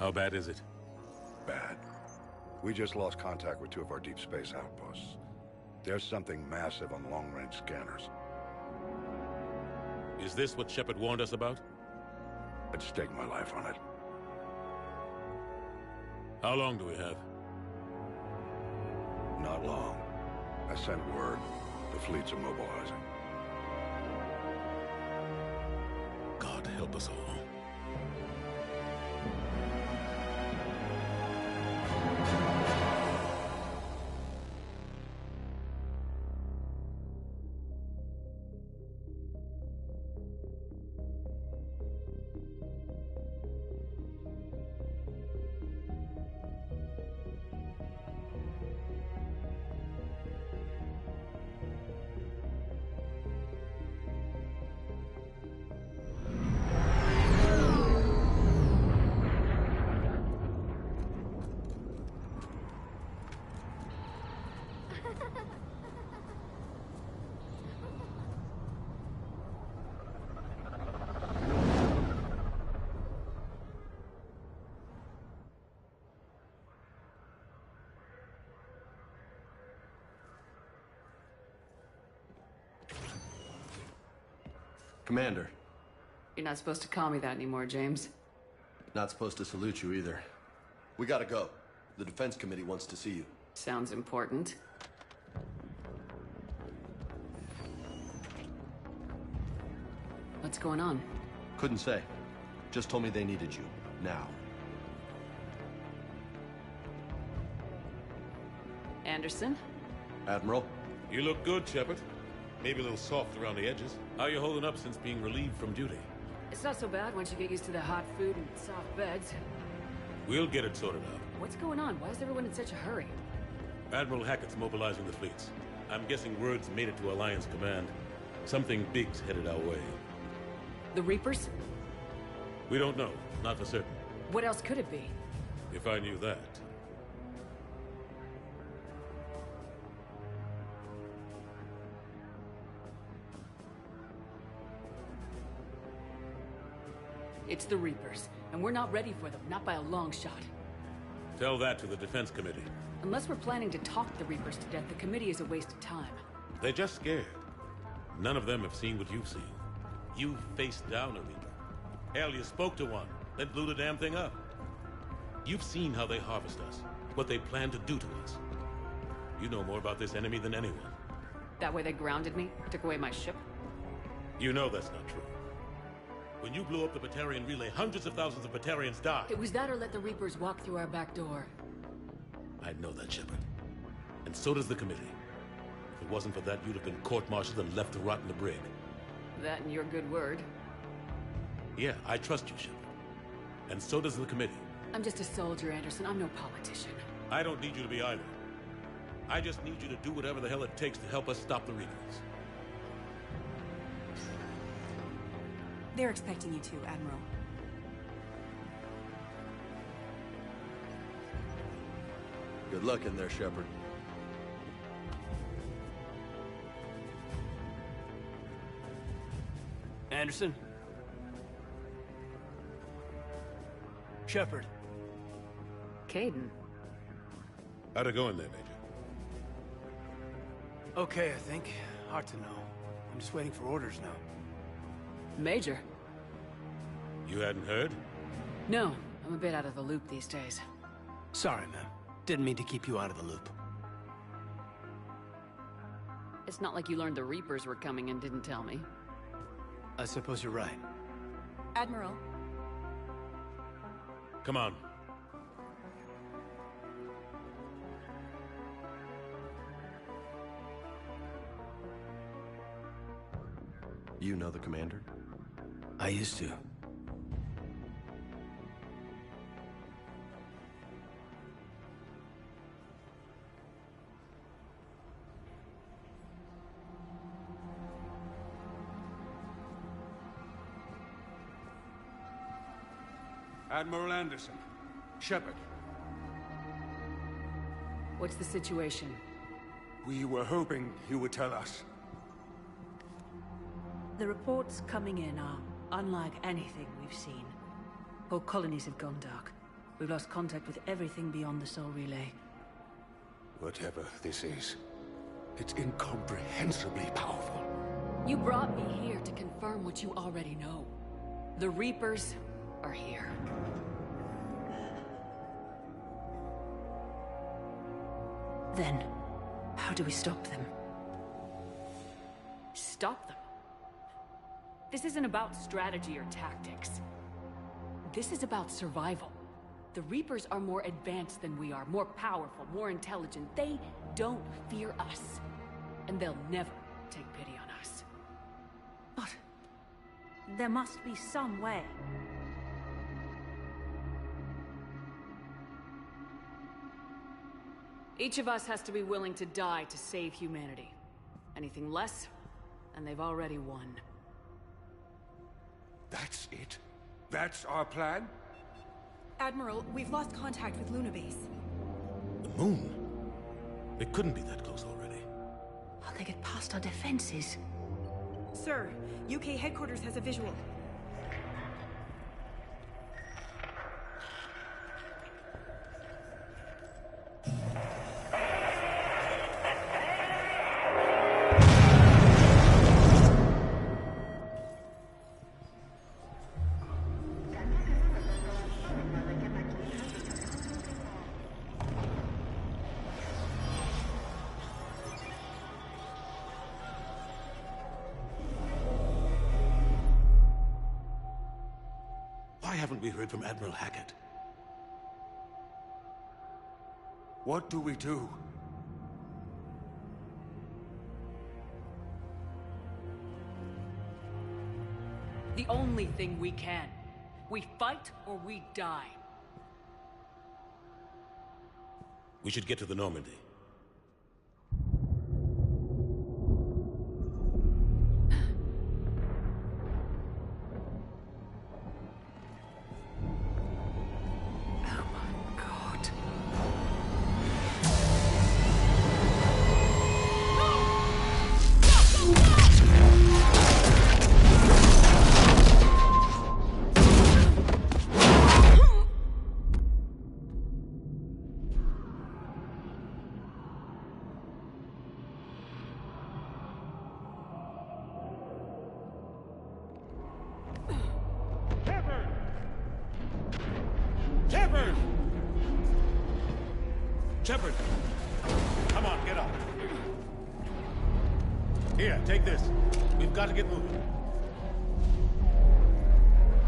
How bad is it? Bad. We just lost contact with 2 of our deep space outposts. There's something massive on the long-range scanners. Is this what Shepard warned us about? I'd stake my life on it. How long do we have? Not long. I sent word. The fleets are mobilizing. God help us all. Commander. You're not supposed to call me that anymore, James. Not supposed to salute you either. We gotta go. The Defense Committee wants to see you. Sounds important. What's going on? Couldn't say. Just told me they needed you. Now. Anderson? Admiral? You look good, Shepard. Maybe a little soft around the edges. How you holding up since being relieved from duty? It's not so bad once you get used to the hot food and soft beds. We'll get it sorted out. What's going on? Why is everyone in such a hurry? Admiral Hackett's mobilizing the fleets. I'm guessing word's made it to Alliance Command. Something big's headed our way. The Reapers? We don't know. Not for certain. What else could it be? If I knew that. It's the Reapers, and we're not ready for them, not by a long shot. Tell that to the Defense Committee. Unless we're planning to talk the Reapers to death, the committee is a waste of time. They're just scared. None of them have seen what you've seen. You faced down a Reaper. Hell, you spoke to one, then blew the damn thing up. You've seen how they harvest us, what they plan to do to us. You know more about this enemy than anyone. That way they grounded me, took away my ship? You know that's not true. When you blew up the Batarian relay, hundreds of thousands of Batarians died. It was that or let the Reapers walk through our back door. I know that, Shepard. And so does the committee. If it wasn't for that, you'd have been court-martialed and left to rot in the brig. That and your good word. Yeah, I trust you, Shepard. And so does the committee. I'm just a soldier, Anderson. I'm no politician. I don't need you to be either. I just need you to do whatever the hell it takes to help us stop the Reapers. They're expecting you to, Admiral. Good luck in there, Shepard. Anderson? Shepard. Caden. How'd it go in there, Major? Okay, I think. Hard to know. I'm just waiting for orders now. Major. You hadn't heard? No, I'm a bit out of the loop these days. Sorry, ma'am. Didn't mean to keep you out of the loop. It's not like you learned the Reapers were coming and didn't tell me. I suppose you're right. Admiral. Come on. You know the commander? I used to. Admiral Anderson. Shepard. What's the situation? We were hoping you would tell us. The reports coming in are unlike anything we've seen. Whole colonies have gone dark. We've lost contact with everything beyond the Soul Relay. Whatever this is, it's incomprehensibly powerful. You brought me here to confirm what you already know. The Reapers are here. Then, how do we stop them? Stop them? This isn't about strategy or tactics. This is about survival. The Reapers are more advanced than we are, more powerful, more intelligent. They don't fear us. And they'll never take pity on us. But there must be some way. Each of us has to be willing to die to save humanity. Anything less, and they've already won. That's it? That's our plan? Admiral, we've lost contact with Luna Base. The moon? It couldn't be that close already. How they get past our defenses? Sir, UK headquarters has a visual. Why haven't we heard from Admiral Hackett? What do we do? The only thing we can. We fight or we die. We should get to the Normandy. Shepard! Come on, get up. Here, take this. We've got to get moving.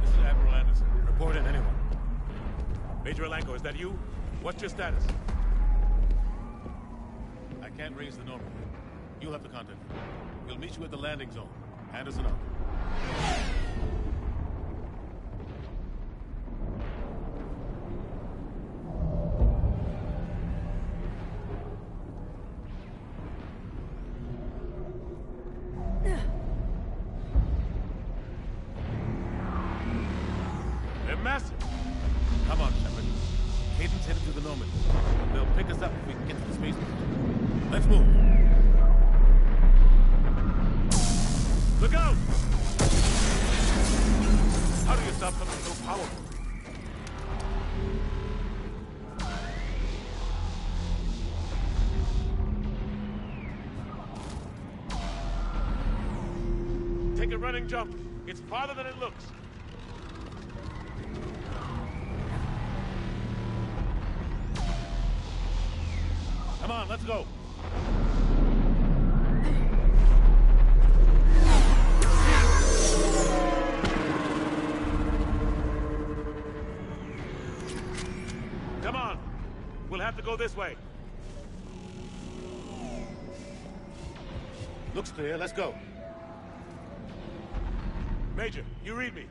This is Admiral Anderson. Report in, anyone. Major Alanko, is that you? What's your status? I can't raise the Normandy. You'll have to contact me. We'll meet you at the landing zone. Anderson out. They're massive. Come on, Shepard. Caden's headed to the Normandy. They'll pick us up if we can get to the spaceport. Let's move. Look out! How do you stop something so powerful? Take a running jump. It's farther than it looks. Come on, let's go. Come on. We'll have to go this way. Looks clear. Let's go. Major, you read me.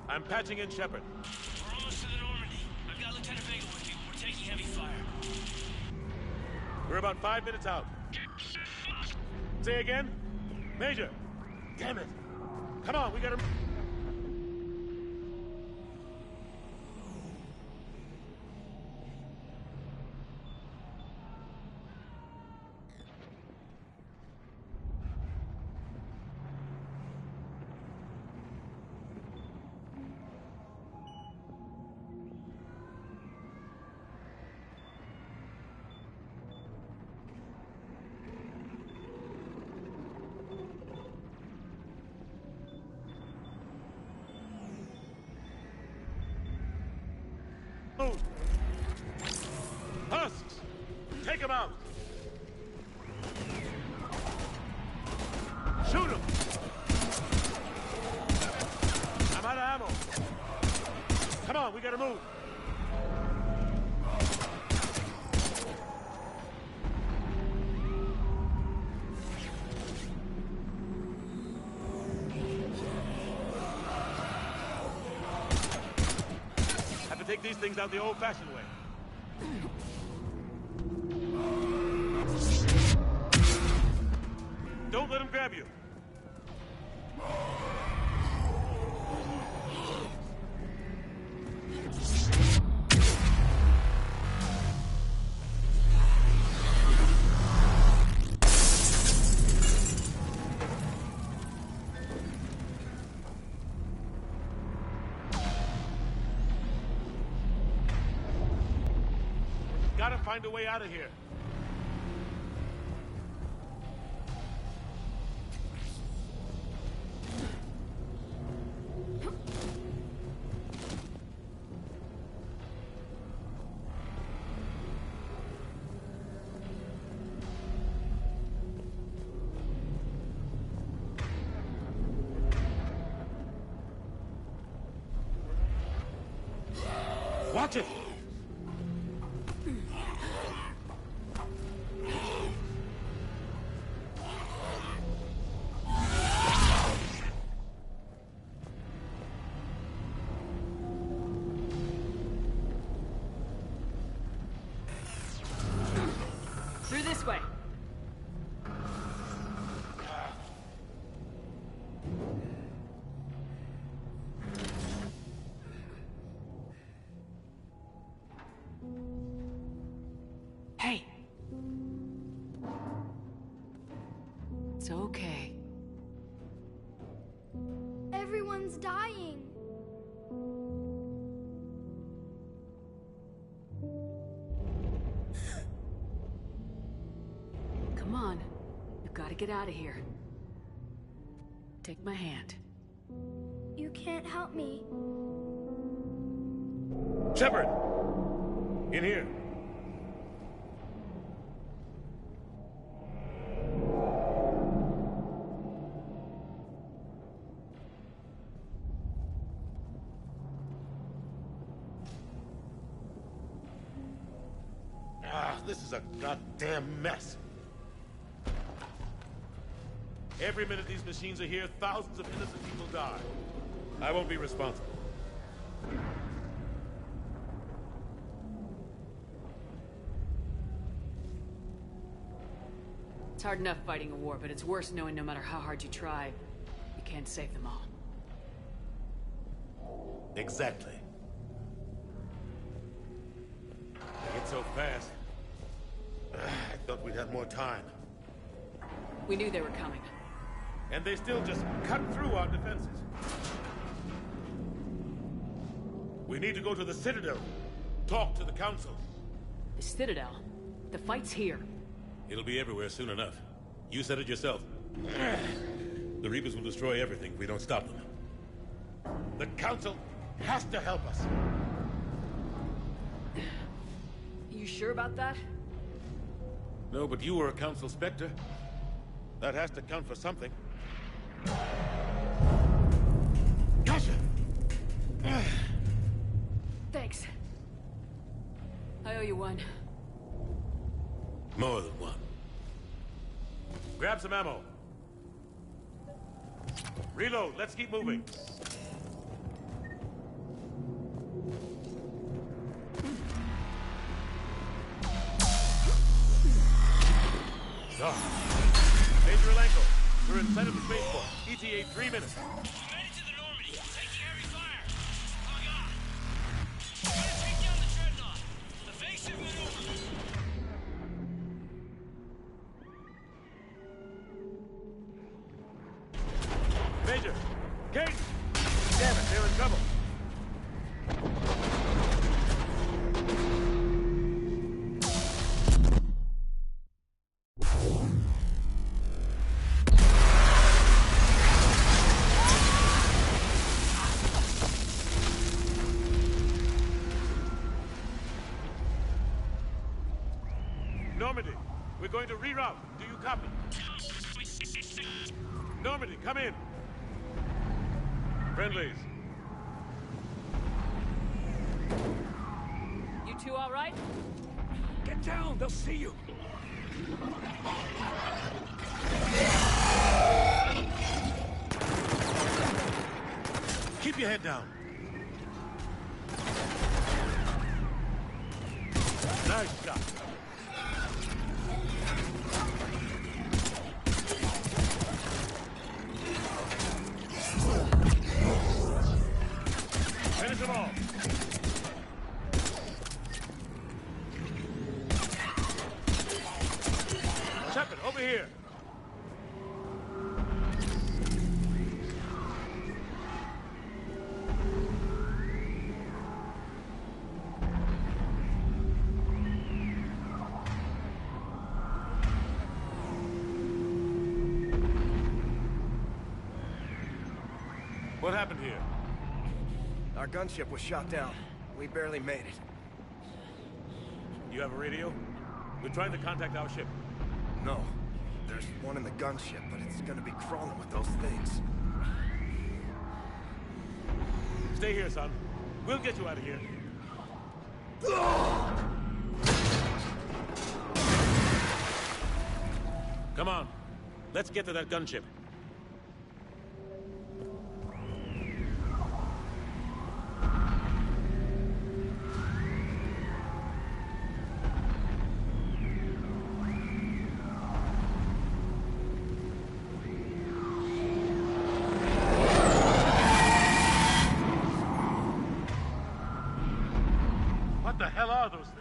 I'm patching in Shepard. We're almost to the Normandy. I've got Lieutenant Vega with you. We're taking heavy fire. We're about 5 minutes out. Say again? Major! Damn it! Come on, we gotta... Husks! Take him out! Shoot him! I'm out of ammo. Come on, we gotta move. Have to take these things out the old-fashioned way. Don't let him grab you. Gotta find a way out of here. Watch it! Through this way. Hey. It's okay. Everyone's dying. Come on. You gotta get out of here. Take my hand. You can't help me. Shepard! In here. This is a goddamn mess. Every minute these machines are here, thousands of innocent people die. I won't be responsible. It's hard enough fighting a war, but it's worse knowing no matter how hard you try, you can't save them all. Exactly. They get so fast. I thought we'd have more time. We knew they were coming. And they still just cut through our defenses. We need to go to the Citadel. Talk to the Council. The Citadel? The fight's here. It'll be everywhere soon enough. You said it yourself. The Reapers will destroy everything if we don't stop them. The Council has to help us. You sure about that? No, but you were a Council Spectre. That has to count for something. Gotcha! Thanks. I owe you one. More than one. Grab some ammo. Reload, let's keep moving. Major Alenko, we're inside of the spaceport. ETA 3 minutes. We made it to the Normandy. Taking heavy fire. Hug on. We're gonna take down the dreadnought. Evasive maneuver. Major! Kate! Damn it, they're in trouble. Normandy, we're going to reroute. Do you copy? Normandy, come in. Friendlies. You two all right? Get down, they'll see you. Keep your head down. Nice shot. Finish them all. Shepard, over here. What happened here? Our gunship was shot down. We barely made it. You have a radio? We're trying to contact our ship. No. There's one in the gunship, but it's gonna be crawling with those things. Stay here, son. We'll get you out of here. Come on. Let's get to that gunship. What the hell are those things?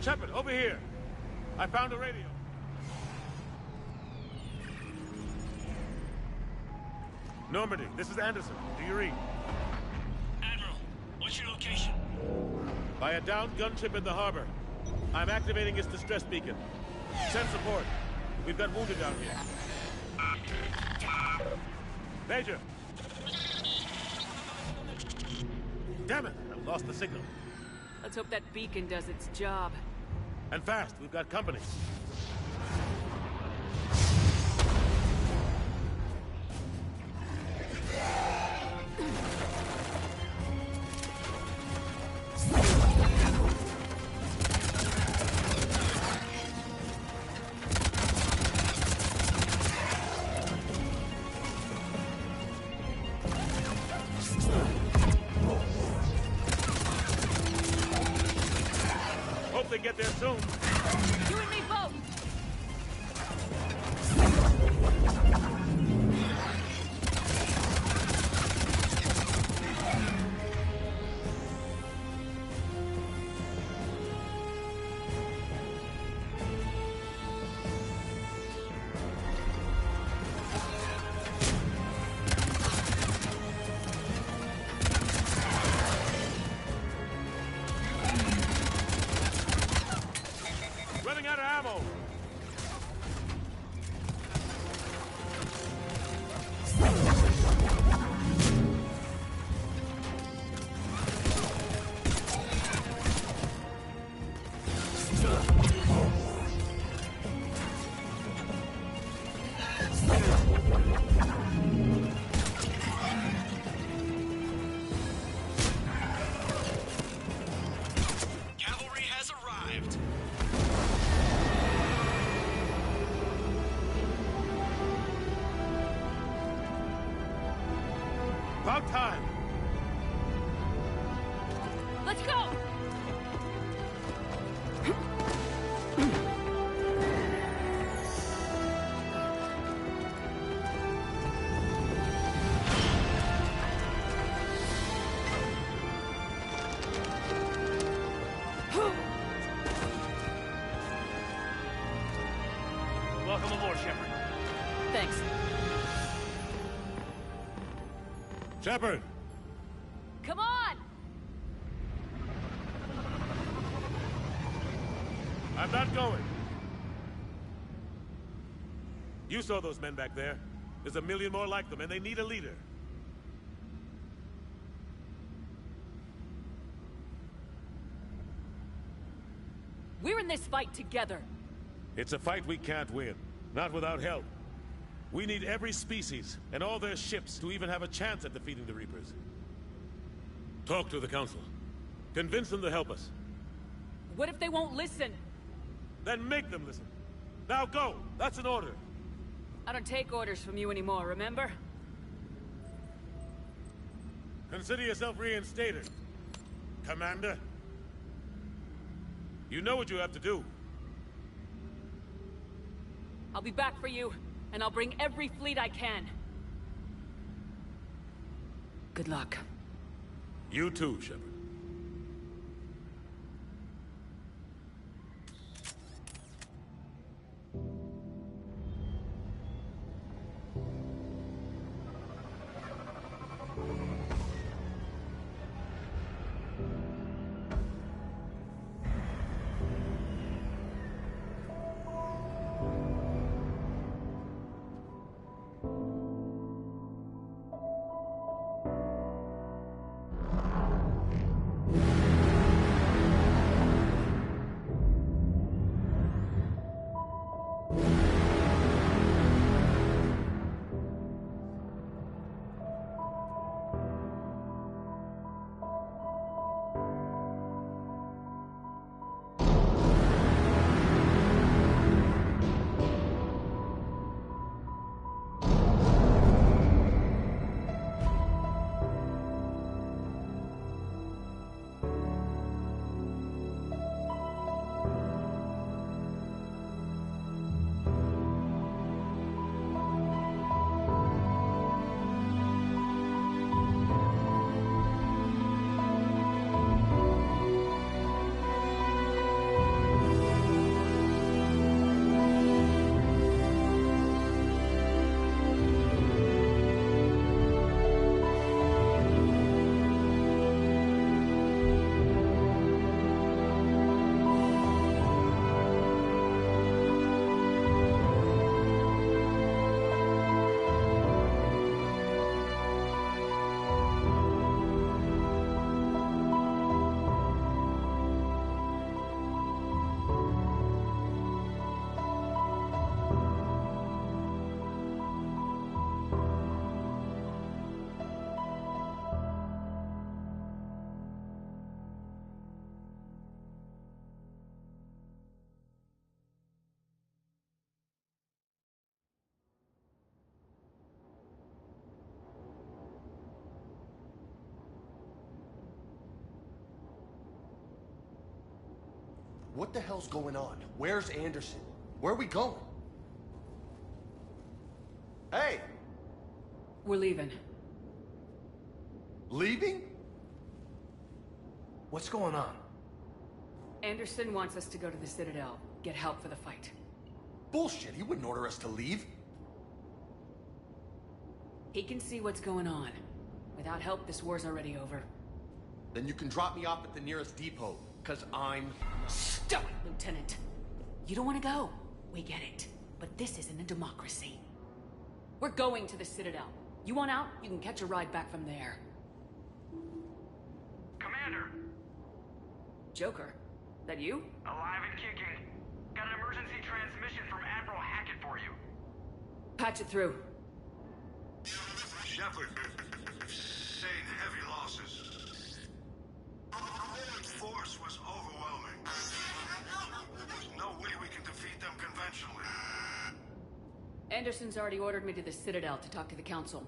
Shepard, over here. I found a radio. Normandy, this is Anderson. Do you read? Admiral, what's your location? By a downed gunship in the harbor. I'm activating its distress beacon. Send support. We've got wounded down here. Major! Damn it! I've lost the signal. Let's hope that beacon does its job. And fast, we've got company. Hope they get there soon. You and me both! Running out of ammo. About time! Let's go! Welcome aboard, Shepard. Thanks. Shepard! Come on! I'm not going. You saw those men back there. There's a million more like them, and they need a leader. We're in this fight together. It's a fight we can't win. Not without help. We need every species, and all their ships, to even have a chance at defeating the Reapers. Talk to the Council. Convince them to help us. What if they won't listen? Then make them listen. Now go! That's an order. I don't take orders from you anymore, remember? Consider yourself reinstated, Commander. You know what you have to do. I'll be back for you, and I'll bring every fleet I can. Good luck. You too, Shepard. What the hell's going on? Where's Anderson? Where are we going? Hey! We're leaving. Leaving? What's going on? Anderson wants us to go to the Citadel, get help for the fight. Bullshit, he wouldn't order us to leave. He can see what's going on. Without help, this war's already over. Then you can drop me off at the nearest depot, because I'm... Stop it, Lieutenant! You don't want to go. We get it. But this isn't a democracy. We're going to the Citadel. You want out, you can catch a ride back from there. Commander! Joker? That you? Alive and kicking. Got an emergency transmission from Admiral Hackett for you. Patch it through. Shepard, sustained heavy losses. The force was overwhelming. There's no way we can defeat them conventionally. Anderson's already ordered me to the Citadel to talk to the Council.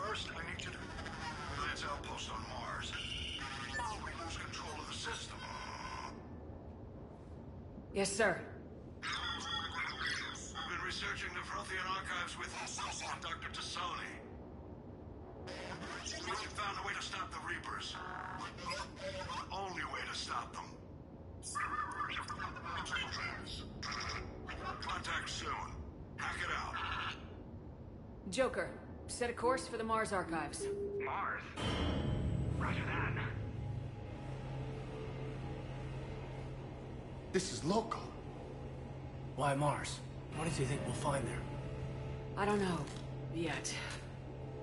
First, I need you to Alliance outpost on Mars. Now we lose control of the system. Yes, sir. Been researching the Frothian archives with Dr. Tassoni. We found a way to stop the Reapers. The only way to stop them. Contact soon. Hack it out. Joker, set a course for the Mars archives. Mars? Roger that. This is local. Why Mars? What does he think we'll find there? I don't know. Yet.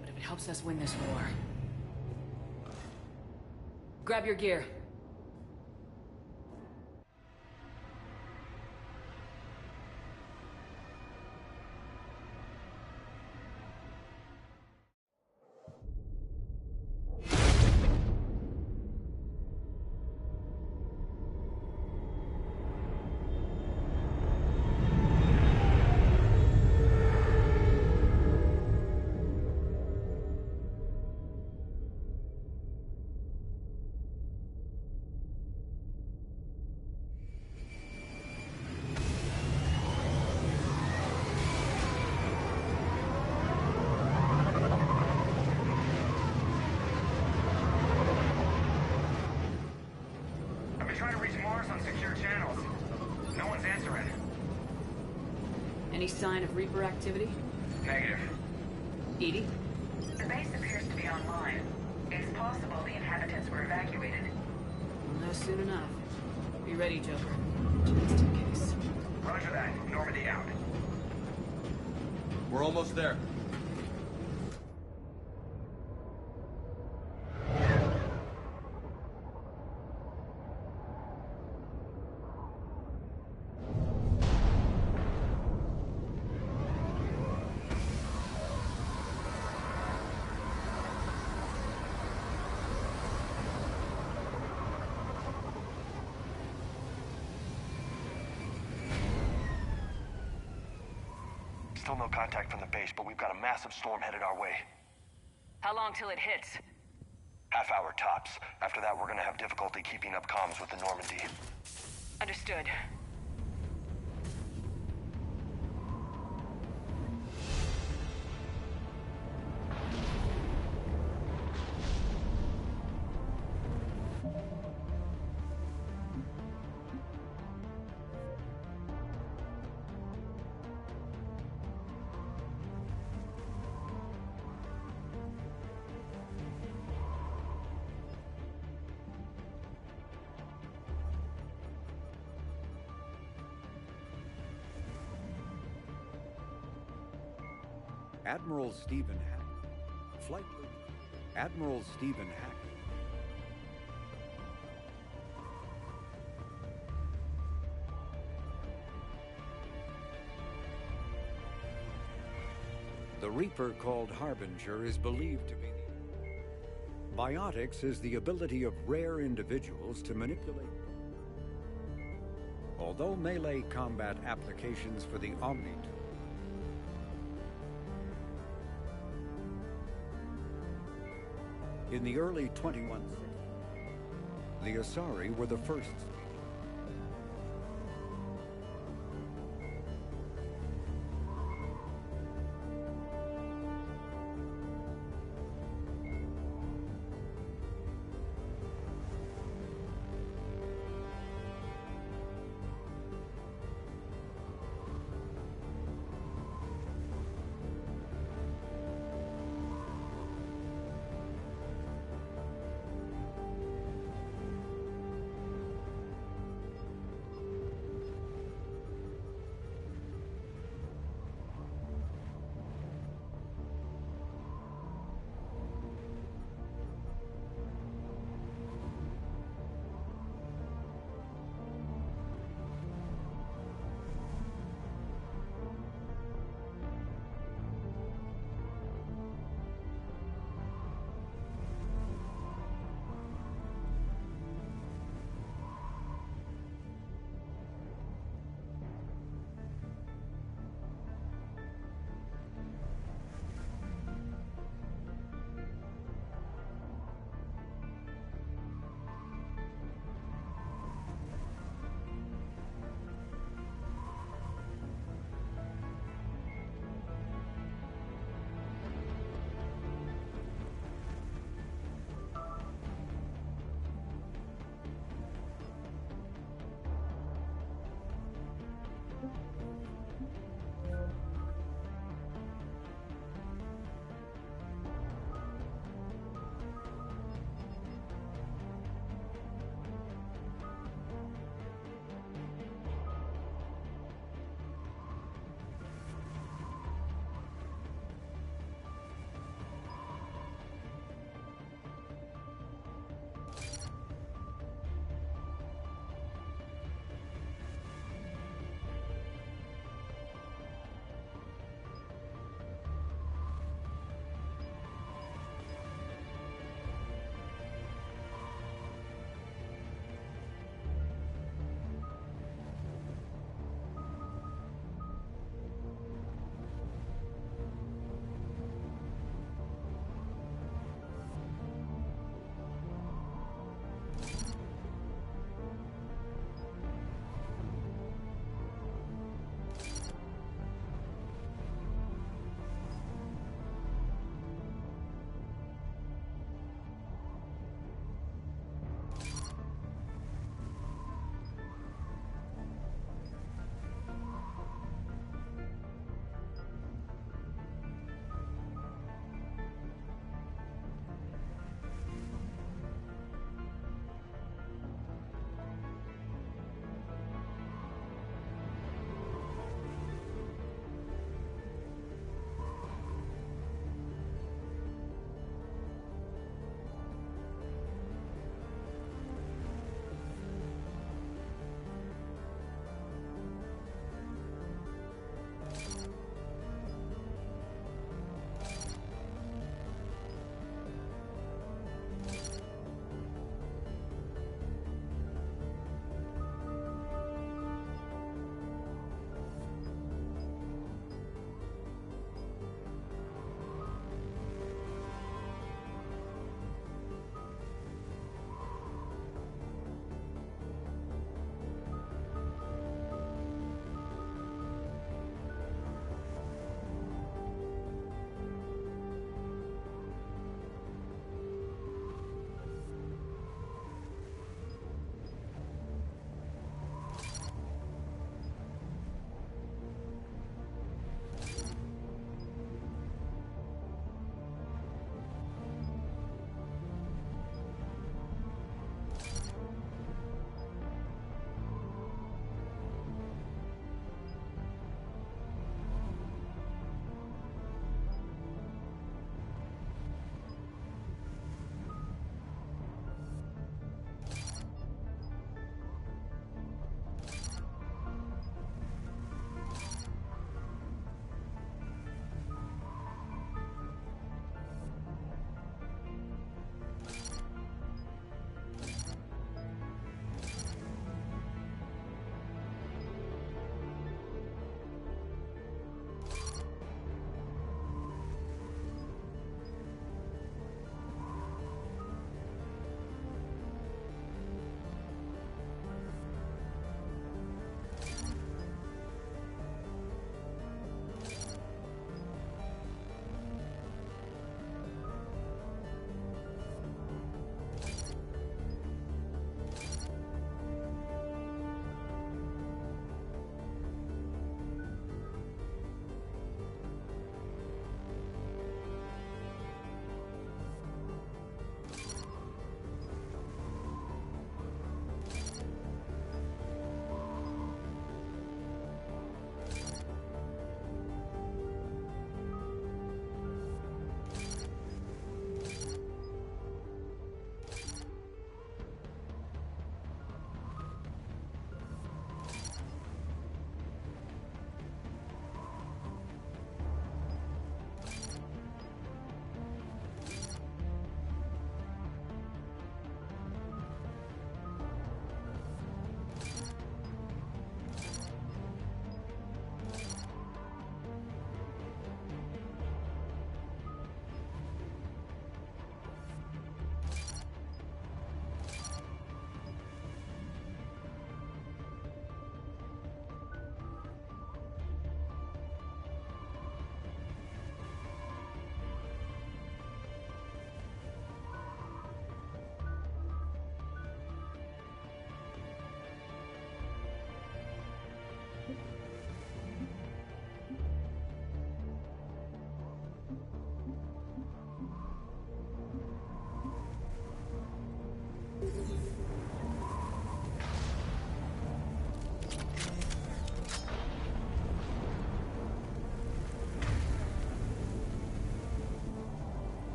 But if it helps us win this war... Grab your gear. Trying to reach Mars on secure channels. No one's answering. Any sign of Reaper activity? Negative. Edie? The base appears to be online. It's possible the inhabitants were evacuated. We'll know soon enough. Be ready, Joker. Just in case. Roger that. Normandy out. We're almost there. Still no contact from the base, but we've got a massive storm headed our way. How long till it hits? Half hour tops. After that, we're gonna have difficulty keeping up comms with the Normandy. Understood. Admiral Stephen Hackett. Flight lead. Admiral Stephen Hackett. The Reaper called Harbinger is believed to be the... Biotics is the ability of rare individuals to manipulate. Although melee combat applications for the Omni in the early 21st century, the Asari were the first.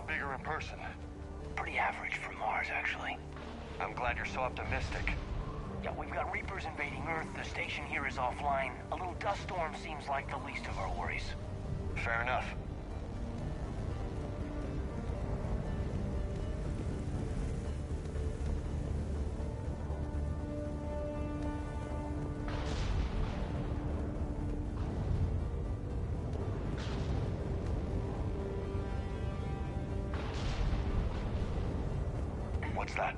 lot bigger in person. Pretty average for Mars, actually. I'm glad you're so optimistic. Yeah, we've got Reapers invading Earth, the station here is offline. A little dust storm seems like the least of our worries. Fair enough. What's that?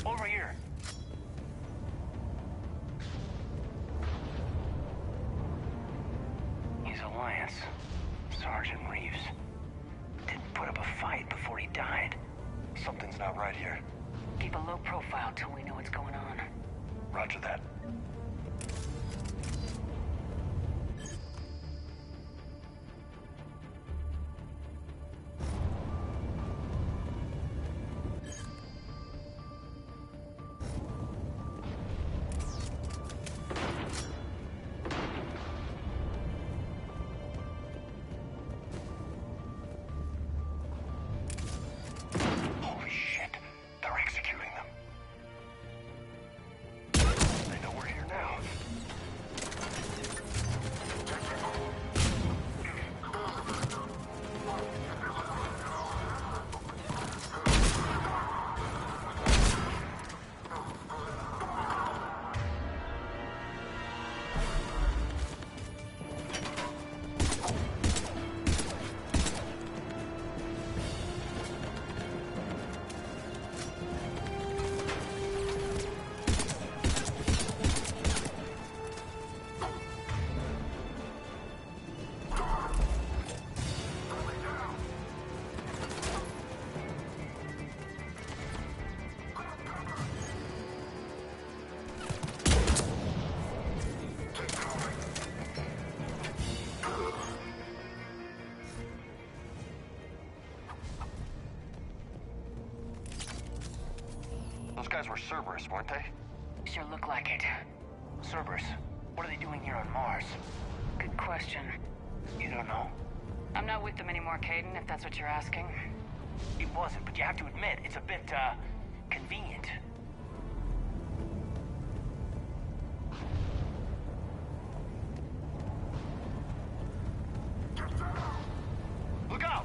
Over here. He's Alliance. Sergeant Reeves. Didn't put up a fight before he died. Something's not right here. Keep a low profile till we know what's going on. Roger that. Holy shit, they're executing them. They know we're here now. Those guys were Cerberus, weren't they? Sure look like it. Cerberus, what are they doing here on Mars? Good question. You don't know. I'm not with them anymore, Caden, if that's what you're asking. It wasn't, but you have to admit, it's a bit, convenient. Look out!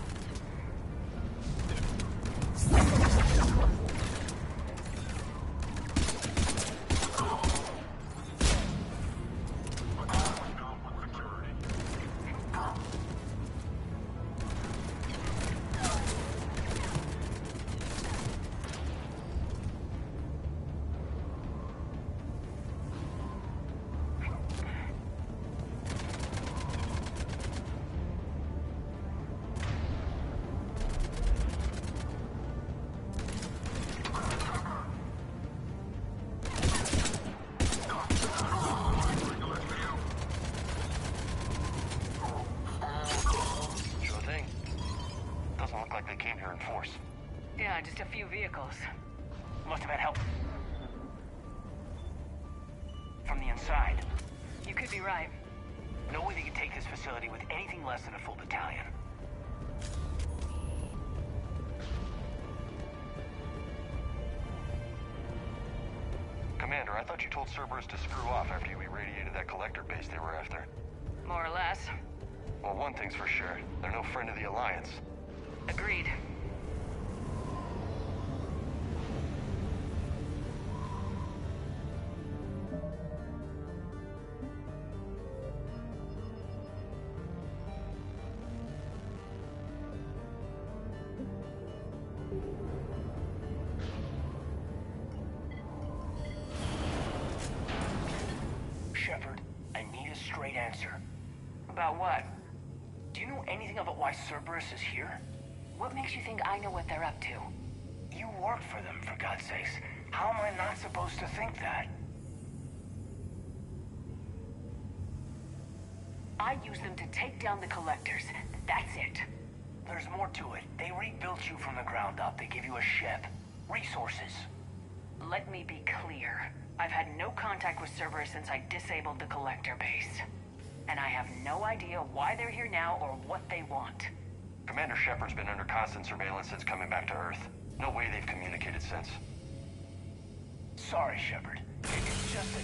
Sure thing. Doesn't look like they came here in force. Yeah, just a few vehicles. Must have had help from the inside. You could be right. No way they could take this facility with anything less than a full battalion. Commander, I thought you told Cerberus to screw off after you irradiated that collector base they were after. More or less. Well, one thing's for sure. They're no friend of the Alliance. Agreed. Shepard, I need a straight answer. About what? Do you know anything about why Cerberus is here? What makes you think I know what they're up to? You worked for them, for God's sakes. How am I not supposed to think that? I use them to take down the collectors. That's it. There's more to it. They rebuilt you from the ground up. They give you a ship. Resources. Let me be clear. I've had no contact with Cerberus since I disabled the collector base. And I have no idea why they're here now or what they want. Commander Shepard's been under constant surveillance since coming back to Earth. No way they've communicated since. Sorry, Shepard. It's just that...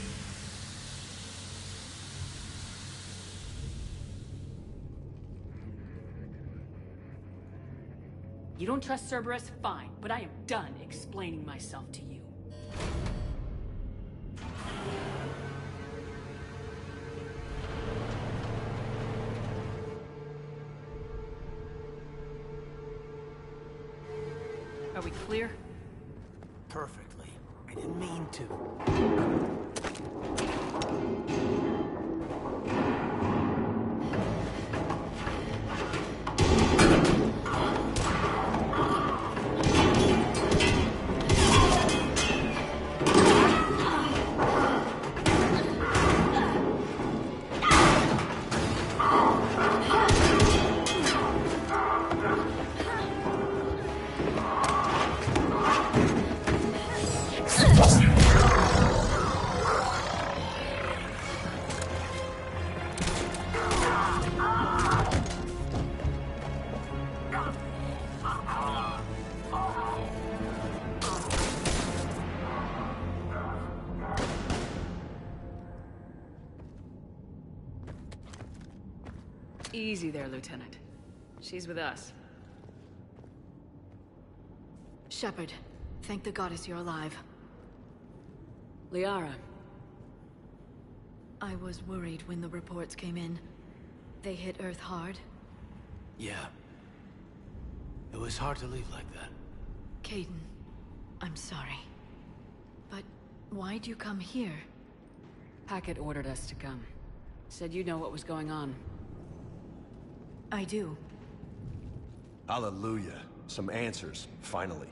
You don't trust Cerberus? Fine, but I am done explaining myself to you. Are we clear? Perfectly. I didn't mean to. Easy there, Lieutenant. She's with us. Shepard, thank the goddess you're alive. Liara. I was worried when the reports came in. They hit Earth hard. Yeah. It was hard to leave like that. Caden, I'm sorry. But why'd you come here? Hackett ordered us to come. Said you know what was going on. I do. Hallelujah. Some answers, finally.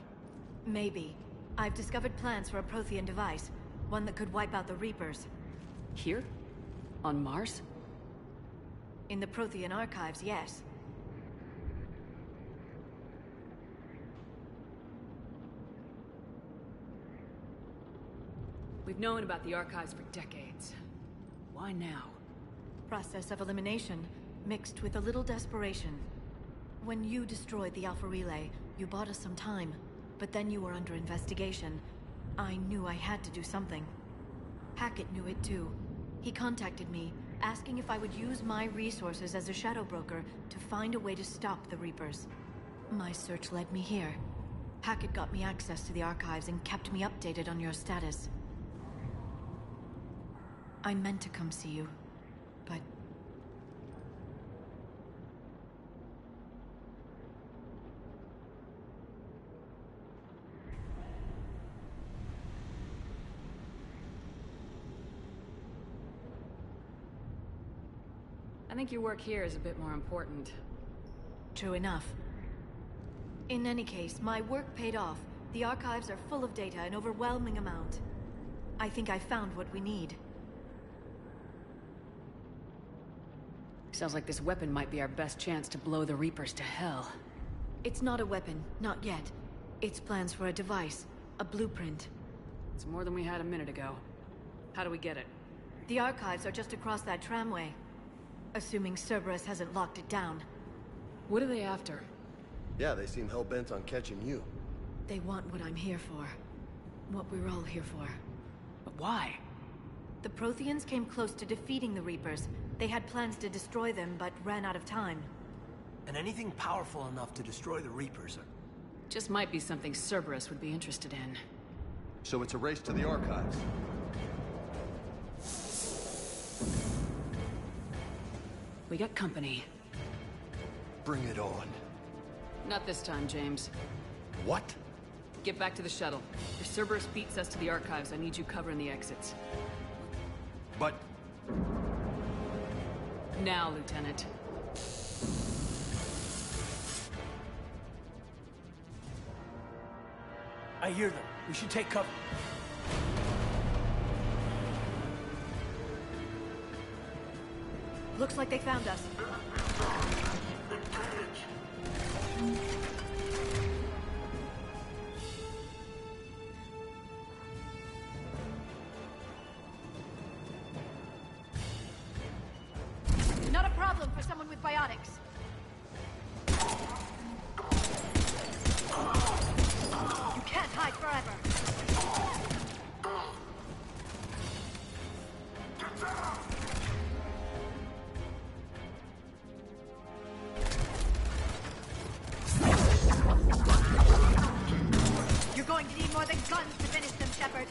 Maybe. I've discovered plans for a Prothean device. One that could wipe out the Reapers. Here? On Mars? In the Prothean archives, yes. We've known about the archives for decades. Why now? Process of elimination, mixed with a little desperation. When you destroyed the Alpha Relay, you bought us some time. But then you were under investigation. I knew I had to do something. Hackett knew it too. He contacted me, asking if I would use my resources as a shadow broker to find a way to stop the Reapers. My search led me here. Hackett got me access to the archives and kept me updated on your status. I meant to come see you, but... I think your work here is a bit more important. True enough. In any case, my work paid off. The archives are full of data, an overwhelming amount. I think I found what we need. Sounds like this weapon might be our best chance to blow the Reapers to hell. It's not a weapon, not yet. It's plans for a device, a blueprint. It's more than we had a minute ago. How do we get it? The archives are just across that tramway. Assuming Cerberus hasn't locked it down. What are they after? Yeah, they seem hell-bent on catching you. They want what I'm here for. What we're all here for. But why? The Protheans came close to defeating the Reapers. They had plans to destroy them, but ran out of time. And anything powerful enough to destroy the Reapers are... Just might be something Cerberus would be interested in. So it's a race to the archives. We got company. Bring it on. Not this time, James. What? Get back to the shuttle. If Cerberus beats us to the archives, I need you covering the exits. But... Now, Lieutenant. I hear them. We should take cover. Looks like they found us. Not a problem for someone with biotics. You can't hide forever. You're going to need more than guns to finish them, Shepard.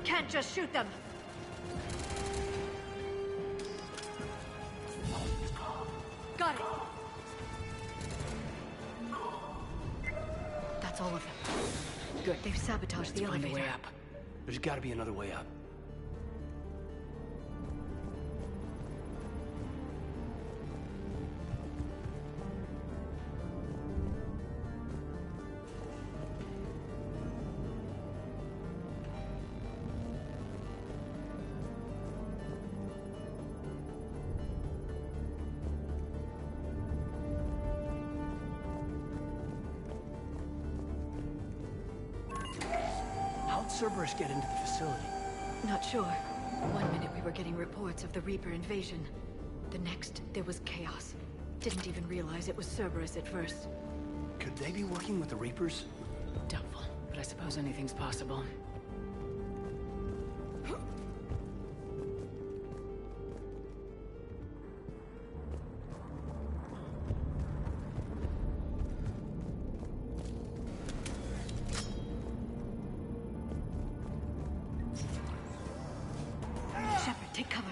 Can't just shoot them. Got it. That's all of them. Good. They've sabotaged the elevator. Find a way up. There's got to be another way up. How'd Cerberus get into the facility? Not sure. One minute we were getting reports of the Reaper invasion. The next, there was chaos. Didn't even realize it was Cerberus at first. Could they be working with the Reapers? Doubtful, but I suppose anything's possible. Shepard, take cover.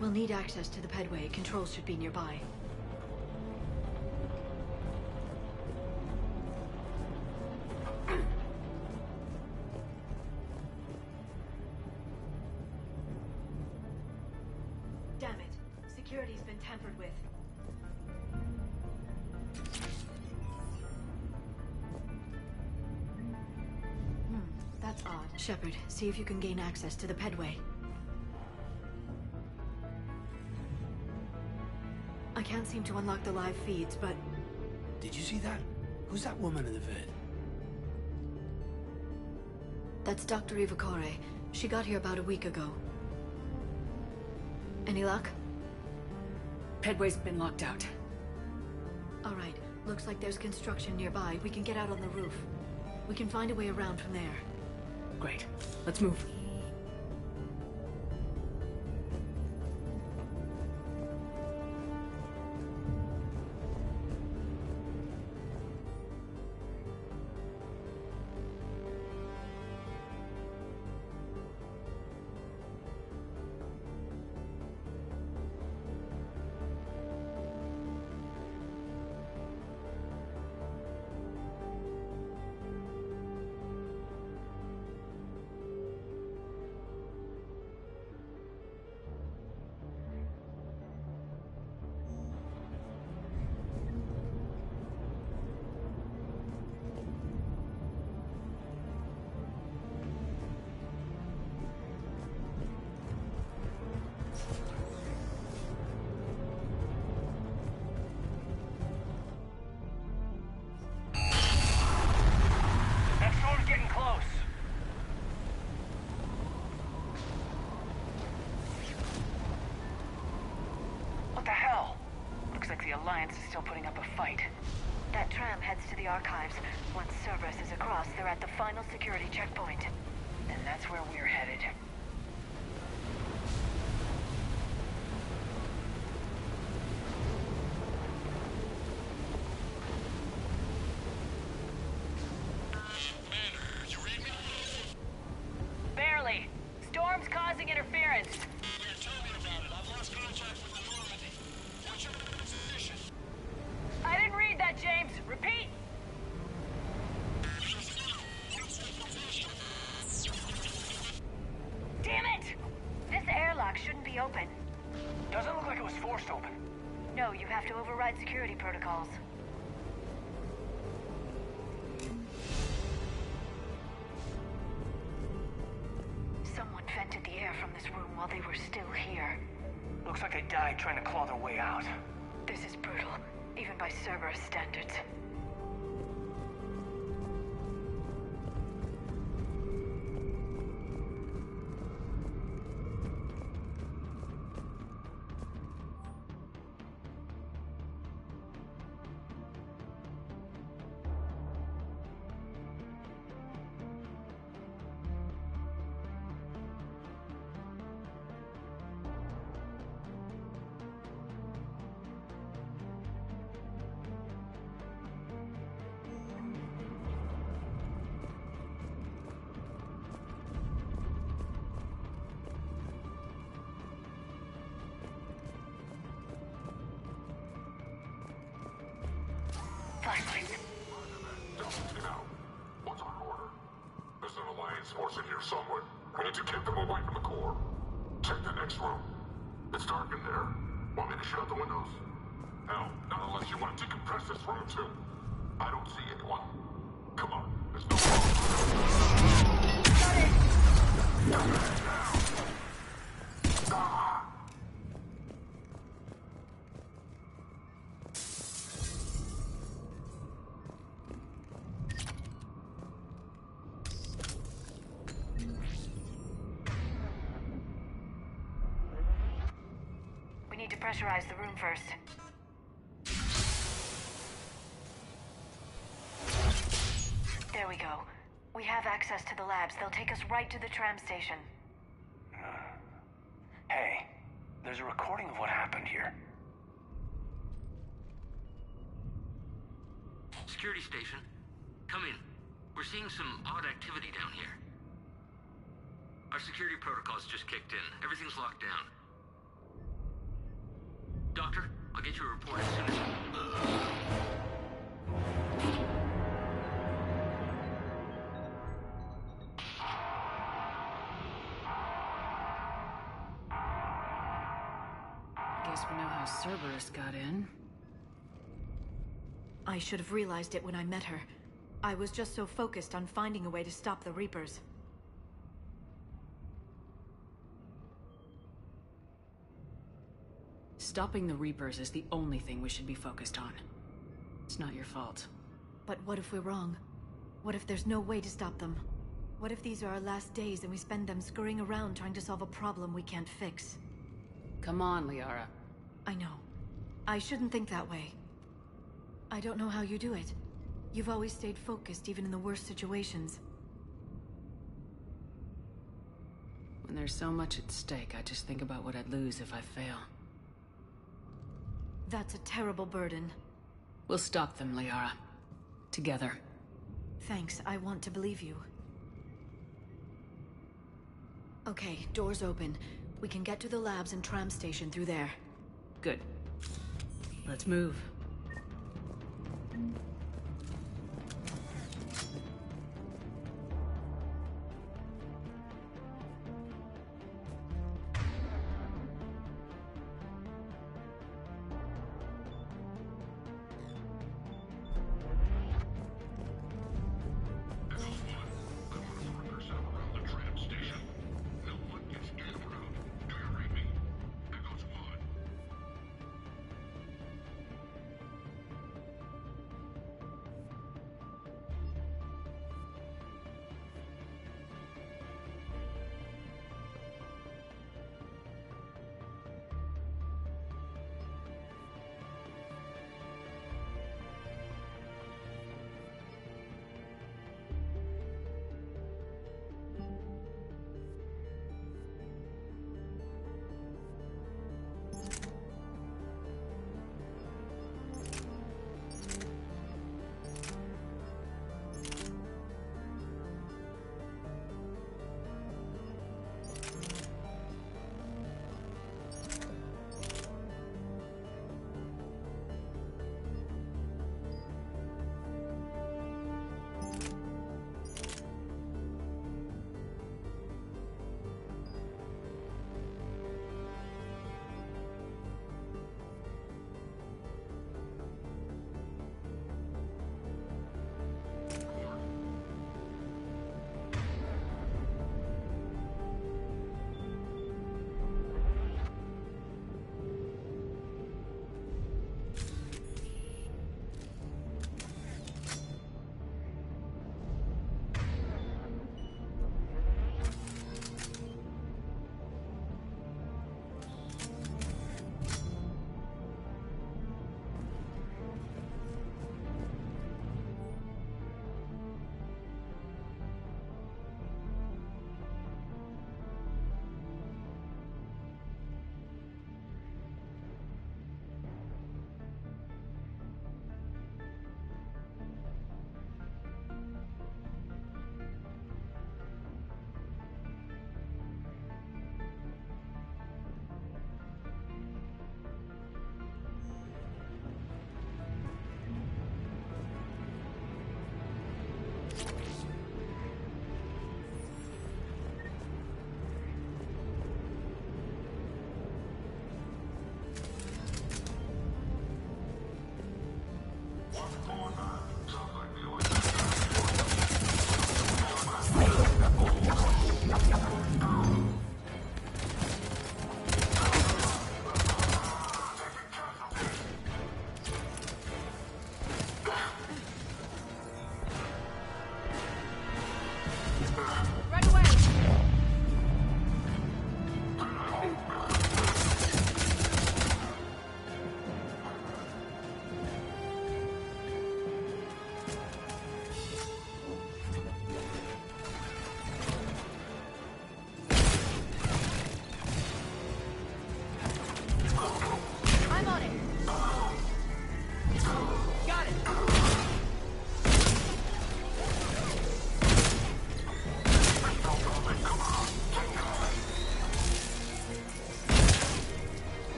We'll need access to the pedway. Controls should be nearby. Damn it. Security's been tampered with. That's odd. Shepard, see if you can gain access to the pedway. I can't seem to unlock the live feeds, but... Did you see that? Who's that woman in the vid? That's Dr. Ivakore. She got here about a week ago. Any luck? Pedway's been locked out. All right. Looks like there's construction nearby. We can get out on the roof. We can find a way around from there. Great. Let's move. The Alliance is still putting up a fight. That tram heads to the archives. Once Cerberus is across, they're at the final security checkpoint. And that's where we're headed. override security protocols. Someone vented the air from this room while they were still here. Looks like they died trying to claw their way out. This is brutal, even by Cerberus standards. What's our order? There's an Alliance force in here somewhere. We need to keep them away from the core. Check the next room. It's dark in there. Want me to shut the windows? Hell, not unless you want to decompress this room too. I don't see anyone. Come on, there's no We need to pressurize the room first. There we go. We have access to the labs. They'll take us right to the tram station. Hey, there's a recording of what happened here. Security station. Come in. We're seeing some odd activity down here. Our security protocols just kicked in. Everything's locked down. Doctor, I'll get you a report as soon as... Guess we know how Cerberus got in. I should have realized it when I met her. I was just so focused on finding a way to stop the Reapers. Stopping the Reapers is the only thing we should be focused on. It's not your fault. But what if we're wrong? What if there's no way to stop them? What if these are our last days and we spend them scurrying around trying to solve a problem we can't fix? Come on, Liara. I know. I shouldn't think that way. I don't know how you do it. You've always stayed focused even in the worst situations. When there's so much at stake, I just think about what I'd lose if I fail. That's a terrible burden. We'll stop them, Liara. Together. Thanks, I want to believe you. Okay, doors open. We can get to the labs and tram station through there. Good. Let's move.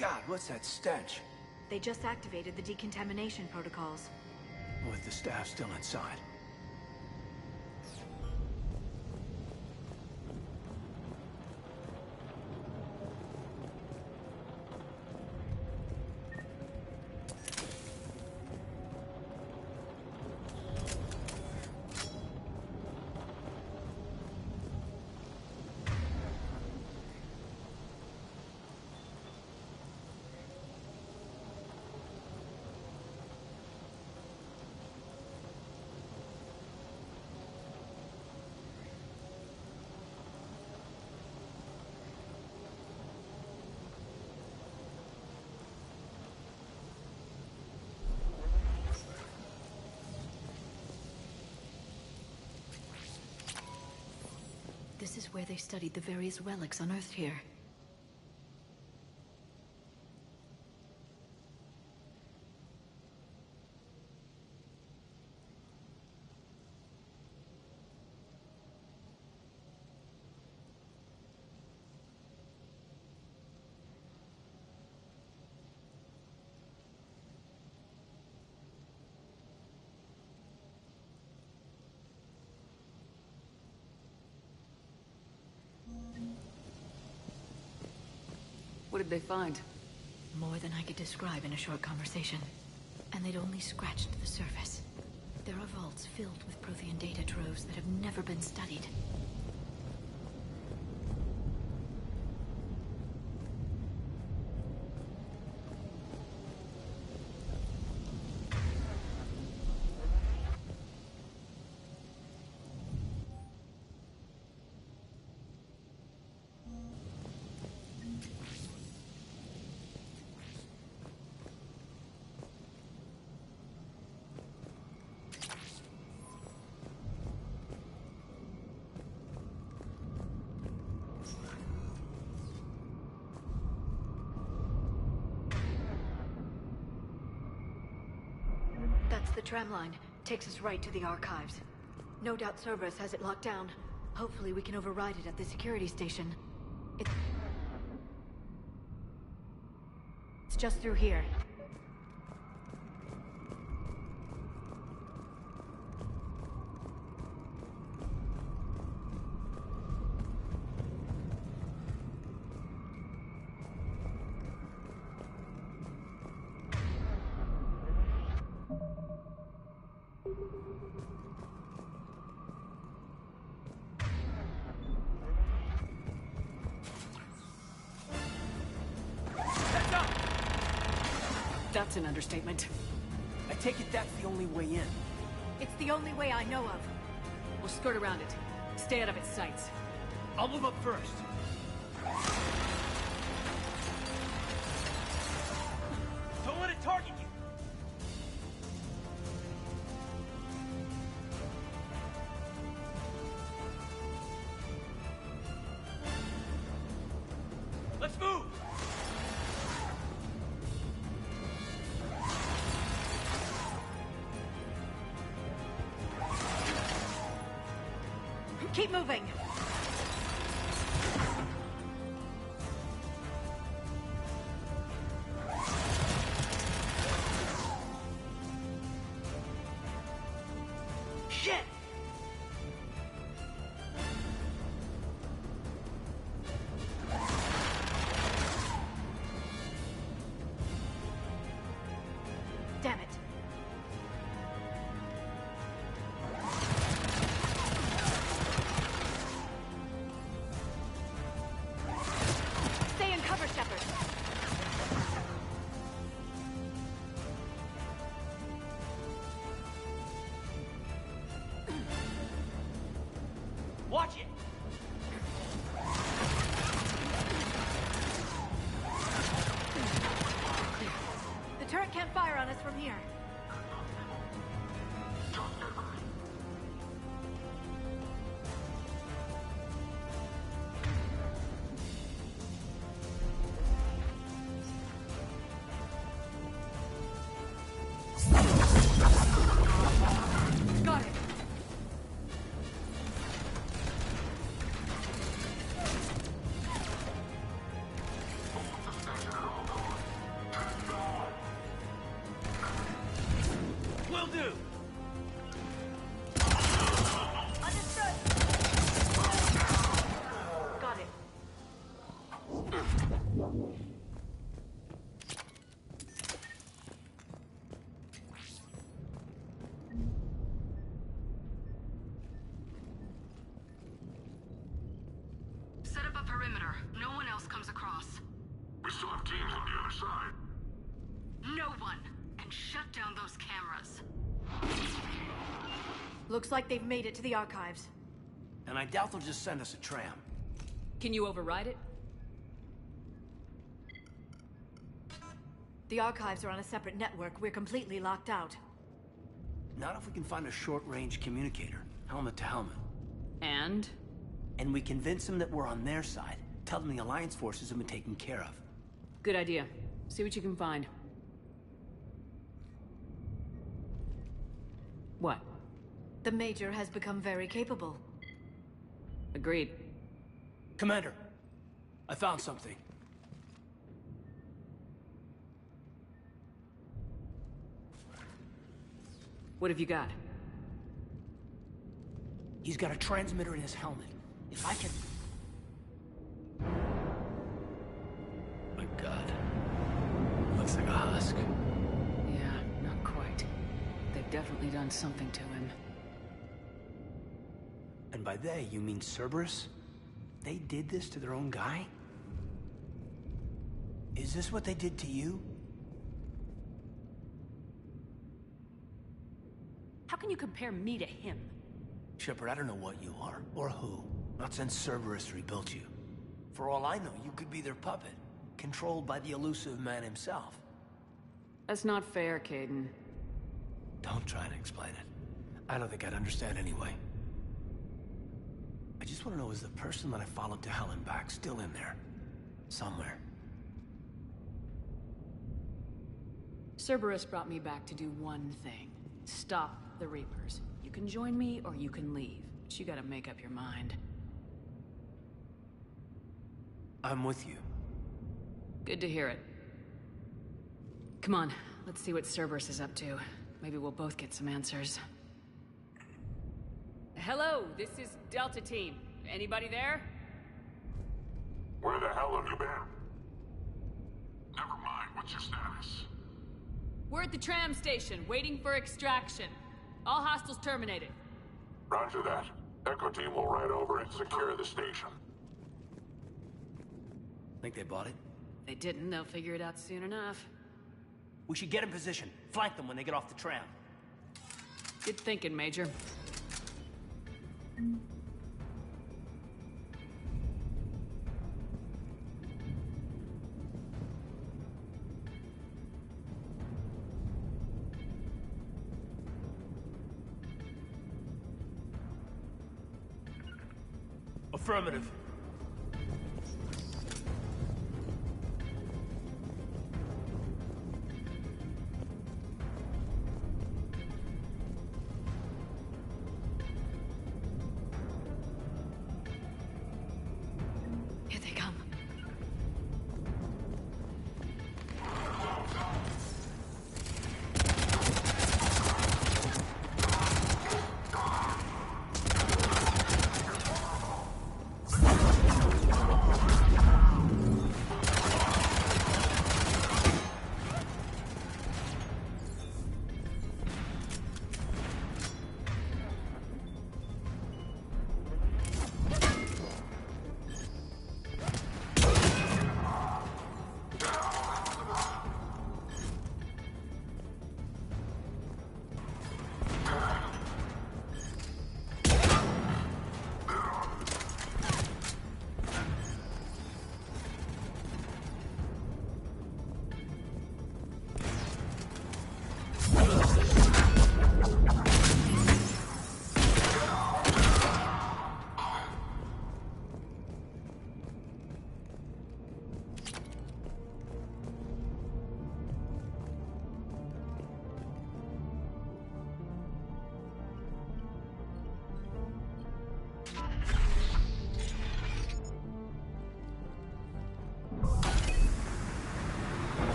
God, what's that stench? They just activated the decontamination protocols. With the staff still inside. This is where they studied the various relics unearthed here. What did they find? More than I could describe in a short conversation. And they'd only scratched the surface. There are vaults filled with Prothean data troves that have never been studied. That's the tram line. Takes us right to the archives. No doubt Cerberus has it locked down. Hopefully we can override it at the security station. It's just through here. That's an understatement. I take it that's the only way in. It's the only way I know of. We'll skirt around it. Stay out of its sights. I'll move up first. Don't let it target you! Let's move! Keep moving! Shit! Damn it. can't fire on us from here. Got it. Will do. Understood. Got it. Set up a perimeter. No one else comes across. We still have teams on the other side. No one can shut down those cameras. Looks like they've made it to the archives. And I doubt they'll just send us a tram. Can you override it? The archives are on a separate network. We're completely locked out. Not if we can find a short-range communicator, helmet to helmet. And? And we convince them that we're on their side. Tell them the Alliance forces have been taken care of. Good idea. See what you can find. What? The Major has become very capable. Agreed. Commander, I found something. What have you got? He's got a transmitter in his helmet. If I can... My God. Looks like a husk. Yeah, not quite. They've definitely done something to him. And by they, you mean Cerberus? They did this to their own guy? Is this what they did to you? How can you compare me to him? Shepard, I don't know what you are, or who. Not since Cerberus rebuilt you. For all I know, you could be their puppet, controlled by the elusive man himself. That's not fair, Caden. Don't try to explain it. I don't think I'd understand anyway. I just want to know, is the person that I followed to hell and back still in there? Somewhere. Cerberus brought me back to do one thing. Stop the Reapers. You can join me or you can leave, but you gotta make up your mind. I'm with you. Good to hear it. Come on, let's see what Cerberus is up to. Maybe we'll both get some answers. Hello, this is Delta Team. Anybody there? Where the hell have you been? Never mind, what's your status? We're at the tram station, waiting for extraction. All hostiles terminated. Roger that. Echo Team will ride over and secure the station. Think they bought it? They didn't, they'll figure it out soon enough. We should get in position. Flank them when they get off the tram. Good thinking, Major. Affirmative. Here they come.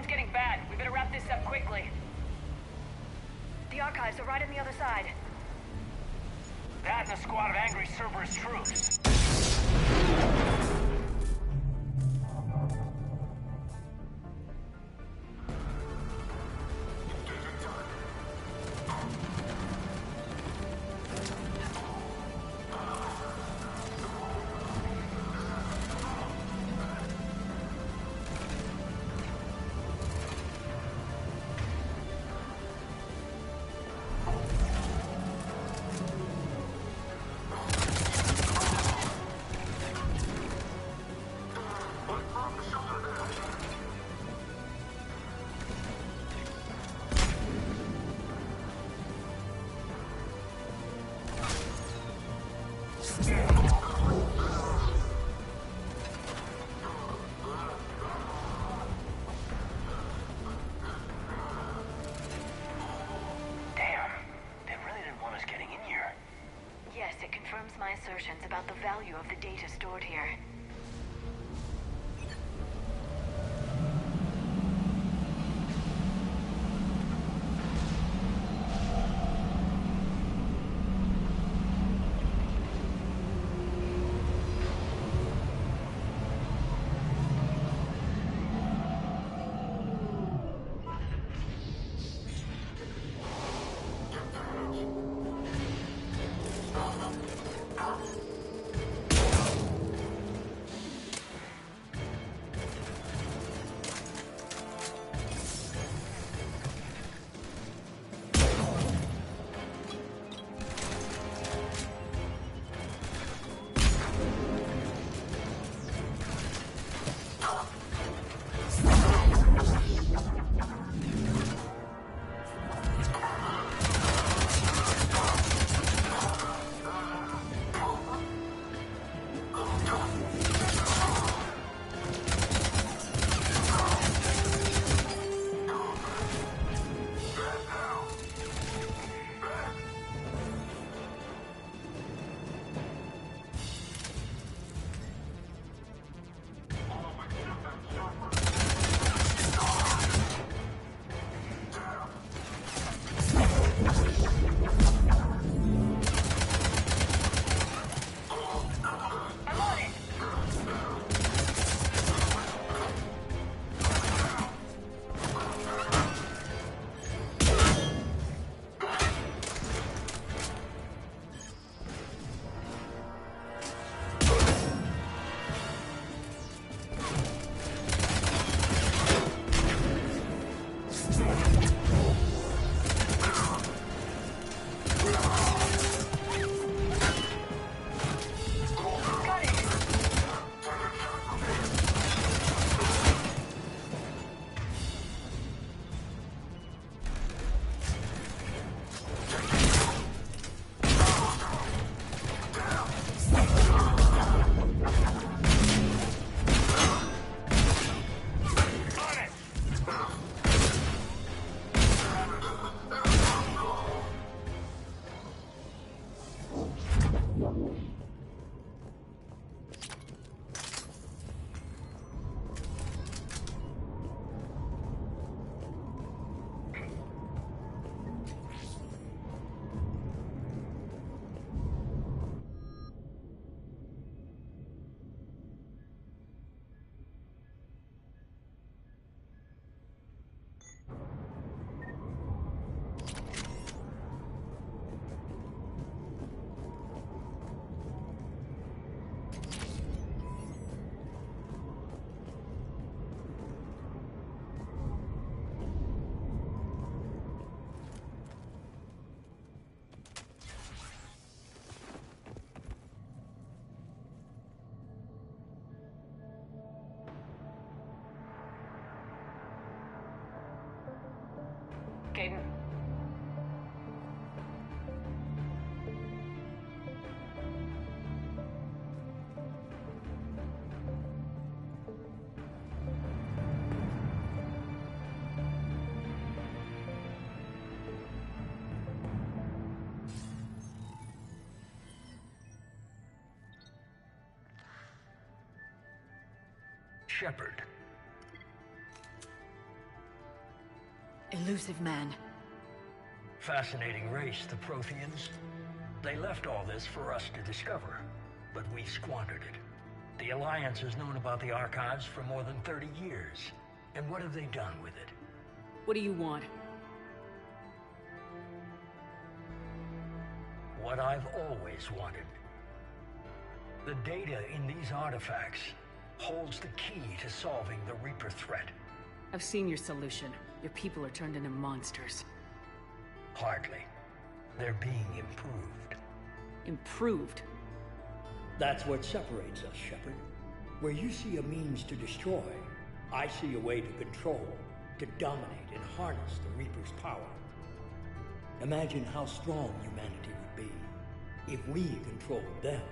storm's getting bad. We better wrap this up quickly. The archives are right on the other side. That and a squad of angry Cerberus troops. My assertions about the value of the data stored here. Caden. Shepard. Elusive man. Fascinating race, the Protheans. They left all this for us to discover, but we squandered it. The Alliance has known about the archives for more than 30 years. And what have they done with it? What do you want? What I've always wanted. The data in these artifacts holds the key to solving the Reaper threat. I've seen your solution. Your people are turned into monsters. Hardly. They're being improved. Improved? That's what separates us, Shepard. Where you see a means to destroy, I see a way to control, to dominate and harness the Reaper's power. Imagine how strong humanity would be if we controlled them.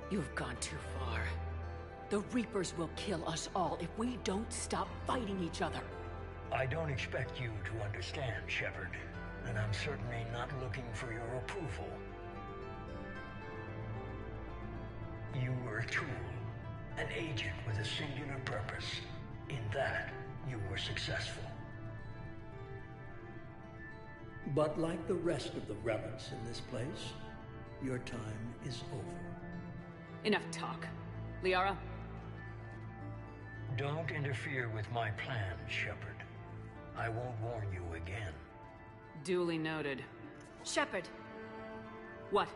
You've gone too far. The Reapers will kill us all if we don't stop fighting each other. I don't expect you to understand, Shepard, and I'm certainly not looking for your approval. You were a tool, an agent with a singular purpose. In that, you were successful. But like the rest of the relics in this place, your time is over. Enough talk. Liara? Don't interfere with my plan, Shepard. I won't warn you again. Duly noted. Shepard. What?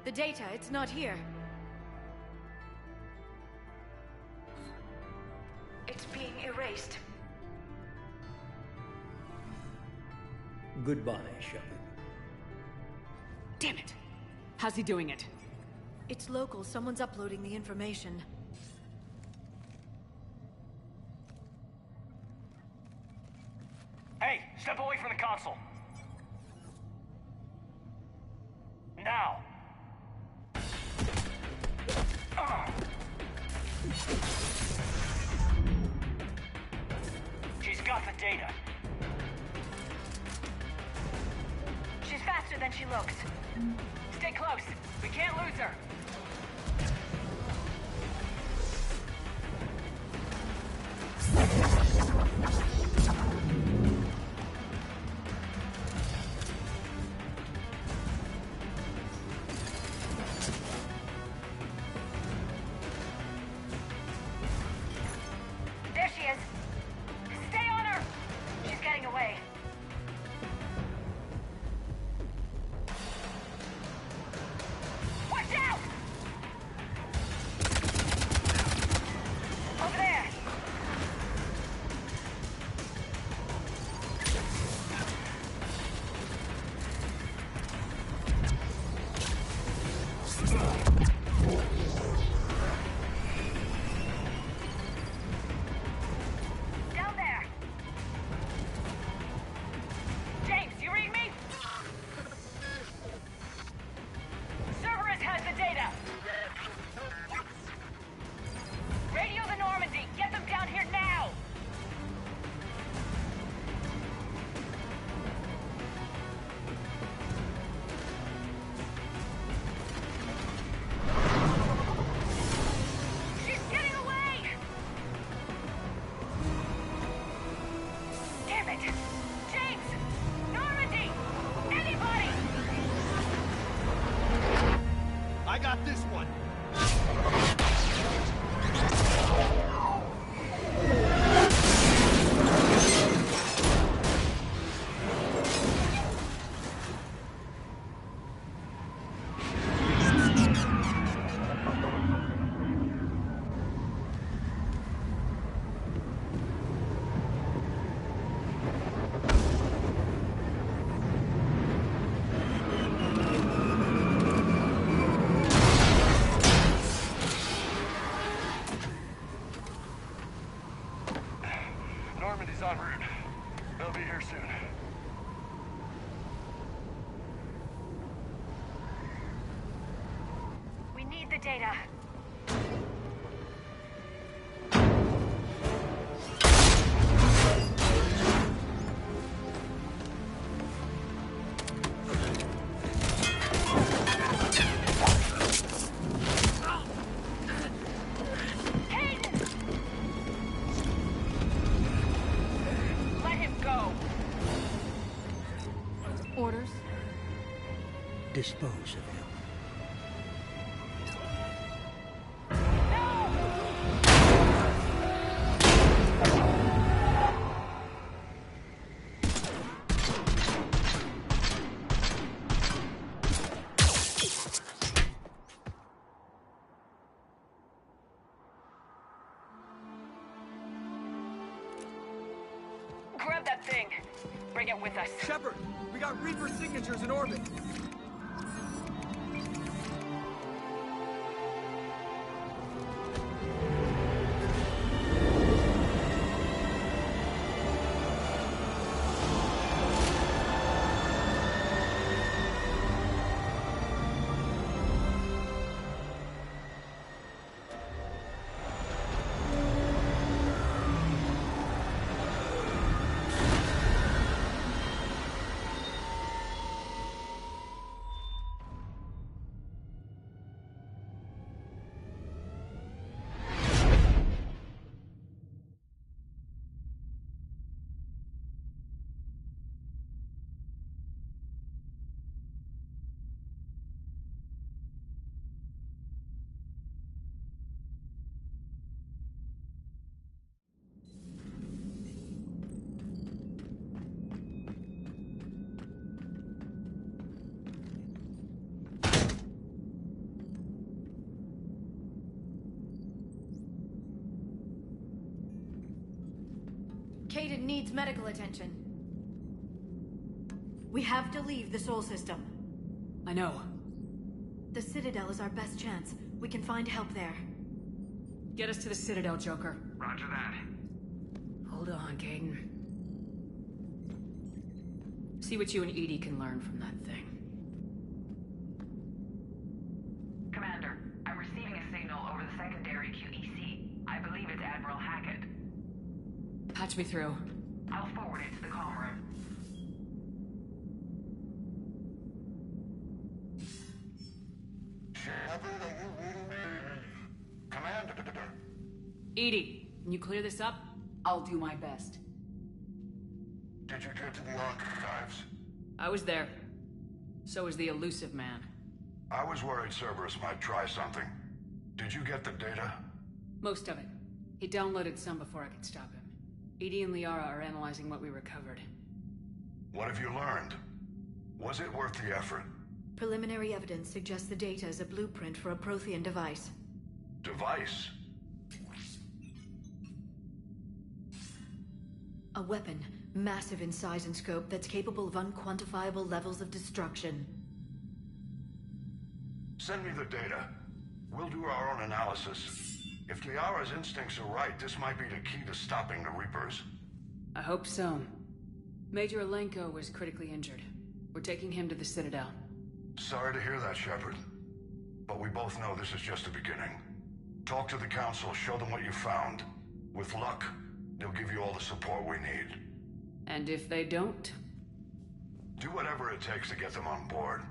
The data, it's not here. It's being erased. Goodbye, Shepard. Damn it! How's he doing it? It's local. Someone's uploading the information. Hey, step away from the console. Now. She's got the data. She's faster than she looks. Stay close. We can't lose her. There she is. Stay on her. She's getting away. Watch out! Over there. Down there. James, you read me? Cerberus has the data. Radio the Normandy. Get them down here now. She's getting away. Damn it. James! Normandy! Anybody! I got this one. need the data. Orders? Dispose of him. Grab that thing. Bring it with us. Shepard, we got Reaper signatures in orbit. Kaden needs medical attention. We have to leave the Sol system. I know. The Citadel is our best chance. We can find help there. Get us to the Citadel, Joker. Roger that. Hold on, Kaden. See what you and Edie can learn from that thing. Commander, I'm receiving a signal over the secondary QEC. I believe it's Admiral Hackett. Patch me through. I'll forward it to the comm room. Commander. Edie, can you clear this up? I'll do my best. Did you get to the archives? I was there. So was the elusive man. I was worried Cerberus might try something. Did you get the data? Most of it. He downloaded some before I could stop him. Edie and Liara are analyzing what we recovered. What have you learned? Was it worth the effort? Preliminary evidence suggests the data is a blueprint for a Prothean device. Device? A weapon, massive in size and scope, that's capable of unquantifiable levels of destruction. Send me the data. We'll do our own analysis. If Liara's instincts are right, this might be the key to stopping the Reapers. I hope so. Major Alenko was critically injured. We're taking him to the Citadel. Sorry to hear that, Shepard. But we both know this is just the beginning. Talk to the Council, show them what you found. With luck, they'll give you all the support we need. And if they don't? Do whatever it takes to get them on board.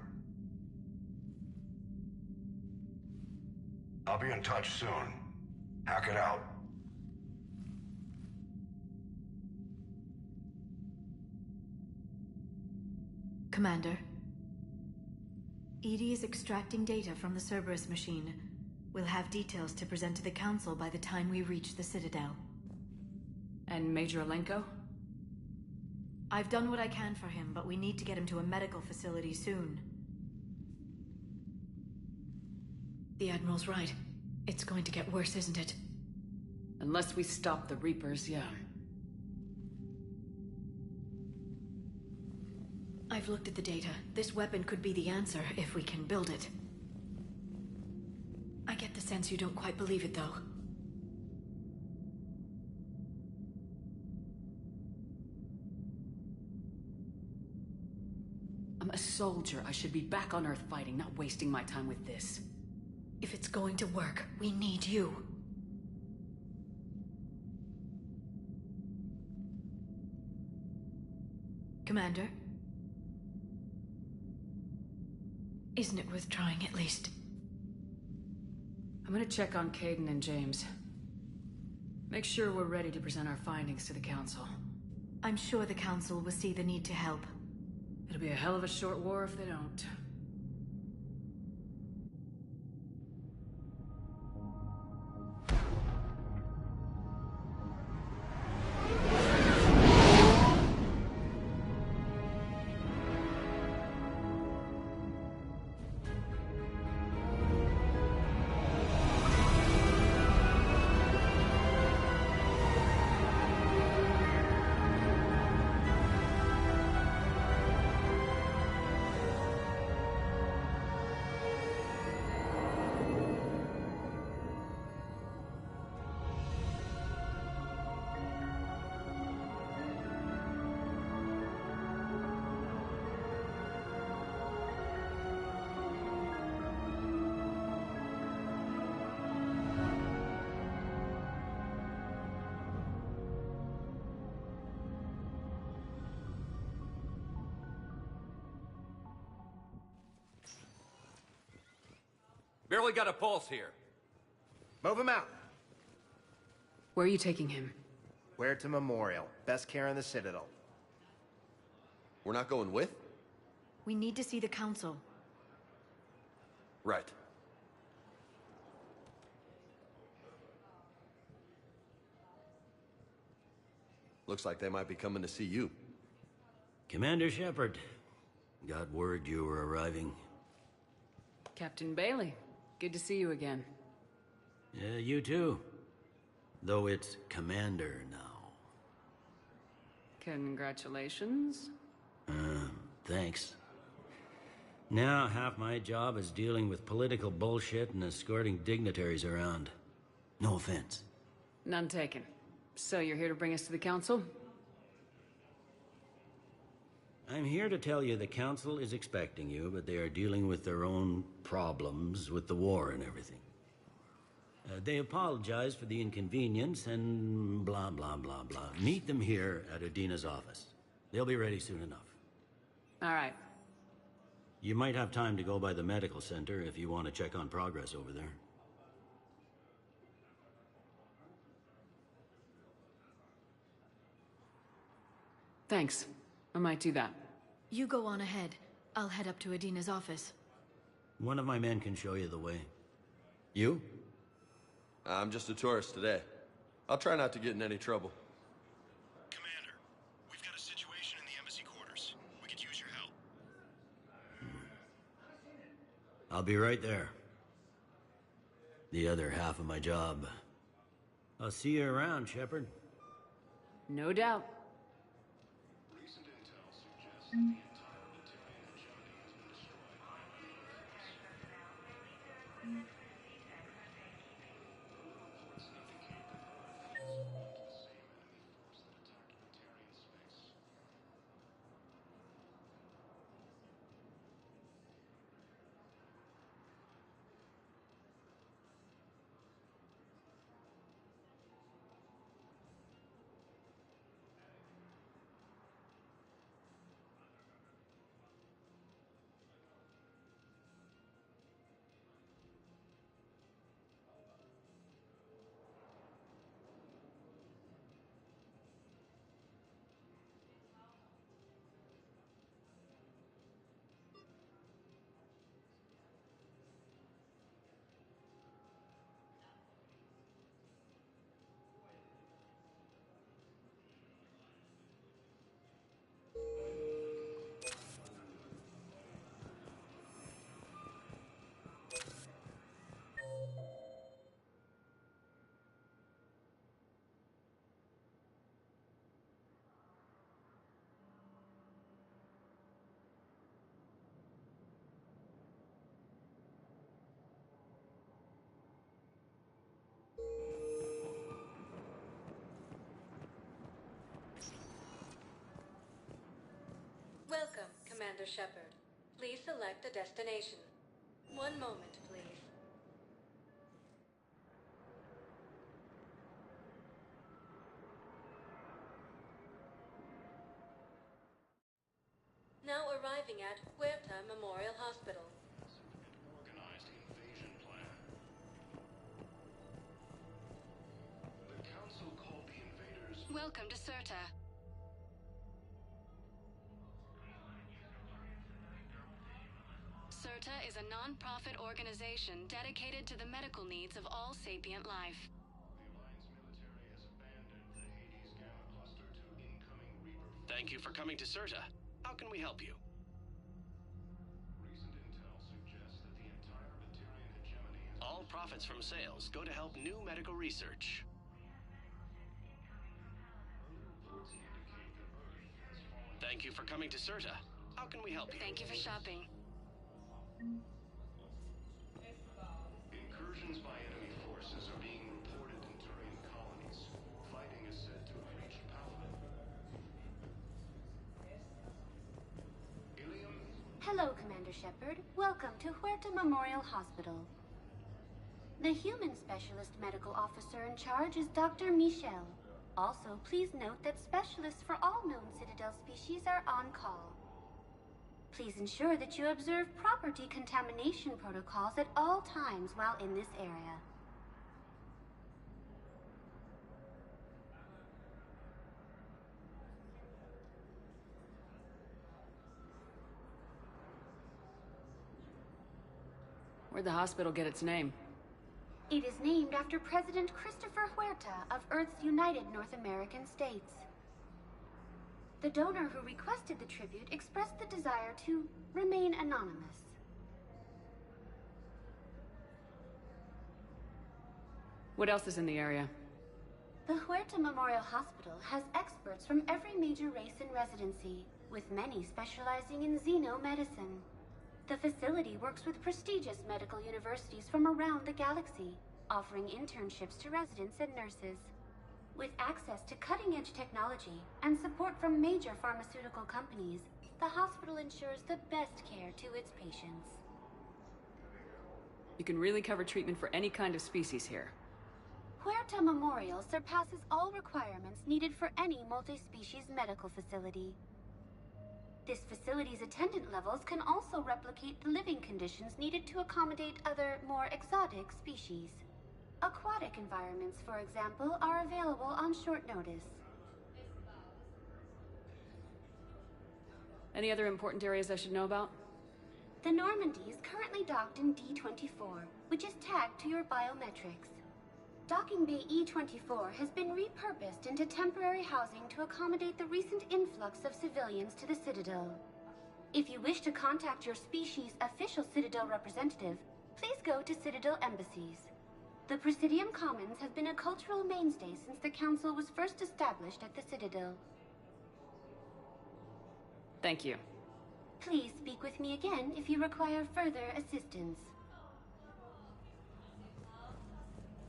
I'll be in touch soon. Hack it out. Commander. Edie is extracting data from the Cerberus machine. We'll have details to present to the Council by the time we reach the Citadel. And Major Alenko? I've done what I can for him, but we need to get him to a medical facility soon. The Admiral's right. It's going to get worse, isn't it? Unless we stop the Reapers, yeah. I've looked at the data. This weapon could be the answer if we can build it. I get the sense you don't quite believe it, though. I'm a soldier. I should be back on Earth fighting, not wasting my time with this. If it's going to work. We need you. Commander? Isn't it worth trying at least? I'm gonna check on Caden and James. Make sure we're ready to present our findings to the Council. I'm sure the Council will see the need to help. It'll be a hell of a short war if they don't. Barely got a pulse here. Move him out. Where are you taking him? Where to Memorial. Best care in the Citadel. We're not going with? We need to see the Council. Right. Looks like they might be coming to see you. Commander Shepard. Got word you were arriving. Captain Bailey, good to see you again. Yeah, you too. Though it's Commander now. Congratulations. Thanks. Now, half my job is dealing with political bullshit and escorting dignitaries around. No offense. None taken. So you're here to bring us to the Council? I'm here to tell you the Council is expecting you, but they are dealing with their own problems with the war and everything. They apologize for the inconvenience and blah, blah, blah, blah. Meet them here at Adina's office. They'll be ready soon enough. All right. You might have time to go by the medical center if you want to check on progress over there. Thanks. I might do that. You go on ahead. I'll head up to Adina's office. One of my men can show you the way. You? I'm just a tourist today. I'll try not to get in any trouble. Commander, we've got a situation in the embassy quarters. We could use your help. I'll be right there. The other half of my job. I'll see you around, Shepard. No doubt. Recent intel suggests that the entire Batarian hegemony has been destroyed by Welcome, Commander Shepard. Please select a destination. One moment, please. Now arriving at Huerta Memorial Hospital. Organized invasion plan. The Council called the invaders... Welcome to Certa. Certa is a non-profit organization dedicated to the medical needs of all sapient life. The Alliance military has abandoned the Hades Gamma cluster to incoming Reaper... Thank you for coming to Certa. How can we help you? Recent intel suggests that the entire Batarian hegemony has... All profits from sales go to help new medical research. Thank you for coming to Certa. How can we help you? Thank you for shopping. Incursions by enemy forces are being reported in terrain colonies. Fighting is said to have reached Paladin. Ilium? Hello, Commander Shepard. Welcome to Huerta Memorial Hospital. The human specialist medical officer in charge is Dr. Michel. Also, please note that specialists for all known Citadel species are on call. Please ensure that you observe proper decontamination protocols at all times while in this area. Where'd the hospital get its name? It is named after President Christopher Huerta of Earth's United North American States. The donor who requested the tribute expressed the desire to remain anonymous. What else is in the area? The Huerta Memorial Hospital has experts from every major race in residency, with many specializing in xenomedicine. The facility works with prestigious medical universities from around the galaxy, offering internships to residents and nurses. With access to cutting-edge technology and support from major pharmaceutical companies, the hospital ensures the best care to its patients. You can really cover treatment for any kind of species here. Huerta Memorial surpasses all requirements needed for any multi-species medical facility. This facility's attendant levels can also replicate the living conditions needed to accommodate other, more exotic species. Aquatic environments, for example, are available on short notice. Any other important areas I should know about? The Normandy is currently docked in D-24, which is tagged to your biometrics. Docking Bay E-24 has been repurposed into temporary housing to accommodate the recent influx of civilians to the Citadel. If you wish to contact your species' official Citadel representative, please go to Citadel embassies. The Presidium Commons have been a cultural mainstay since the Council was first established at the Citadel. Thank you. Please speak with me again if you require further assistance.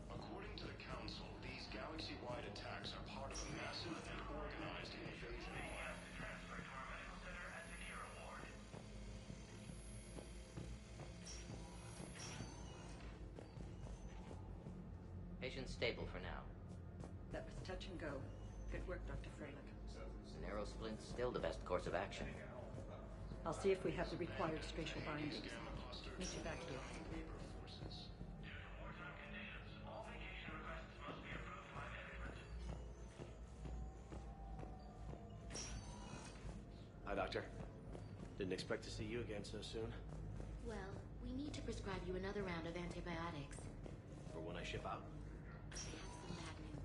According to the Council, these galaxy-wide attacks are part of a massive and organized invasion plan. Patient's stable for now. That was touch and go. Good work, Dr. Freilich. Narrow splint's still the best course of action. I'll see if we have the required spatial bindings. Meet you back here. Hi, Doctor. Didn't expect to see you again so soon. Well, we need to prescribe you another round of antibiotics. For when I ship out. I have some bad news.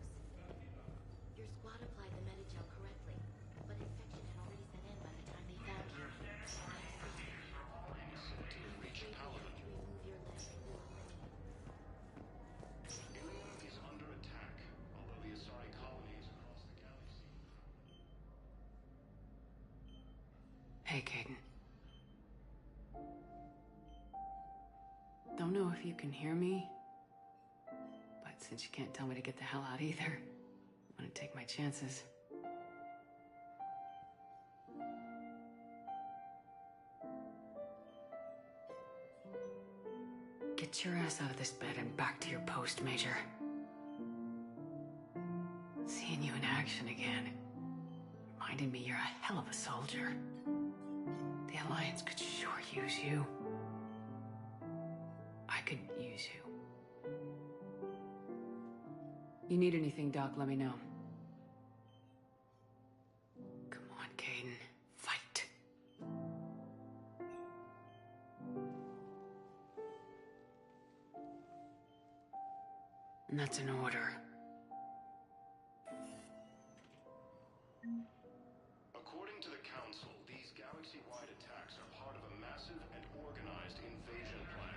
Your squad applied the Medigel correctly, but infection had already set in by the time they found you. Ilium is under attack, although the Asari colony is across the galaxy. Hey, Caden. Don't know if you can hear me, but since you can't tell me to get the hell out either, I'm gonna take my chances. Get your ass out of this bed and back to your post, Major. Seeing you in action again, reminding me you're a hell of a soldier. The Alliance could sure use you. I could use you. You need anything, Doc, let me know. Come on, Caden. Fight. And that's an order. According to the Council, these galaxy-wide attacks are part of a massive and organized invasion plan.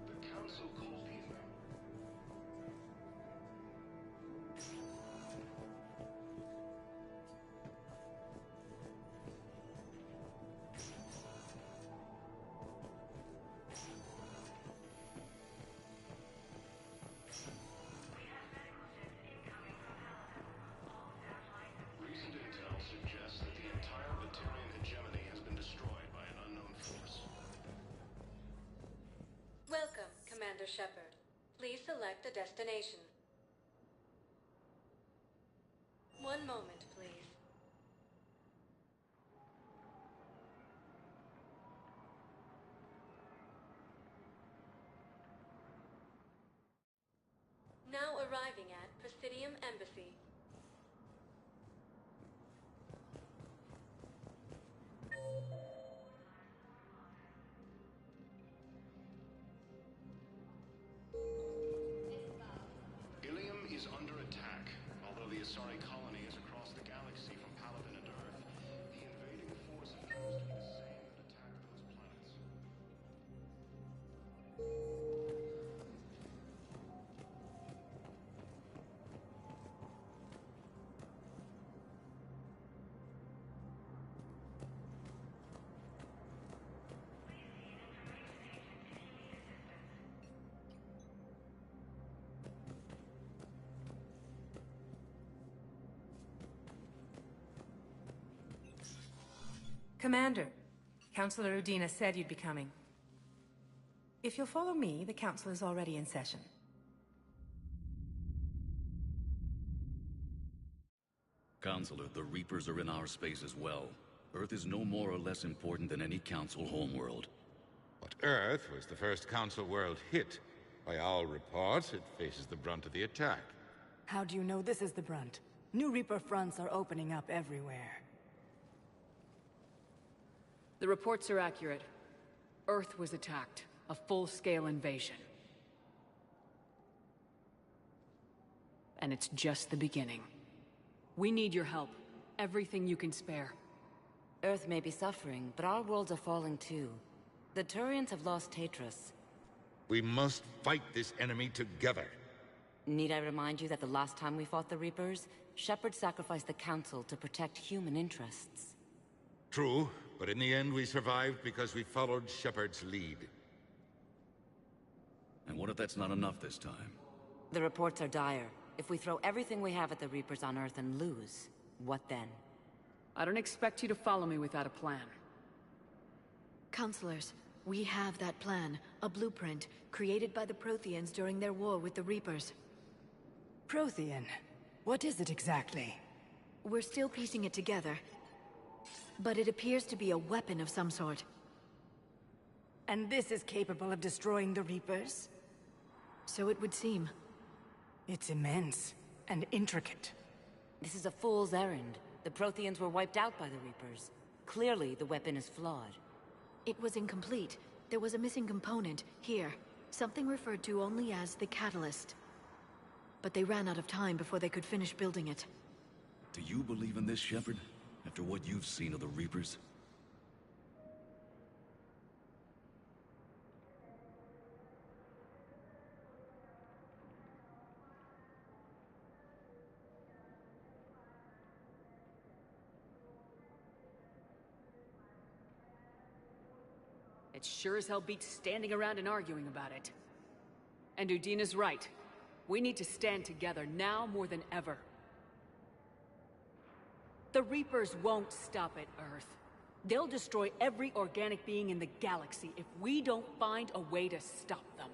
The Council called these Recent intel suggests that the entire Batarian hegemony has been destroyed by an unknown force. Welcome, Commander Shepard. Please select a destination. One moment, please. Now arriving at Presidium Embassy. Ilium is under attack. Although the Asari colony is across the galaxy from Paladin and Earth, the invading force appears to be the same that attacked those planets. Commander, Councilor Udina said you'd be coming. If you'll follow me, the Council is already in session. Counselor, the Reapers are in our space as well. Earth is no more or less important than any Council homeworld. But Earth was the first Council world hit. By all reports, it faces the brunt of the attack. How do you know this is the brunt? New Reaper fronts are opening up everywhere. The reports are accurate. Earth was attacked. A full-scale invasion. And it's just the beginning. We need your help. Everything you can spare. Earth may be suffering, but our worlds are falling too. The Turians have lost Tatris. We must fight this enemy together. Need I remind you that the last time we fought the Reapers, Shepard sacrificed the Council to protect human interests? True, but in the end we survived because we followed Shepard's lead. And what if that's not enough this time? The reports are dire. If we throw everything we have at the Reapers on Earth and lose, what then? I don't expect you to follow me without a plan. Counselors, we have that plan. A blueprint, created by the Protheans during their war with the Reapers. Prothean? What is it exactly? We're still piecing it together. But it appears to be a weapon of some sort. And this is capable of destroying the Reapers? So it would seem. It's immense and intricate. This is a fool's errand. The Protheans were wiped out by the Reapers. Clearly, the weapon is flawed. It was incomplete. There was a missing component, here. Something referred to only as the catalyst. But they ran out of time before they could finish building it. Do you believe in this, Shepard? After what you've seen of the Reapers? It sure as hell beats standing around and arguing about it. And Udina's right. We need to stand together now more than ever. The Reapers won't stop at Earth. They'll destroy every organic being in the galaxy if we don't find a way to stop them.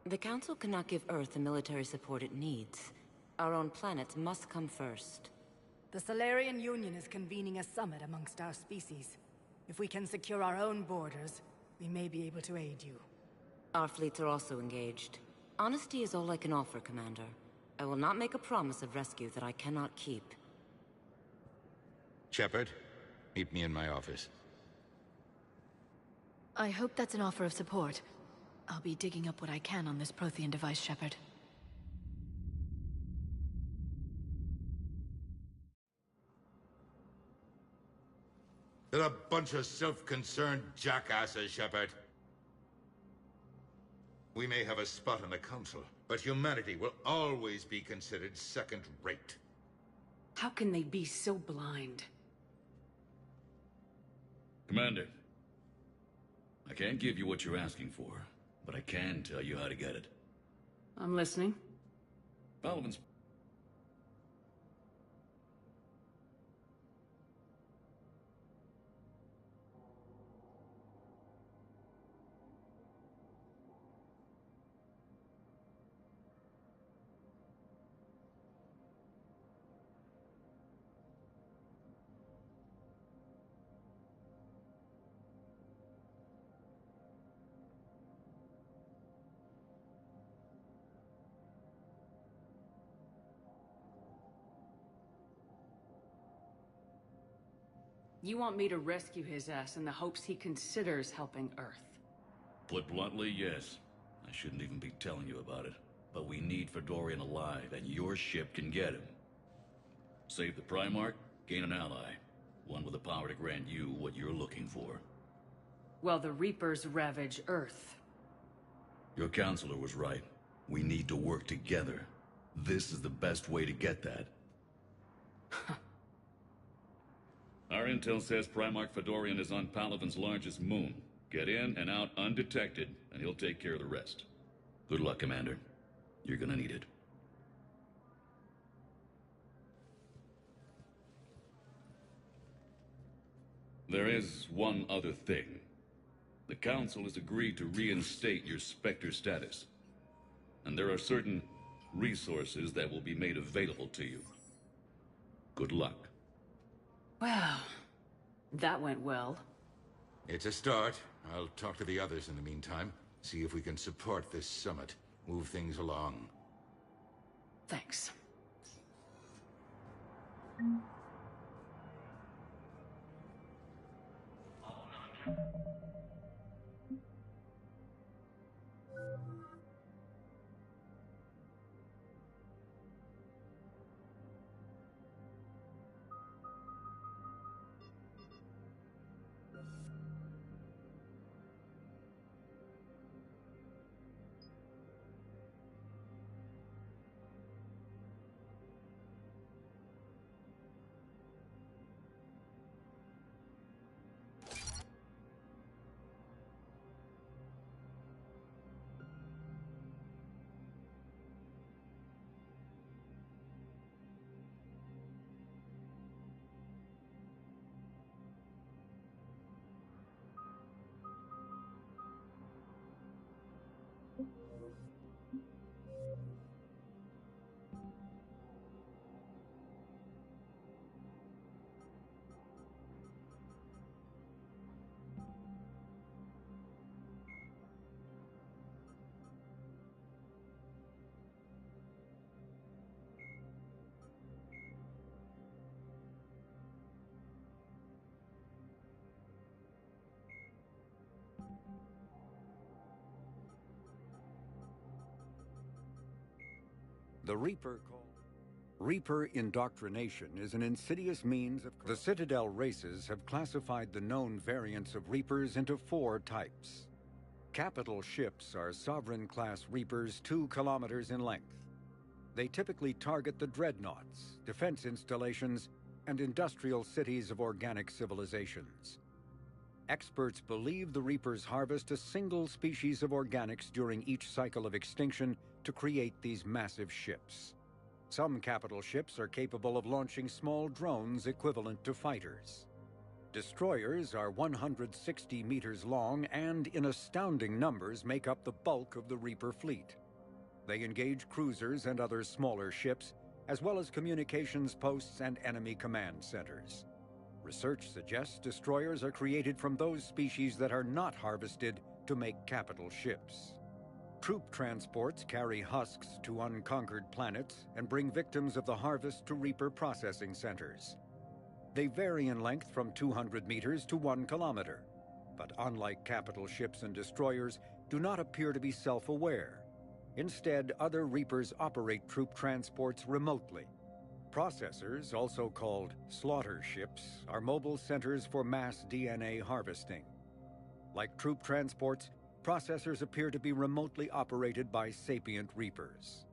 The Council cannot give Earth the military support it needs. Our own planets must come first. The Solarian Union is convening a summit amongst our species. If we can secure our own borders, we may be able to aid you. Our fleets are also engaged. Honesty is all I can offer, Commander. I will not make a promise of rescue that I cannot keep. Shepard, meet me in my office. I hope that's an offer of support. I'll be digging up what I can on this Prothean device, Shepard. They're a bunch of self-concerned jackasses, Shepard. We may have a spot on the Council, but humanity will always be considered second-rate. How can they be so blind? Commander, I can't give you what you're asking for, but I can tell you how to get it. I'm listening. Palaven's... You want me to rescue his ass in the hopes he considers helping Earth? Put bluntly, yes. I shouldn't even be telling you about it. But we need Fedorian alive, and your ship can get him. Save the Primarch, gain an ally. One with the power to grant you what you're looking for. Well, the Reapers ravage Earth. Your counselor was right. We need to work together. This is the best way to get that. Our intel says Primarch Fedorian is on Palaven's largest moon. Get in and out undetected, and he'll take care of the rest. Good luck, Commander. You're gonna need it. There is one other thing. The Council has agreed to reinstate your Spectre status. And there are certain resources that will be made available to you. Good luck. Well, that went well. It's a start. I'll talk to the others in the meantime. See if we can support this summit. Move things along. Thanks. The Reaper indoctrination is an insidious means of... The Citadel races have classified the known variants of Reapers into 4 types. Capital ships are Sovereign-class Reapers 2 kilometers in length. They typically target the dreadnoughts, defense installations, and industrial cities of organic civilizations. Experts believe the Reapers harvest a single species of organics during each cycle of extinction to create these massive ships. Some capital ships are capable of launching small drones equivalent to fighters. Destroyers are 160 meters long and, in astounding numbers, make up the bulk of the Reaper fleet. They engage cruisers and other smaller ships, as well as communications posts and enemy command centers. Research suggests destroyers are created from those species that are not harvested to make capital ships. Troop transports carry husks to unconquered planets and bring victims of the harvest to Reaper processing centers. They vary in length from 200 meters to 1 kilometer, but unlike capital ships and destroyers, do not appear to be self-aware. Instead, other Reapers operate troop transports remotely. Processors, also called slaughter ships, are mobile centers for mass DNA harvesting. Like troop transports, processors appear to be remotely operated by sapient Reapers.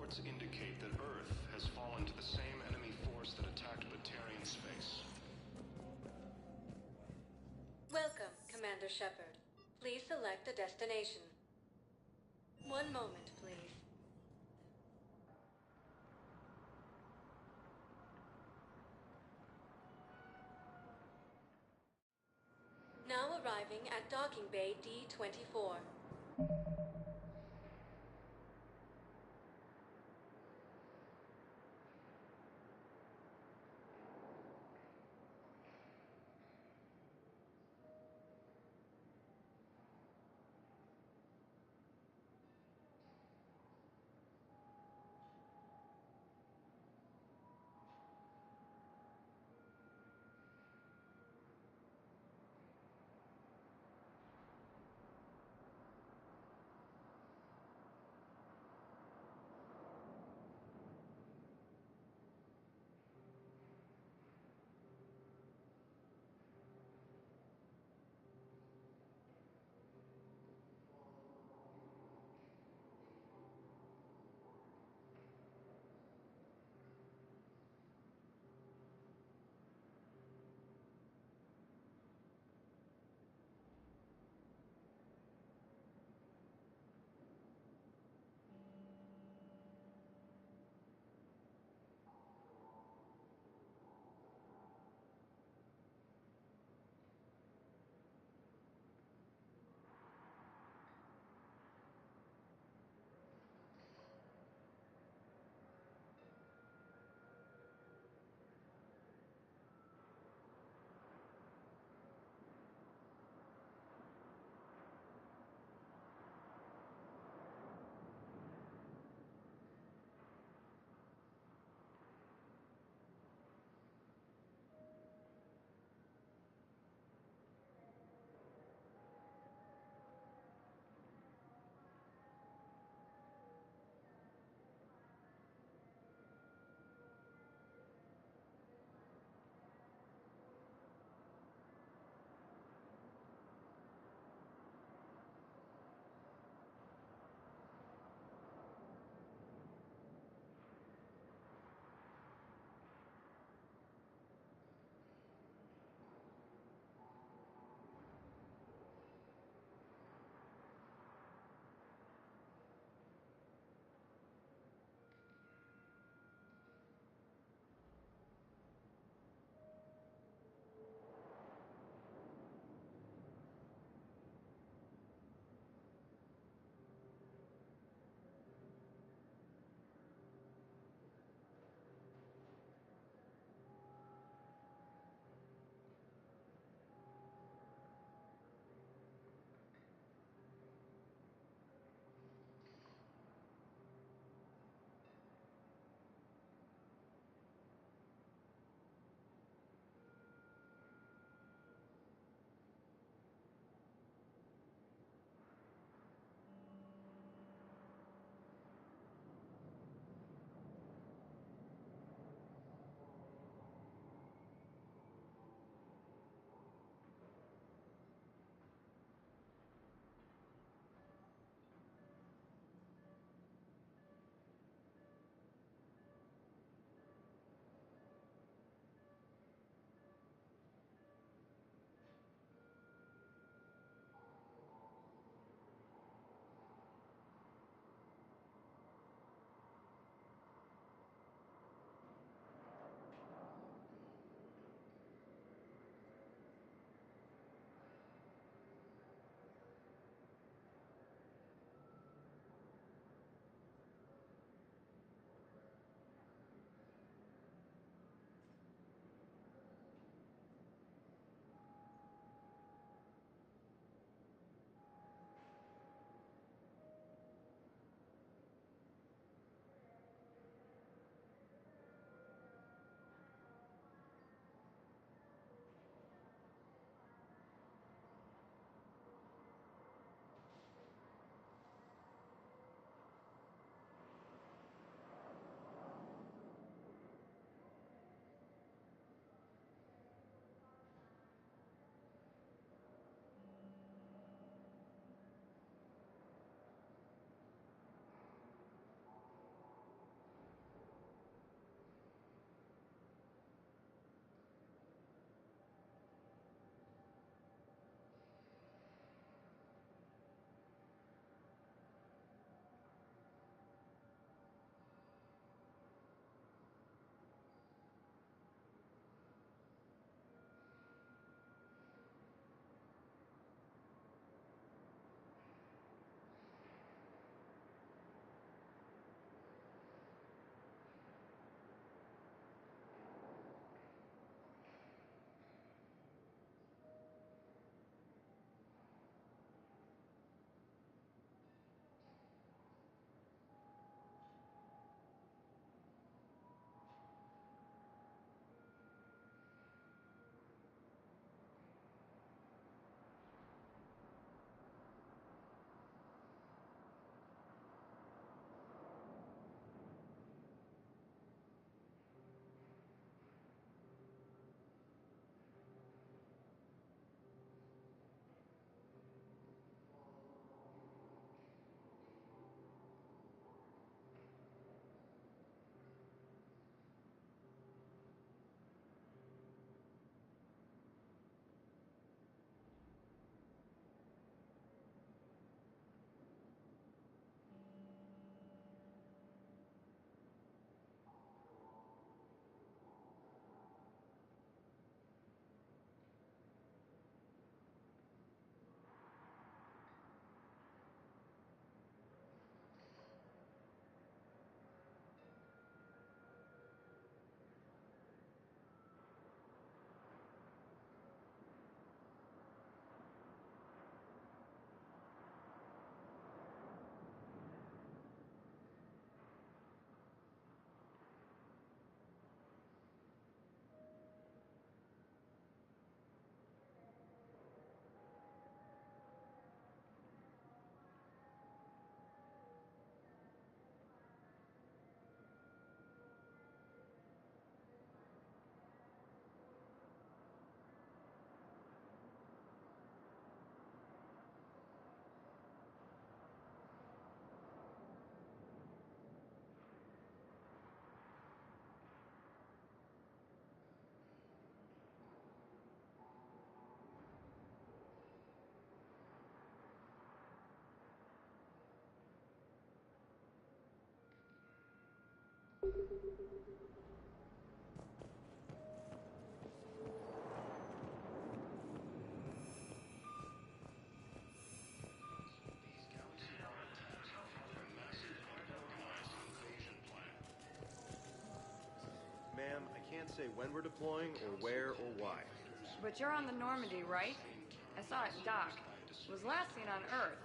Reports indicate that Earth has fallen to the same enemy force that attacked Batarian space. Welcome, Commander Shepard. Please select a destination. One moment, please. Now arriving at Docking Bay D-24. Ma'am, I can't say when we're deploying or where or why. But you're on the Normandy, right? I saw it dock. Was last seen on Earth.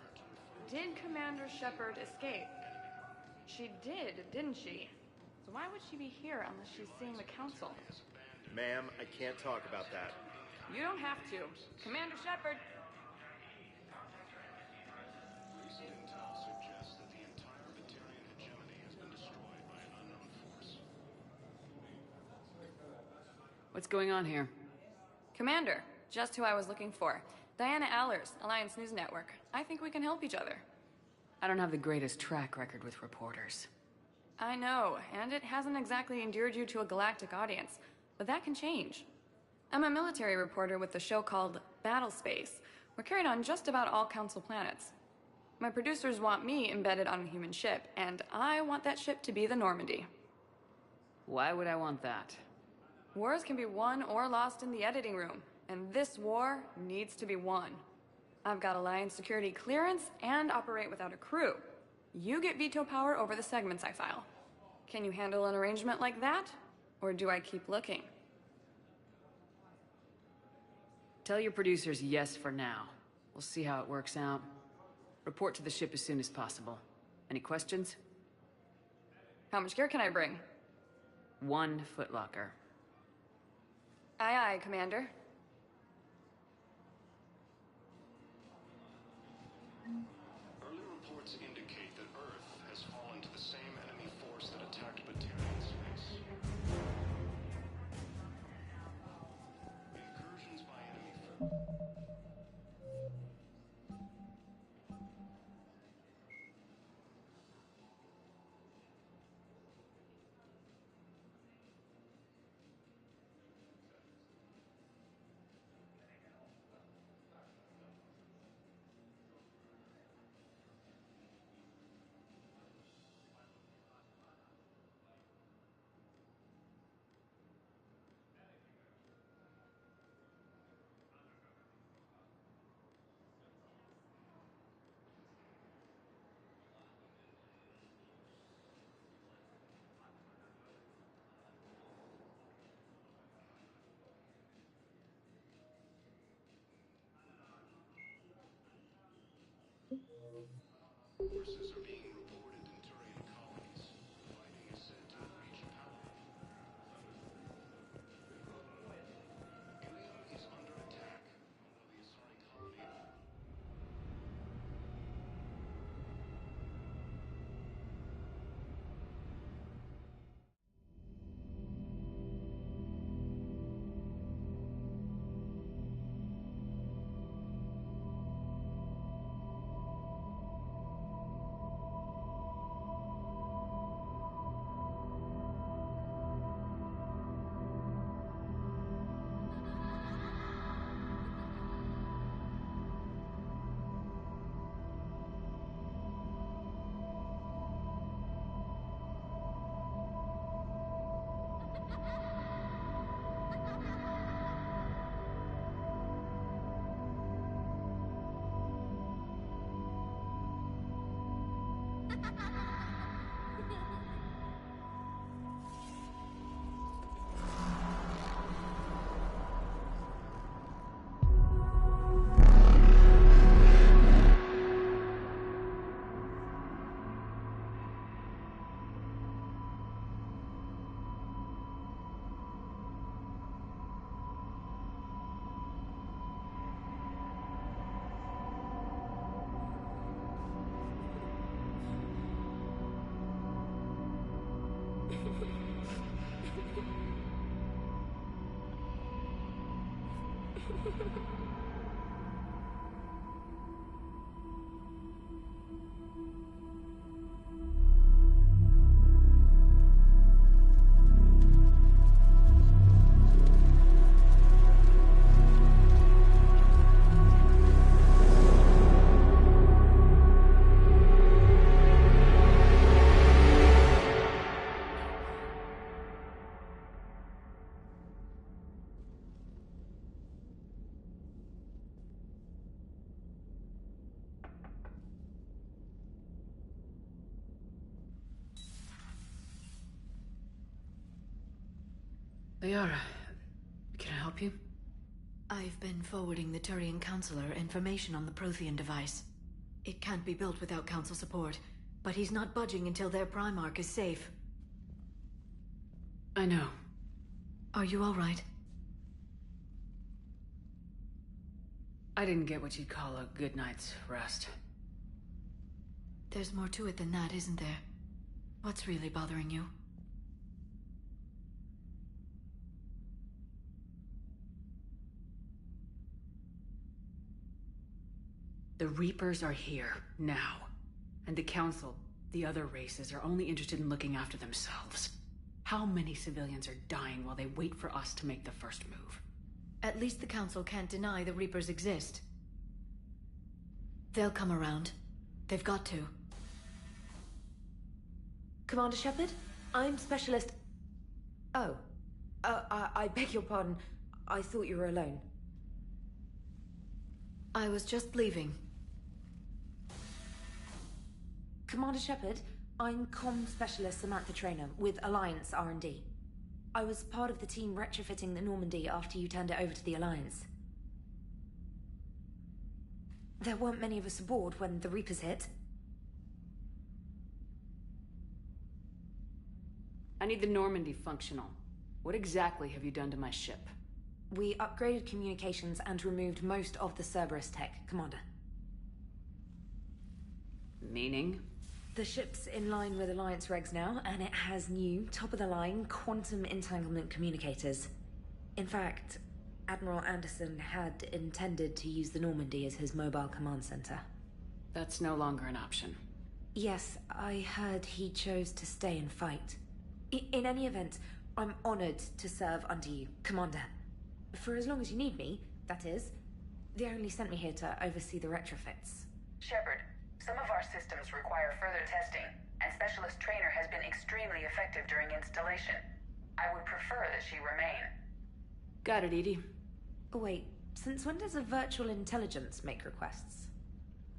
Did Commander Shepard escape? She did, didn't she? So why would she be here unless she's seeing the Council? Ma'am, I can't talk about that. You don't have to. Commander Shepard! Recent intel suggests that the entire Batarian hegemony has been destroyed by an unknown force. What's going on here? Commander, just who I was looking for. Diana Allers, Alliance News Network. I think we can help each other. I don't have the greatest track record with reporters. I know, and it hasn't exactly endeared you to a galactic audience, but that can change. I'm a military reporter with a show called Battle Space. We're carried on just about all Council planets. My producers want me embedded on a human ship, and I want that ship to be the Normandy. Why would I want that? Wars can be won or lost in the editing room, and this war needs to be won. I've got Alliance security clearance and operate without a crew. You get veto power over the segments I file. Can you handle an arrangement like that? Or do I keep looking? Tell your producers yes for now. We'll see how it works out. Report to the ship as soon as possible. Any questions? How much gear can I bring? 1 footlocker. Aye, aye, Commander. Early reports indicate that Earth has fallen to the same enemy force that attacked Batarian space. Incursions by enemy force. Forces are being reported in Turian colonies. Fighting is said to have reached Paladin. Ilium is under attack, although the Asari colony... Liara, can I help you? I've been forwarding the Turian Counselor information on the Prothean device. It can't be built without Council support, but he's not budging until their Primarch is safe. I know. Are you all right? I didn't get what you'd call a good night's rest. There's more to it than that, isn't there? What's really bothering you? The Reapers are here, now. And the Council, the other races, are only interested in looking after themselves. How many civilians are dying while they wait for us to make the first move? At least the Council can't deny the Reapers exist. They'll come around. They've got to. Commander Shepard, I'm Specialist... Oh. I beg your pardon. I thought you were alone. I was just leaving. Commander Shepard, I'm Comm Specialist Samantha Traynor with Alliance R&D. I was part of the team retrofitting the Normandy after you turned it over to the Alliance. There weren't many of us aboard when the Reapers hit. I need the Normandy functional. What exactly have you done to my ship? We upgraded communications and removed most of the Cerberus tech, Commander. Meaning? The ship's in line with Alliance regs now, and it has new, top-of-the-line quantum entanglement communicators. In fact, Admiral Anderson had intended to use the Normandy as his mobile command center. That's no longer an option. Yes, I heard he chose to stay and fight. In any event, I'm honored to serve under you, Commander. For as long as you need me, that is. They only sent me here to oversee the retrofits. Shepard, some of our systems require further testing, and Specialist Traynor has been extremely effective during installation. I would prefer that she remain. Got it, Edie. Oh, wait, since when does a virtual intelligence make requests?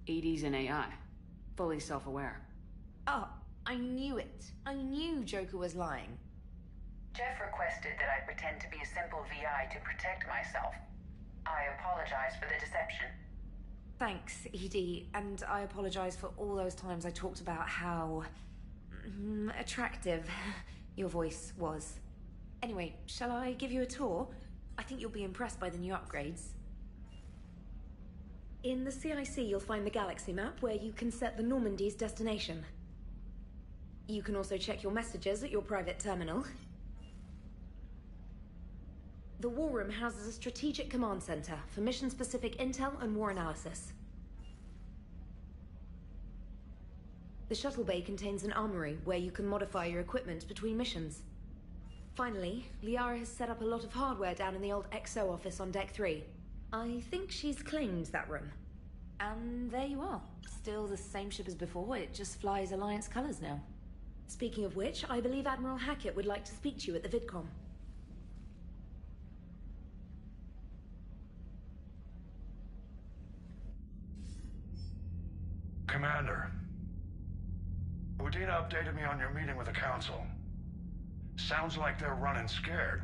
Edie's an AI. Fully self-aware. Oh, I knew it. I knew Joker was lying. Jeff requested that I pretend to be a simple VI to protect myself. I apologize for the deception. Thanks, Edie, and I apologize for all those times I talked about how... attractive your voice was. Anyway, shall I give you a tour? I think you'll be impressed by the new upgrades. In the CIC, you'll find the galaxy map where you can set the Normandy's destination. You can also check your messages at your private terminal. The War Room houses a strategic command center for mission-specific intel and war analysis. The shuttle bay contains an armory where you can modify your equipment between missions. Finally, Liara has set up a lot of hardware down in the old XO office on Deck 3. I think she's claimed that room. And there you are. Still the same ship as before, it just flies Alliance colors now. Speaking of which, I believe Admiral Hackett would like to speak to you at the VidCom. Commander, Udina updated me on your meeting with the Council. Sounds like they're running scared.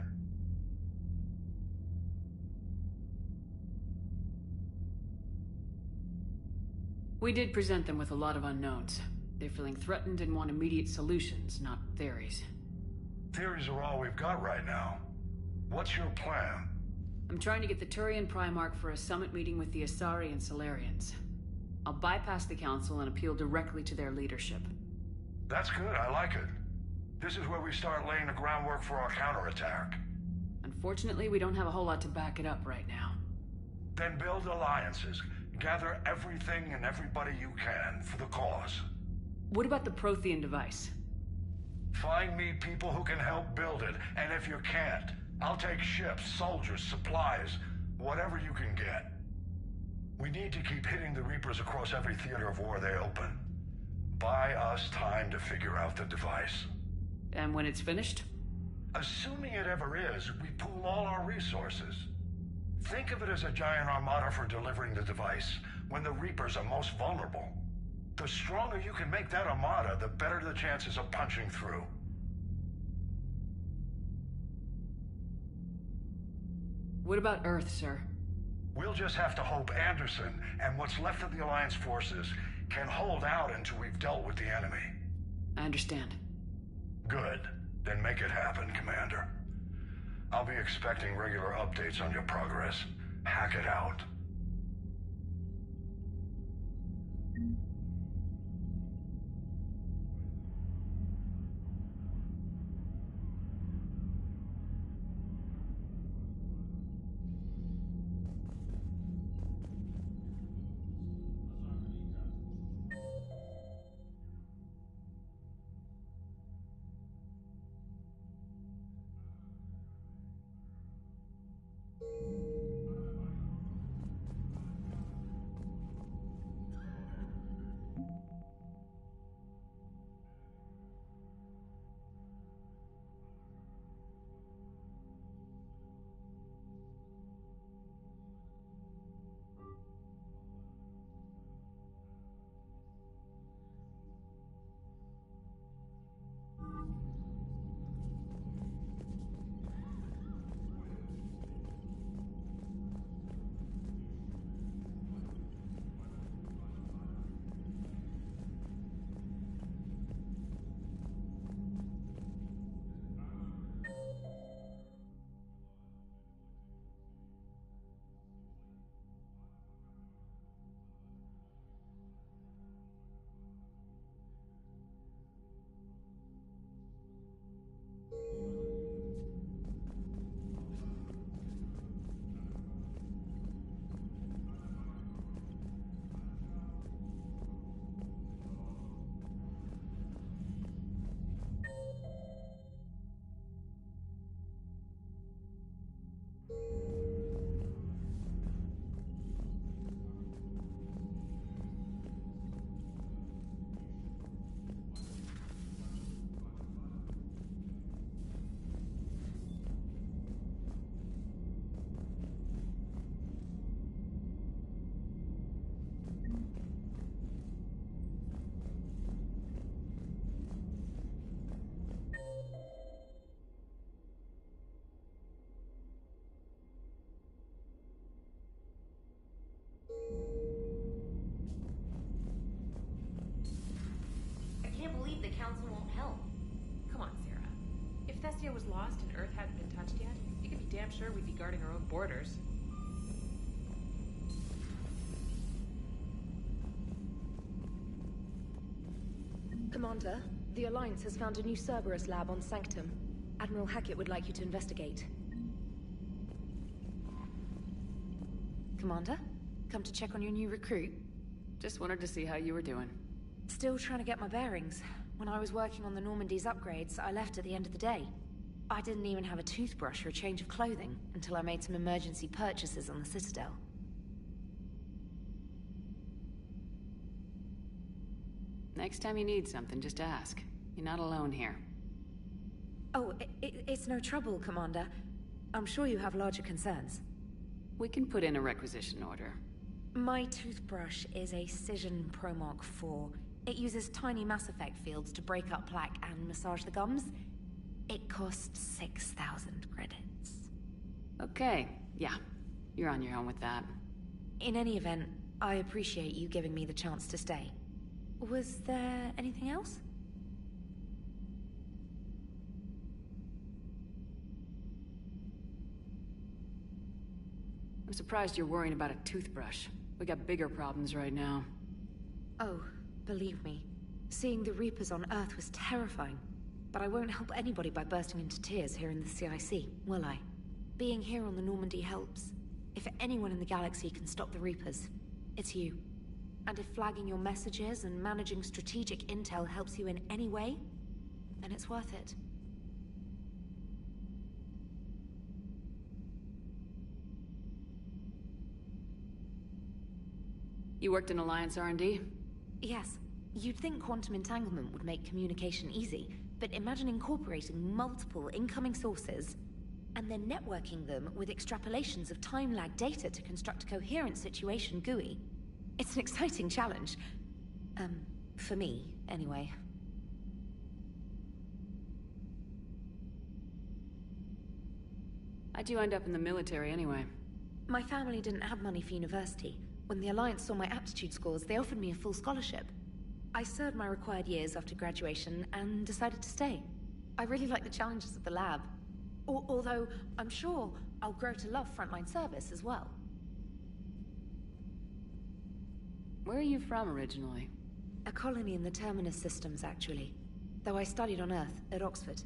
We did present them with a lot of unknowns. They're feeling threatened and want immediate solutions, not theories. Theories are all we've got right now. What's your plan? I'm trying to get the Turian Primarch for a summit meeting with the Asari and Solarians. I'll bypass the Council and appeal directly to their leadership. That's good, I like it. This is where we start laying the groundwork for our counterattack. Unfortunately, we don't have a whole lot to back it up right now. Then build alliances. Gather everything and everybody you can for the cause. What about the Prothean device? Find me people who can help build it, and if you can't, I'll take ships, soldiers, supplies, whatever you can get. We need to keep hitting the Reapers across every theater of war they open. Buy us time to figure out the device. And when it's finished? Assuming it ever is, we pool all our resources. Think of it as a giant armada for delivering the device when the Reapers are most vulnerable. The stronger you can make that armada, the better the chances of punching through. What about Earth, sir? We'll just have to hope Anderson and what's left of the Alliance forces can hold out until we've dealt with the enemy. I understand. Good. Then make it happen, Commander. I'll be expecting regular updates on your progress. Hack it out. The Council won't help. Come on, Sarah. If Thessia was lost and Earth hadn't been touched yet, you could be damn sure we'd be guarding our own borders. Commander, the Alliance has found a new Cerberus lab on Sanctum. Admiral Hackett would like you to investigate. Commander, come to check on your new recruit? Just wanted to see how you were doing. Still trying to get my bearings. When I was working on the Normandy's upgrades, I left at the end of the day. I didn't even have a toothbrush or a change of clothing until I made some emergency purchases on the Citadel. Next time you need something, just ask. You're not alone here. Oh, it's no trouble, Commander. I'm sure you have larger concerns. We can put in a requisition order. My toothbrush is a Cision Pro Mark IV. It uses tiny Mass Effect fields to break up plaque and massage the gums. It costs 6,000 credits. Okay, yeah. You're on your own with that. In any event, I appreciate you giving me the chance to stay. Was there anything else? I'm surprised you're worrying about a toothbrush. We got bigger problems right now. Oh, believe me. Seeing the Reapers on Earth was terrifying. But I won't help anybody by bursting into tears here in the CIC, will I? Being here on the Normandy helps. If anyone in the galaxy can stop the Reapers, it's you. And if flagging your messages and managing strategic intel helps you in any way, then it's worth it. You worked in Alliance R&D? Yes. You'd think quantum entanglement would make communication easy, but imagine incorporating multiple incoming sources and then networking them with extrapolations of time-lag data to construct a coherent situation GUI. It's an exciting challenge. For me, anyway. I How'd you end up in the military anyway? My family didn't have money for university. When the Alliance saw my aptitude scores, they offered me a full scholarship. I served my required years after graduation and decided to stay. I really like the challenges of the lab. Although, I'm sure I'll grow to love frontline service as well. Where are you from originally? A colony in the Terminus systems, actually. Though I studied on Earth, at Oxford.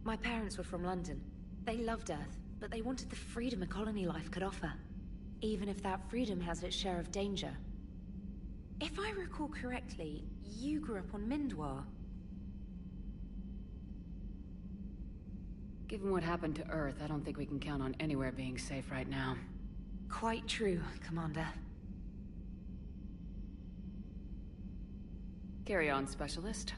My parents were from London. They loved Earth, but they wanted the freedom a colony life could offer. Even if that freedom has its share of danger. If I recall correctly, you grew up on Mindwar. Given what happened to Earth, I don't think we can count on anywhere being safe right now. Quite true, Commander. Carry on, Specialist.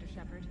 Commander Shepard.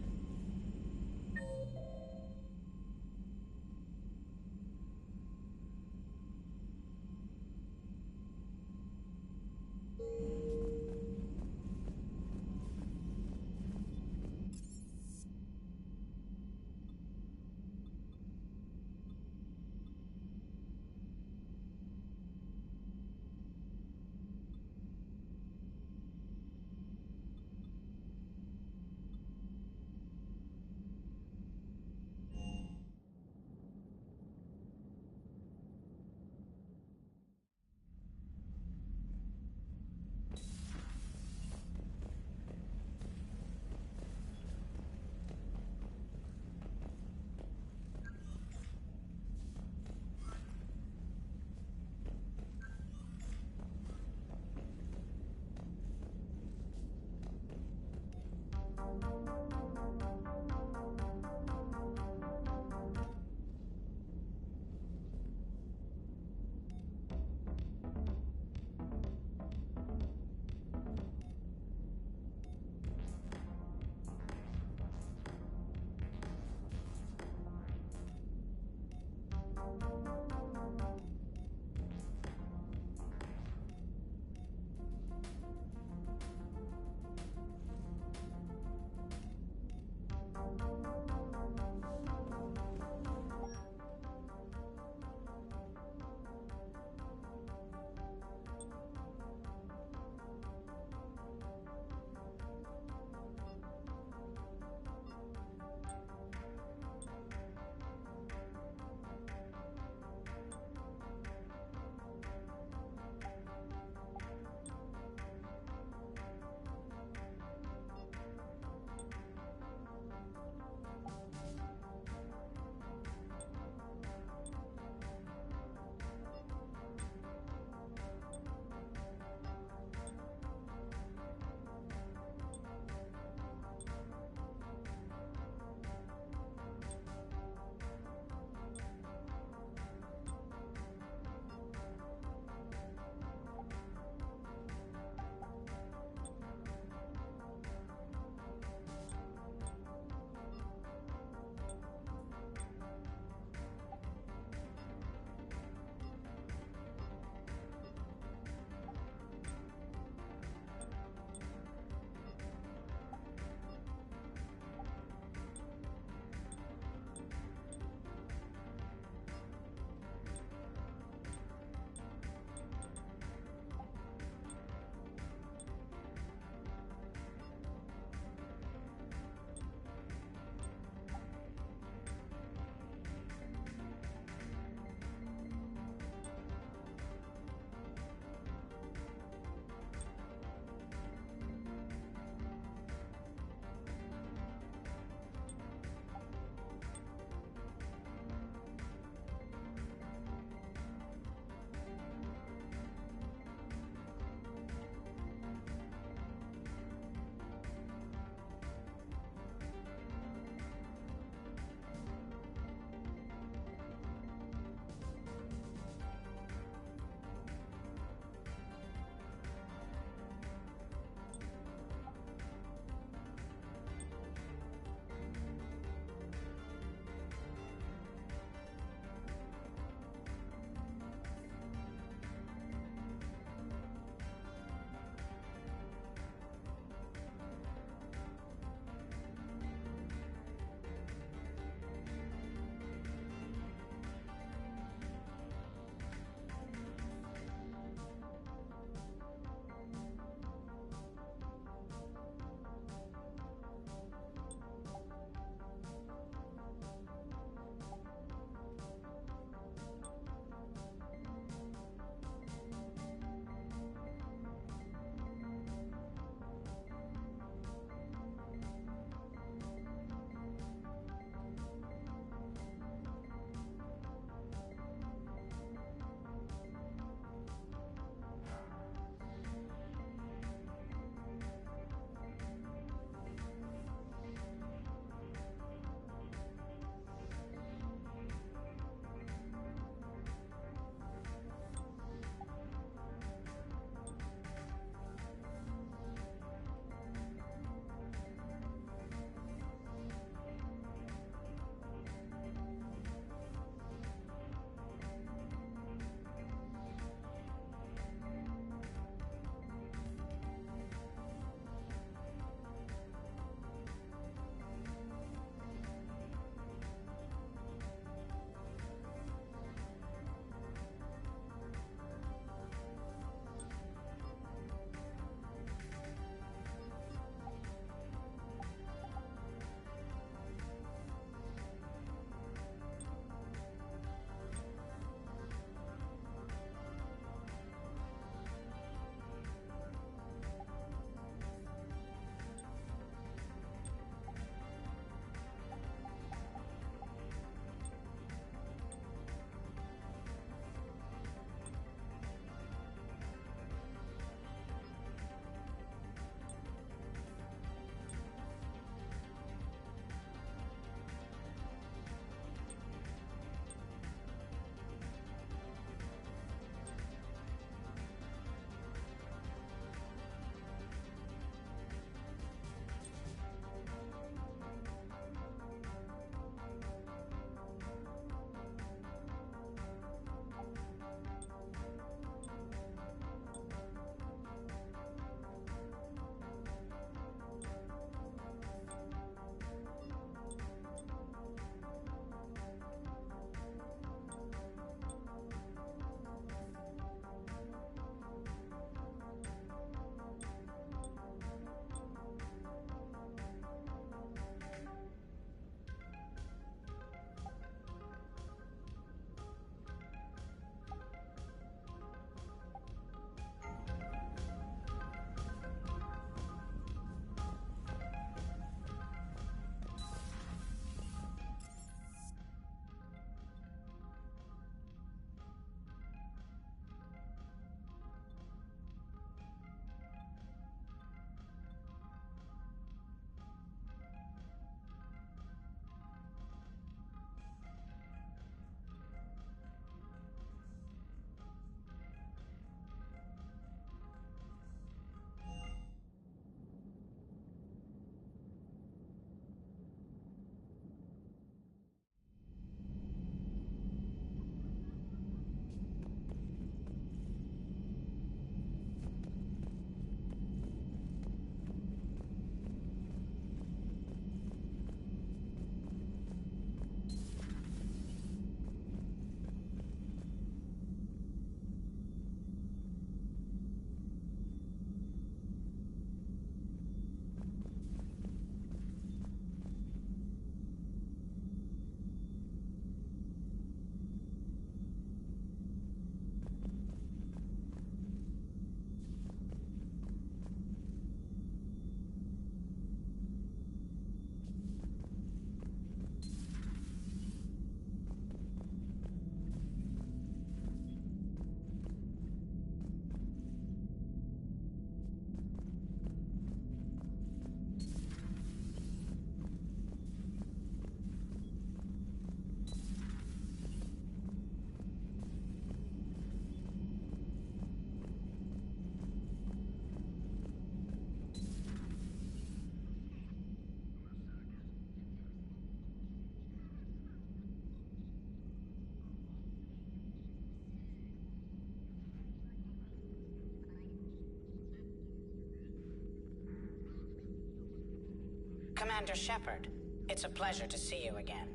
Commander Shepard. It's a pleasure to see you again.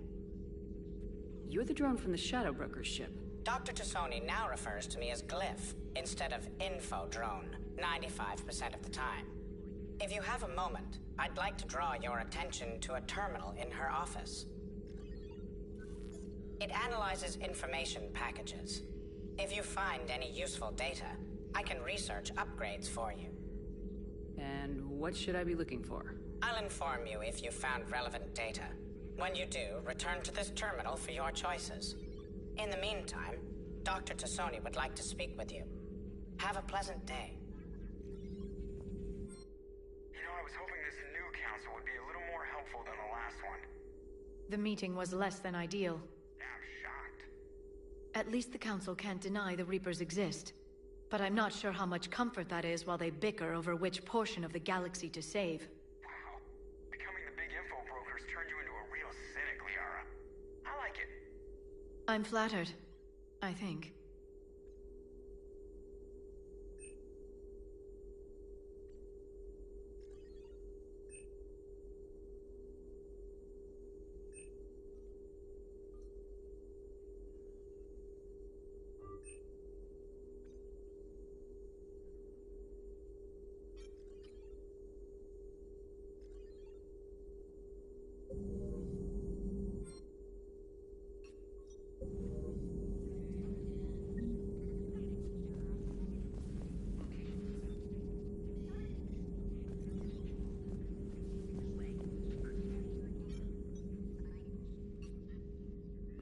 You're the drone from the Shadow Broker's ship. Dr. Tassoni now refers to me as Glyph, instead of Info Drone, 95% of the time. If you have a moment, I'd like to draw your attention to a terminal in her office. It analyzes information packages. If you find any useful data, I can research upgrades for you. And what should I be looking for? I'll inform you if you found relevant data. When you do, return to this terminal for your choices. In the meantime, Dr. Tassoni would like to speak with you. Have a pleasant day. You know, I was hoping this new council would be a little more helpful than the last one. The meeting was less than ideal. I'm shocked. At least the council can't deny the Reapers exist. But I'm not sure how much comfort that is while they bicker over which portion of the galaxy to save. Wow. Becoming the big info brokers turned you into a real cynic, Liara. I like it. I'm flattered, I think.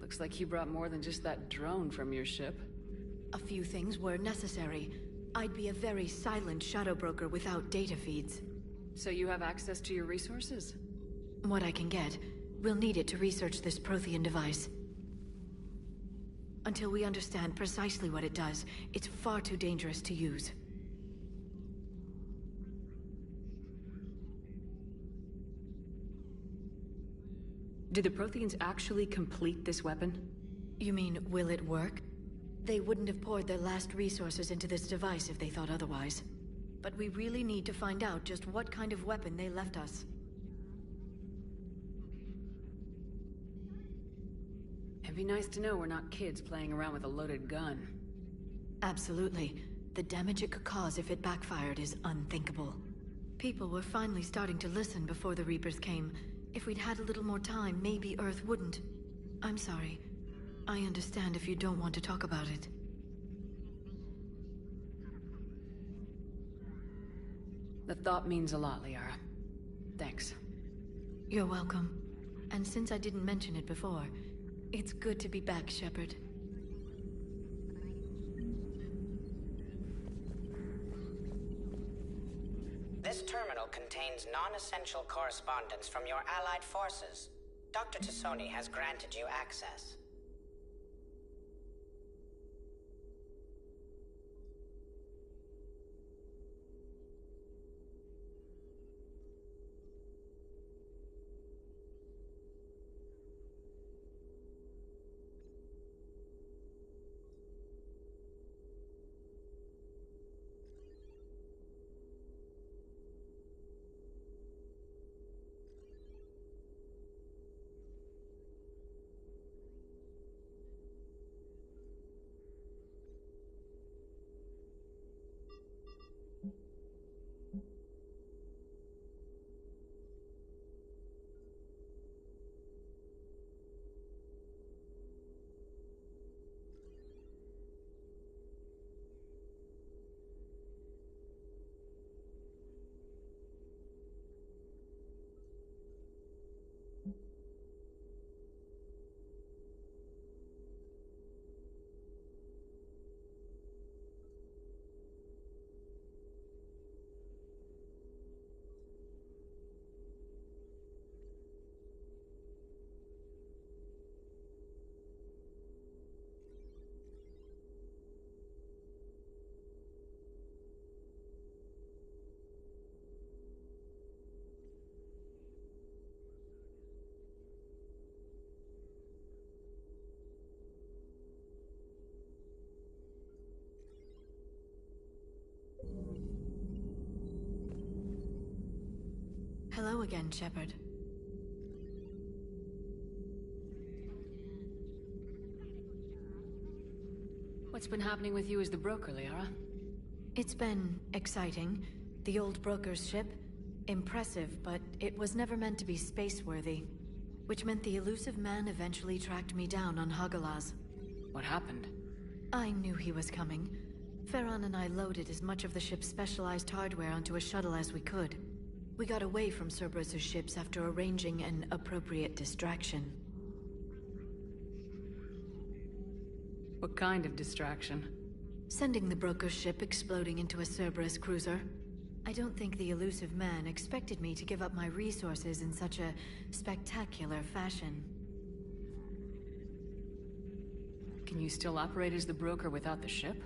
Looks like you brought more than just that drone from your ship. A few things were necessary. I'd be a very silent shadow broker without data feeds. So you have access to your resources? What I can get. We'll need it to research this Prothean device. Until we understand precisely what it does, it's far too dangerous to use. Did the Protheans actually complete this weapon? You mean, will it work? They wouldn't have poured their last resources into this device if they thought otherwise. But we really need to find out just what kind of weapon they left us. It'd be nice to know we're not kids playing around with a loaded gun. Absolutely. The damage it could cause if it backfired is unthinkable. People were finally starting to listen before the Reapers came. If we'd had a little more time, maybe Earth wouldn't. I'm sorry. I understand if you don't want to talk about it. The thought means a lot, Liara. Thanks. You're welcome. And since I didn't mention it before, it's good to be back, Shepard. This terminal contains non-essential correspondence from your allied forces. Dr. Tassoni has granted you access. Hello again, Shepard. What's been happening with you as the broker, Liara? It's been exciting. The old broker's ship, impressive, but it was never meant to be space-worthy. Which meant the elusive man eventually tracked me down on Hagalaz. What happened? I knew he was coming. Farron and I loaded as much of the ship's specialized hardware onto a shuttle as we could. We got away from Cerberus's ships after arranging an appropriate distraction. What kind of distraction? Sending the broker's ship exploding into a Cerberus cruiser. I don't think the elusive man expected me to give up my resources in such a spectacular fashion. Can you still operate as the broker without the ship?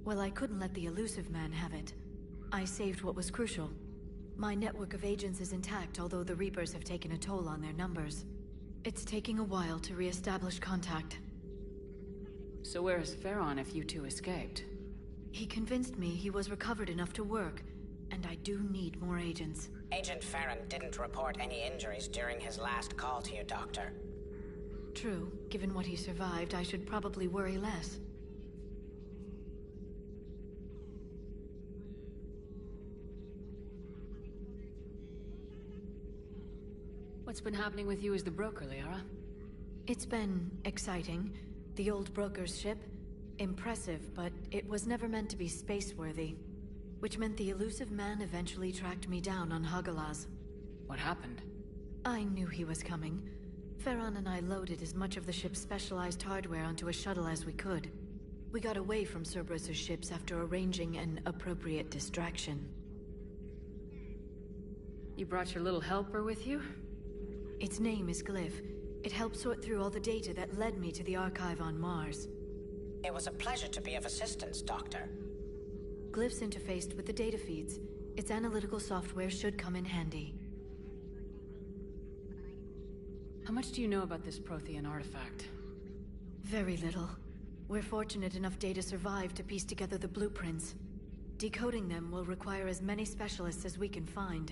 Well, I couldn't let the elusive man have it. I saved what was crucial. My network of agents is intact, although the Reapers have taken a toll on their numbers. It's taking a while to re-establish contact. So where is Farron if you two escaped? He convinced me he was recovered enough to work, and I do need more agents. Agent Farron didn't report any injuries during his last call to you, Doctor. True. Given what he survived, I should probably worry less. What's been happening with you as the broker, Liara? It's been exciting. The old broker's ship, impressive, but it was never meant to be space-worthy. Which meant the elusive man eventually tracked me down on Hagalaz. What happened? I knew he was coming. Farron and I loaded as much of the ship's specialized hardware onto a shuttle as we could. We got away from Cerberus's ships after arranging an appropriate distraction. You brought your little helper with you? Its name is Glyph. It helped sort through all the data that led me to the archive on Mars. It was a pleasure to be of assistance, Doctor. Glyph's interfaced with the data feeds. Its analytical software should come in handy. How much do you know about this Prothean artifact? Very little. We're fortunate enough data survived to piece together the blueprints. Decoding them will require as many specialists as we can find.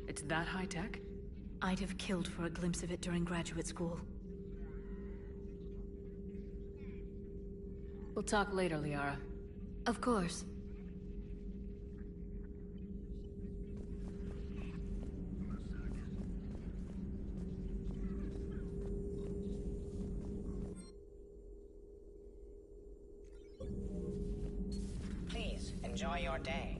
It's that high-tech? I'd have killed for a glimpse of it during graduate school. We'll talk later, Liara. Of course. Please, enjoy your day.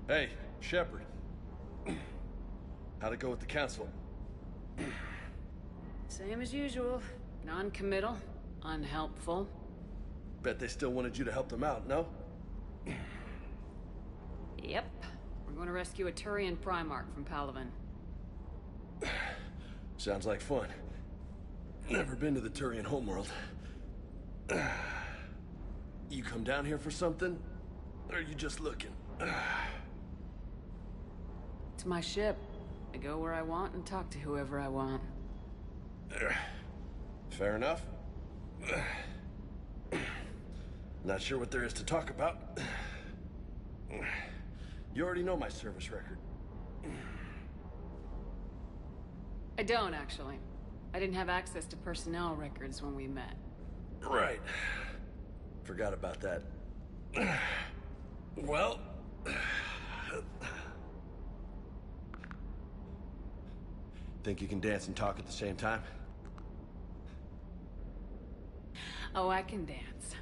Hey, Shepard. How'd it go with the council? Same as usual. Non-committal, unhelpful. Bet they still wanted you to help them out, no? Yep. We're going to rescue a Turian Primarch from Palaven. Sounds like fun. Never been to the Turian homeworld. You come down here for something? Or are you just looking? It's my ship. I go where I want and talk to whoever I want. Fair enough. Not sure what there is to talk about. You already know my service record. I don't, actually. I didn't have access to personnel records when we met. Right. Forgot about that. Well... Think you can dance and talk at the same time? Oh, I can dance.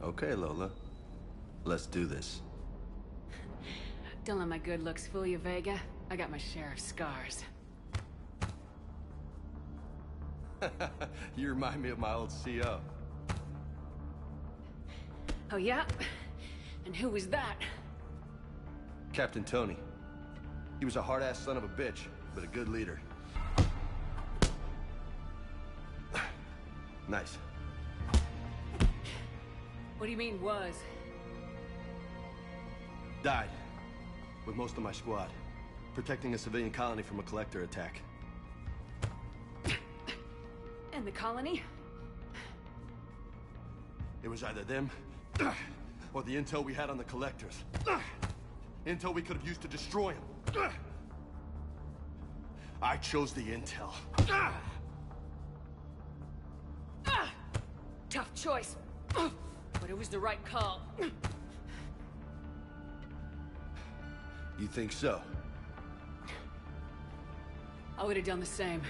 Okay, Lola. Let's do this. Don't let my good looks fool you, Vega. I got my share of scars. You remind me of my old CO. Oh, yeah? And who was that? Captain Tony. He was a hard-ass son of a bitch, but a good leader. Nice. What do you mean, was? Died. With most of my squad. Protecting a civilian colony from a collector attack. And the colony? It was either them, or the intel we had on the collectors. Intel we could have used to destroy them. I chose the intel. Tough choice. But it was the right call. You think so? I would have done the same.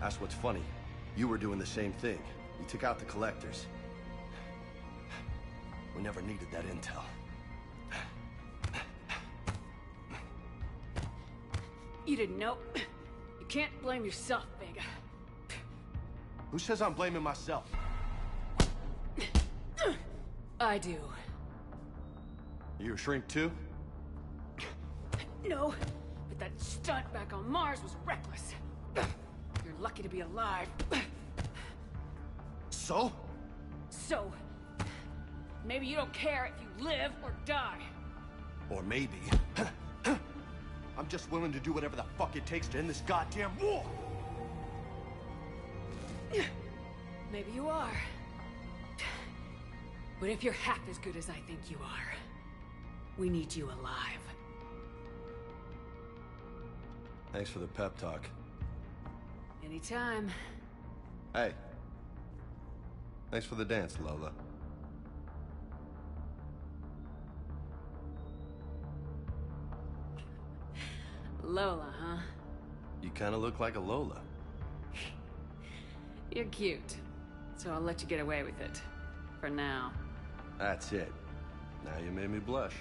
That's what's funny. You were doing the same thing. You took out the collectors. We never needed that intel. You didn't know. You can't blame yourself, Vega. Who says I'm blaming myself? I do. You a shrink too? No, but that stunt back on Mars was reckless. You're lucky to be alive. So? So, maybe you don't care if you live or die. Or maybe... I'm just willing to do whatever the fuck it takes to end this goddamn war! Maybe you are. But if you're half as good as I think you are, we need you alive. Thanks for the pep talk. Anytime. Hey. Thanks for the dance, Lola. Lola, huh? You kinda look like a Lola. You're cute. So I'll let you get away with it. For now. That's it. Now you made me blush.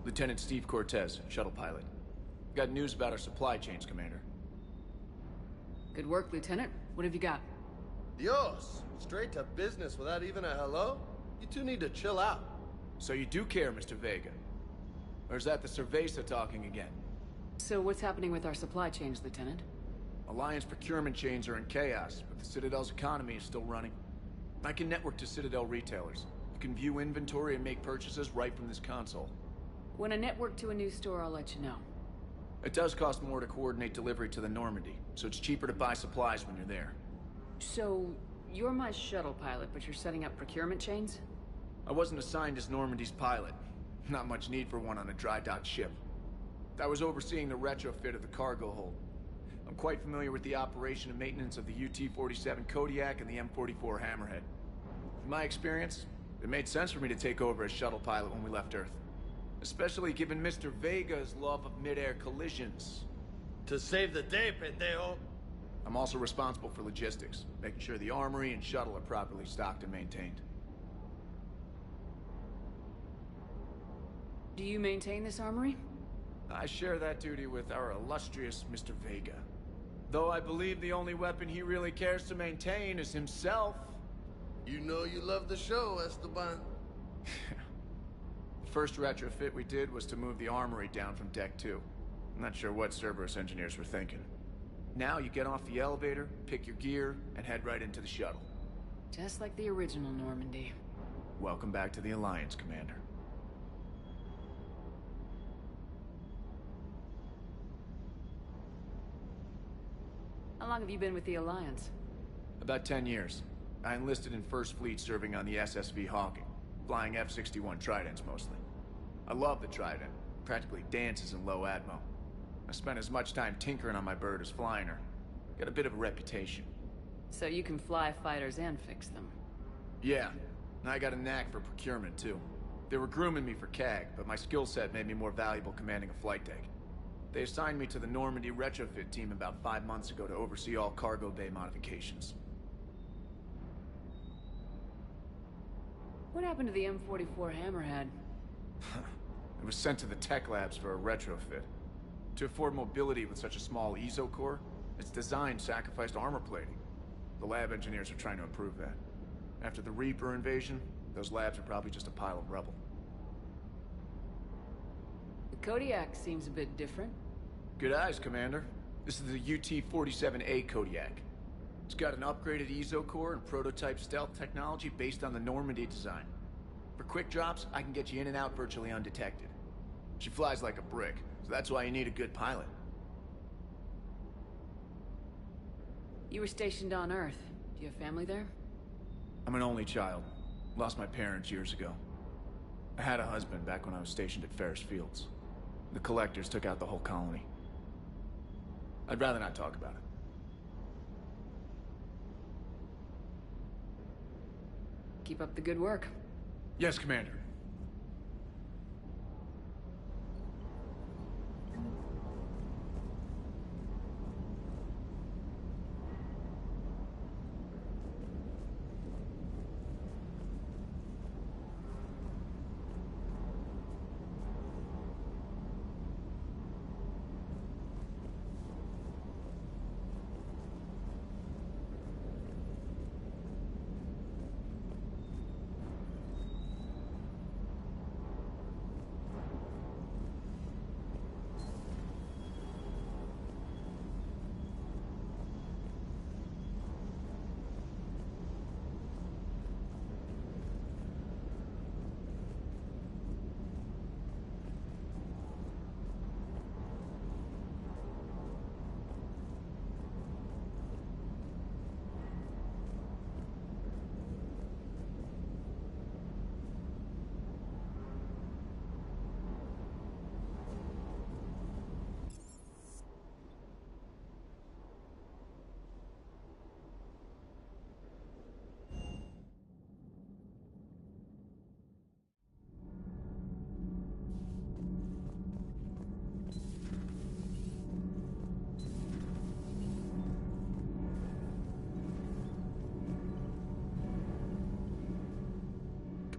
Lieutenant Steve Cortez, shuttle pilot. Got news about our supply chains, Commander. Good work, Lieutenant. What have you got? Dios! Straight to business without even a hello? You two need to chill out. So you do care, Mr. Vega? Or is that the Cerveza talking again? So what's happening with our supply chains, Lieutenant? Alliance procurement chains are in chaos, but the Citadel's economy is still running. I can network to Citadel retailers. You can view inventory and make purchases right from this console. When I network to a new store, I'll let you know. It does cost more to coordinate delivery to the Normandy, so it's cheaper to buy supplies when you're there. So, you're my shuttle pilot, but you're setting up procurement chains? I wasn't assigned as Normandy's pilot. Not much need for one on a dry dock ship. I was overseeing the retrofit of the cargo hold. I'm quite familiar with the operation and maintenance of the UT-47 Kodiak and the M44 Hammerhead. In my experience, it made sense for me to take over as shuttle pilot when we left Earth. Especially given Mr. Vega's love of mid-air collisions. To save the day, pendejo. I'm also responsible for logistics, making sure the armory and shuttle are properly stocked and maintained. Do you maintain this armory? I share that duty with our illustrious Mr. Vega. Though I believe the only weapon he really cares to maintain is himself. You know you love the show, Esteban. The first retrofit we did was to move the armory down from Deck 2. I'm not sure what Cerberus engineers were thinking. Now you get off the elevator, pick your gear, and head right into the shuttle. Just like the original Normandy. Welcome back to the Alliance, Commander. How long have you been with the Alliance? About 10 years. I enlisted in First Fleet serving on the SSV Hawking, flying F-61 Tridents mostly. I love the Trident. Practically dances in low atmo. I spent as much time tinkering on my bird as flying her. Got a bit of a reputation. So you can fly fighters and fix them? Yeah, and I got a knack for procurement too. They were grooming me for CAG, but my skill set made me more valuable commanding a flight deck. They assigned me to the Normandy retrofit team about 5 months ago to oversee all cargo bay modifications. What happened to the M44 Hammerhead? It was sent to the tech labs for a retrofit. To afford mobility with such a small ESO core, its design sacrificed armor plating. The lab engineers are trying to improve that. After the Reaper invasion, those labs are probably just a pile of rubble. The Kodiak seems a bit different. Good eyes, Commander. This is the UT-47A Kodiak. It's got an upgraded ESO core and prototype stealth technology based on the Normandy design. For quick drops, I can get you in and out virtually undetected. She flies like a brick, so that's why you need a good pilot. You were stationed on Earth. Do you have family there? I'm an only child. Lost my parents years ago. I had a husband back when I was stationed at Ferris Fields. The Collectors took out the whole colony. I'd rather not talk about it. Keep up the good work. Yes, Commander.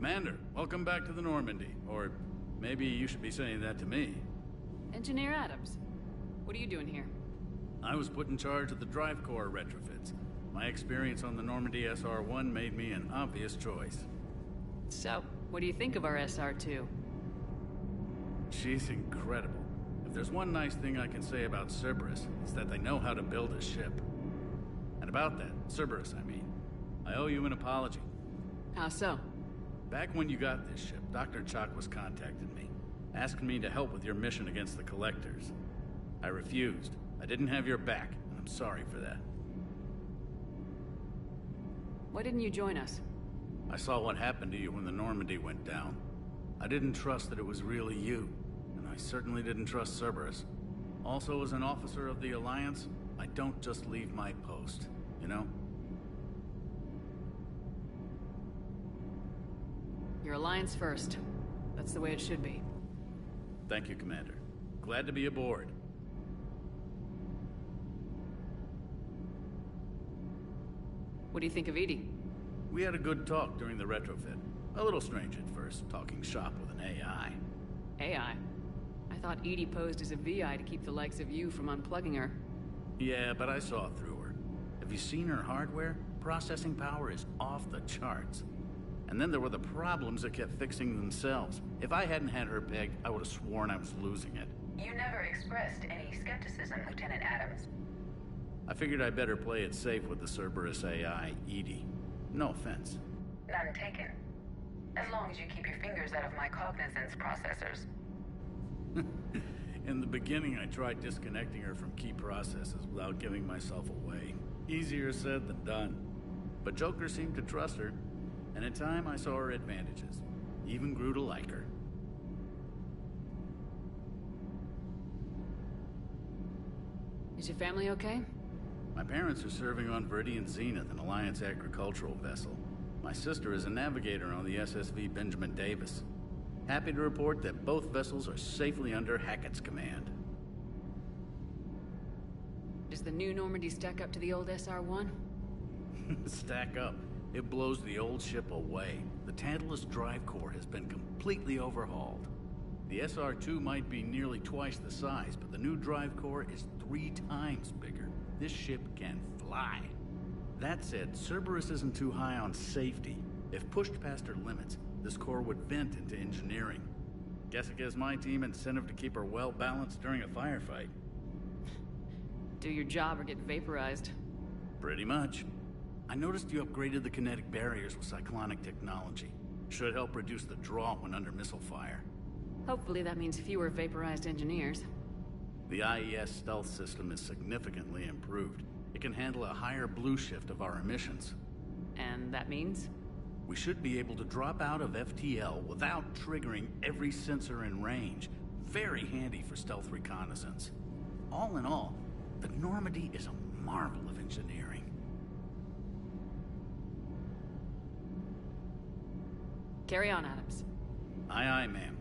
Commander, welcome back to the Normandy, or Maybe you should be saying that to me. Engineer Adams, what are you doing here? I was put in charge of the drive core retrofits. My experience on the Normandy SR-1 made me an obvious choice. So, what do you think of our SR-2? She's incredible. If there's one nice thing I can say about Cerberus, it's that they know how to build a ship. And about that, Cerberus, I mean, I owe you an apology. How so? Back when you got this ship, Dr. Chakwas contacted me, asking me to help with your mission against the Collectors. I refused. I didn't have your back, and I'm sorry for that. Why didn't you join us? I saw what happened to you when the Normandy went down. I didn't trust that it was really you, and I certainly didn't trust Cerberus. Also, as an officer of the Alliance, I don't just leave my post, you know? Your Alliance first. That's the way it should be. Thank you, Commander. Glad to be aboard. What do you think of Edie? We had a good talk during the retrofit. A little strange at first, talking shop with an AI. AI? I thought Edie posed as a VI to keep the likes of you from unplugging her. Yeah, but I saw through her. Have you seen her hardware? Processing power is off the charts. And then there were the problems that kept fixing themselves. If I hadn't had her pegged, I would have sworn I was losing it. You never expressed any skepticism, Lieutenant Adams. I figured I'd better play it safe with the Cerberus AI, Edie. No offense. None taken. As long as you keep your fingers out of my cognizance processors. In the beginning, I tried disconnecting her from key processes without giving myself away. Easier said than done. But Joker seemed to trust her, and in time I saw her advantages. Even grew to like her. Is your family okay? My parents are serving on Viridian Zenith, an Alliance agricultural vessel. My sister is a navigator on the SSV Benjamin Davis. Happy to report that both vessels are safely under Hackett's command. Does the new Normandy stack up to the old SR-1? Stack up. It blows the old ship away. The Tantalus drive core has been completely overhauled. The SR-2 might be nearly twice the size, but the new drive core is 3 times bigger. This ship can fly. That said, Cerberus isn't too high on safety. If pushed past her limits, this core would vent into engineering. Guess it gives my team incentive to keep her well balanced during a firefight. Do your job or get vaporized. Pretty much. I noticed you upgraded the kinetic barriers with cyclonic technology. Should help reduce the draw when under missile fire. Hopefully that means fewer vaporized engineers. The IES stealth system is significantly improved. It can handle a higher blue shift of our emissions. And that means? We should be able to drop out of FTL without triggering every sensor in range. Very handy for stealth reconnaissance. All in all, the Normandy is a marvel of engineering. Carry on, Adams. Aye, aye, ma'am.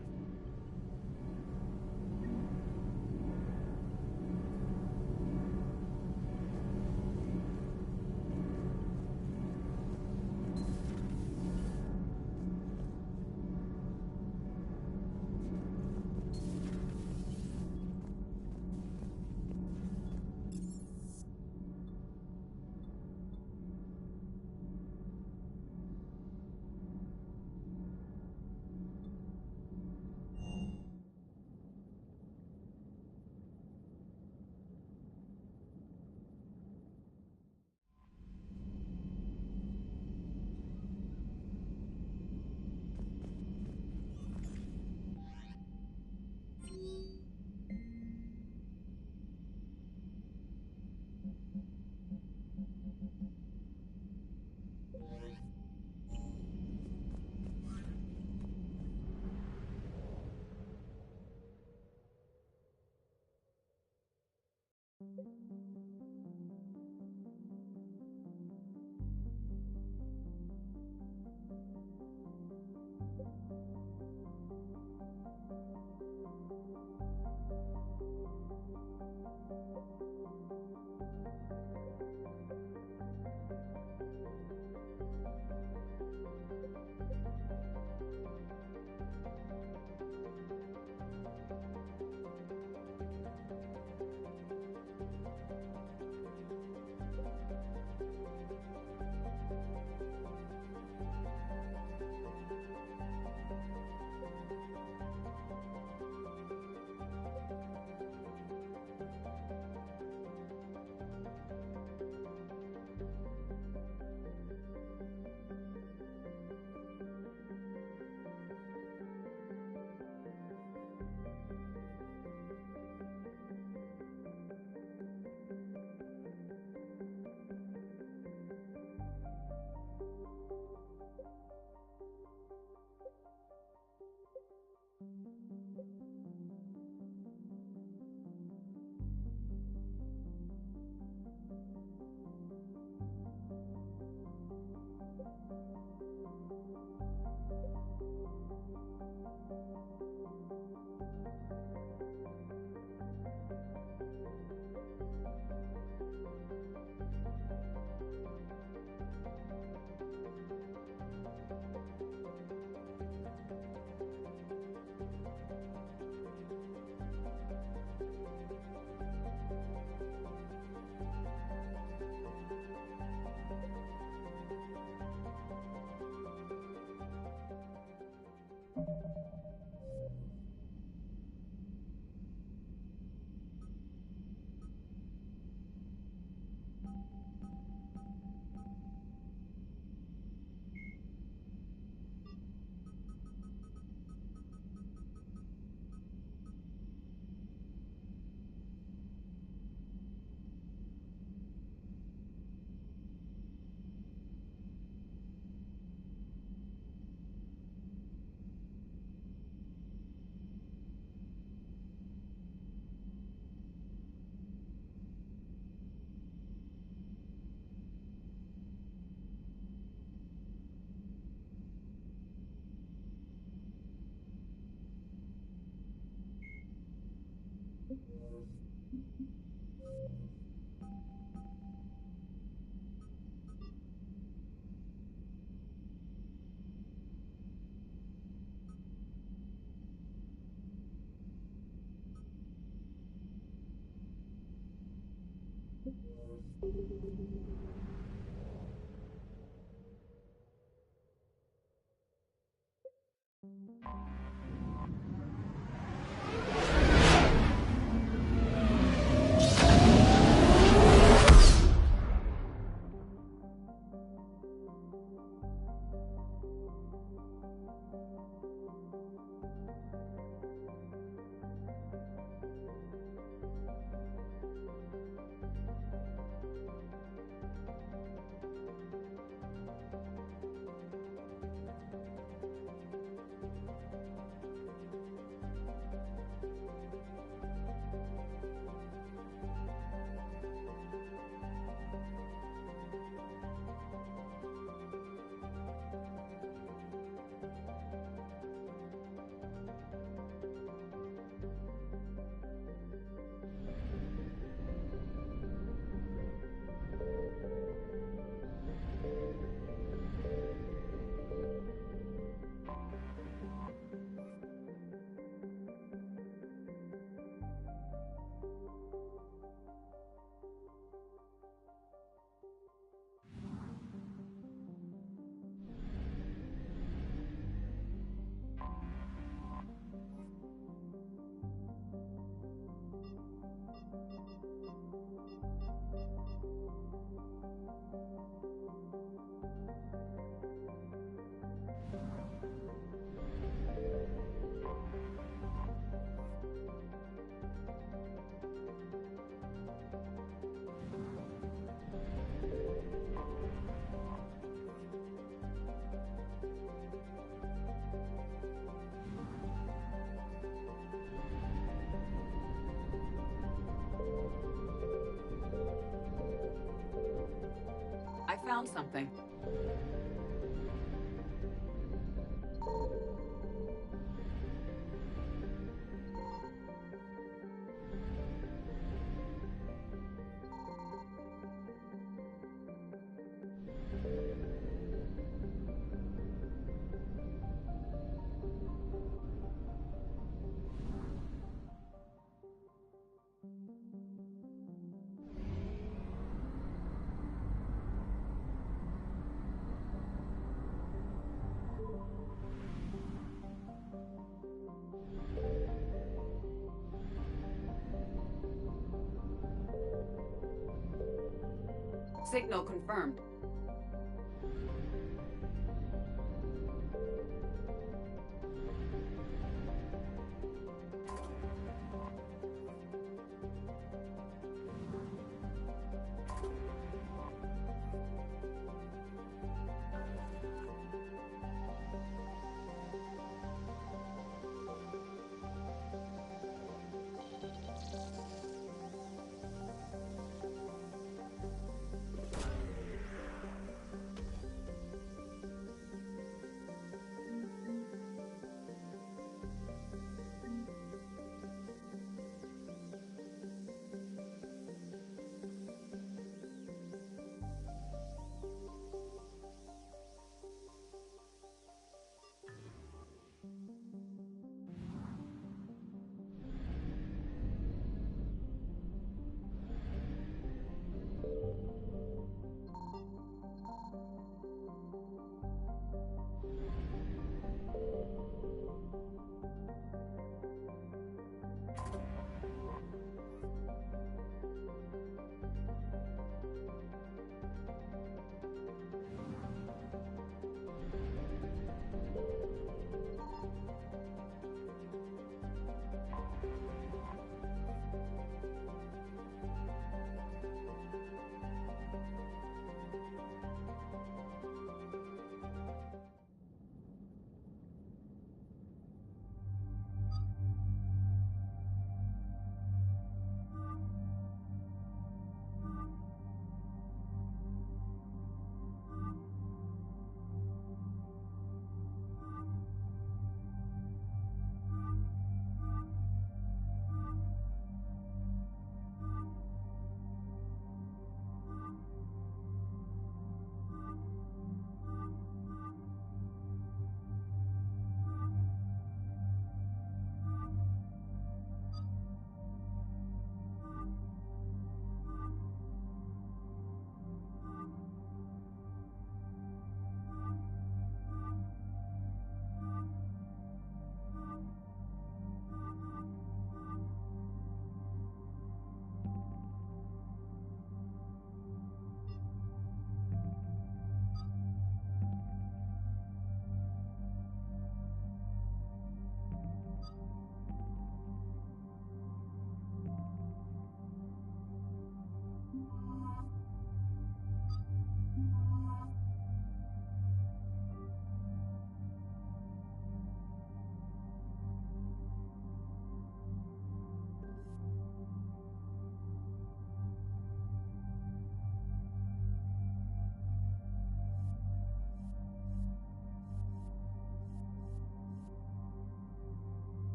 I found something. Signal confirmed.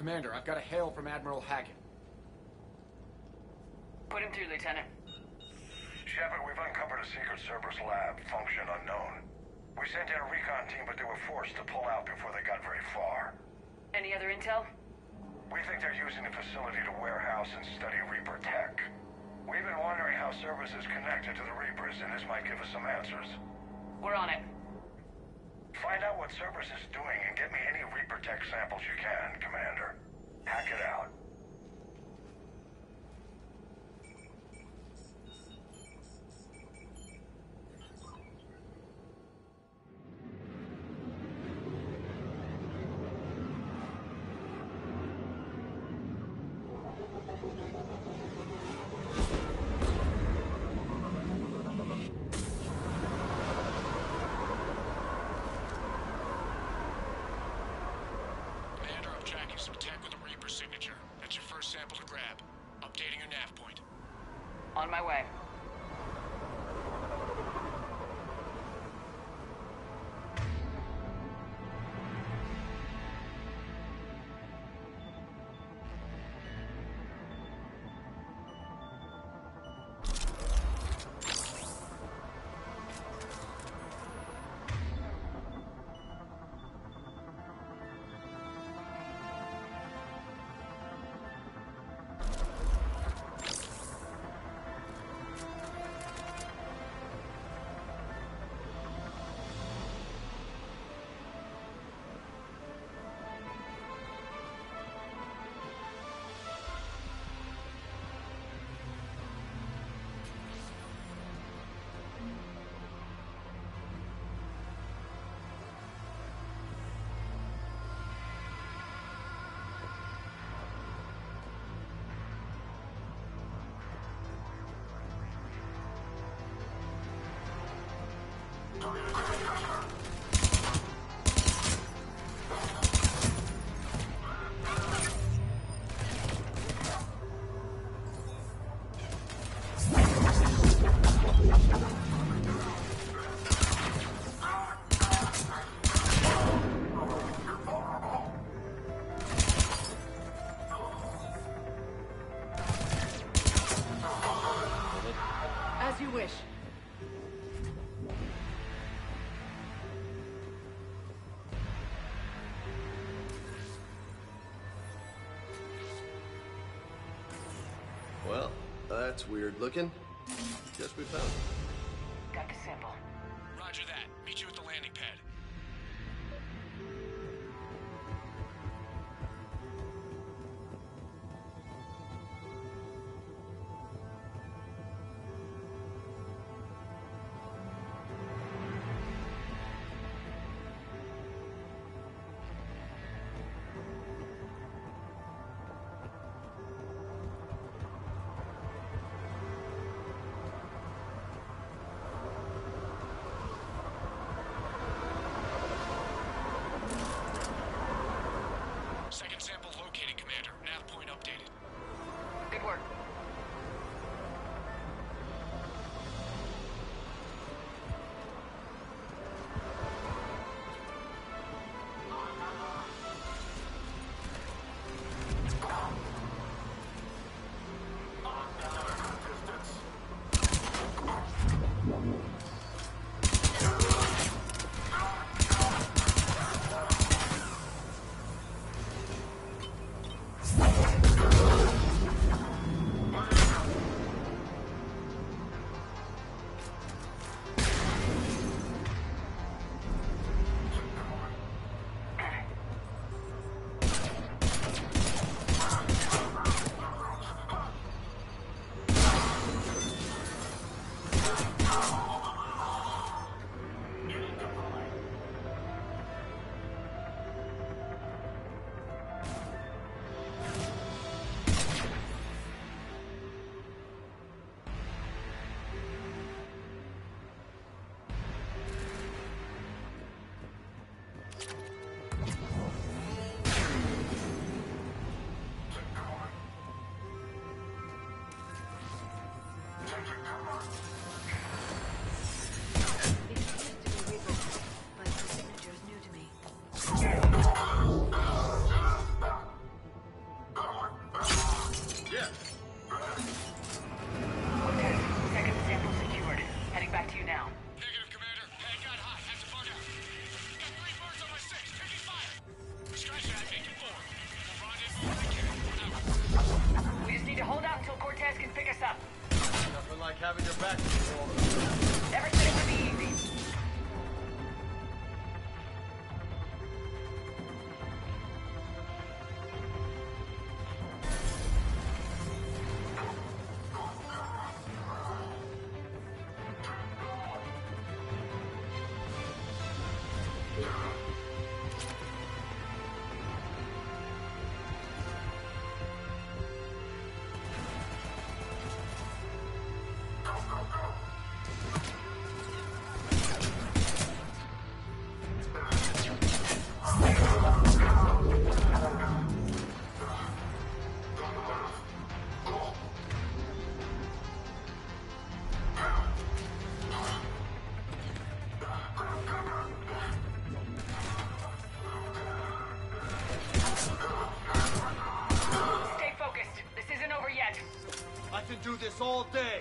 Commander, I've got a hail from Admiral Hackett. Put him through, Lieutenant. Shepard, we've uncovered a secret Cerberus lab, function unknown. We sent in a recon team, but they were forced to pull out before they got very far. Any other intel? We think they're using the facility to warehouse and study Reaper tech. We've been wondering how Cerberus is connected to the Reapers, and this might give us some answers. We're on it. Find out what Cerberus is doing and get me any Reaper tech samples you can, Commander. Hack it out. Some tech with a Reaper signature. That's your first sample to grab. Updating your nav point. On my way. As you wish. Well, that's weird looking. Guess we found it. Got the sample. Roger that. Meet you at the landing pad. can do this all day.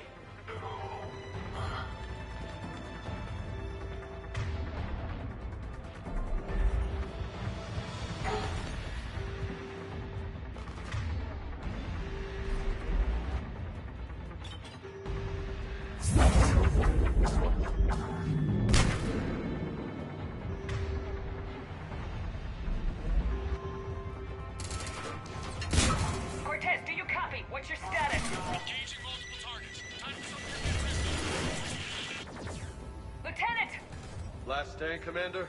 Cortez, do you copy? What's your status? Engaging multiple targets. Time for some Lieutenant! Last stand, Commander?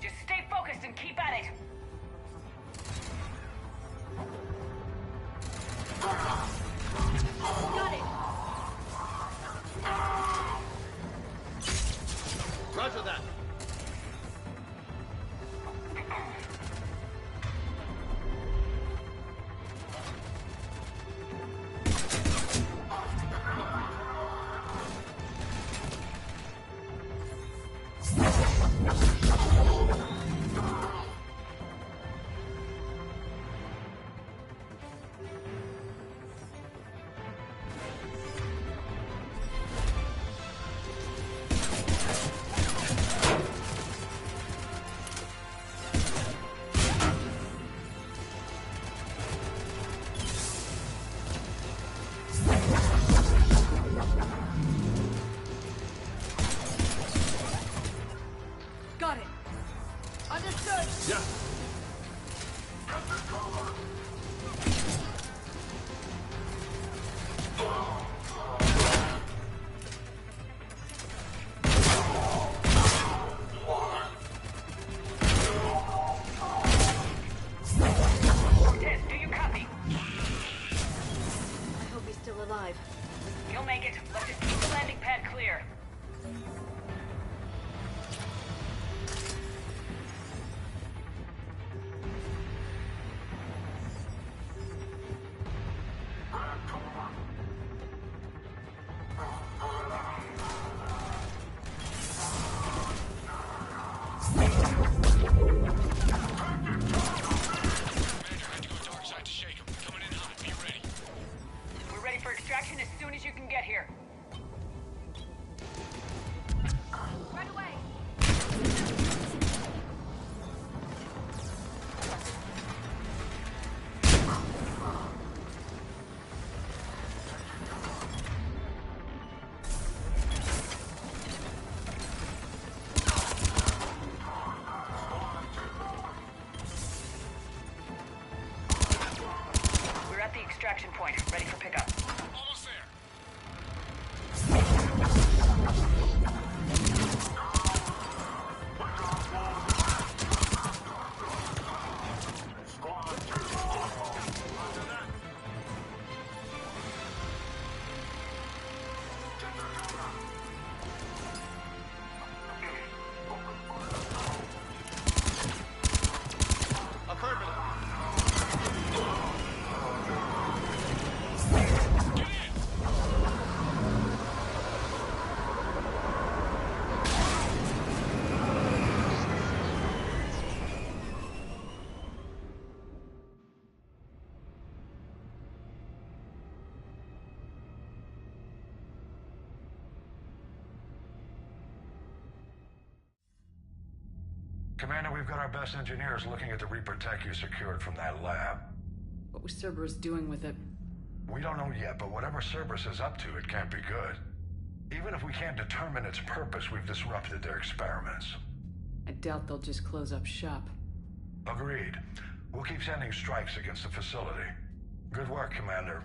Just stay focused and keep at it. Got it! Roger that. Got it. Understood. Yeah. Cortez, do you copy? I hope he's still alive. You'll make it. Let's just keep the landing pad clear. We're ready for extraction as soon as you can get here. Right away. We're at the extraction point, ready for pickup. Almost there. Commander, we've got our best engineers looking at the Reaper tech you secured from that lab. What was Cerberus doing with it? We don't know yet, but whatever Cerberus is up to, it can't be good. Even if we can't determine its purpose, we've disrupted their experiments. I doubt they'll just close up shop. Agreed. We'll keep sending strikes against the facility. Good work, Commander.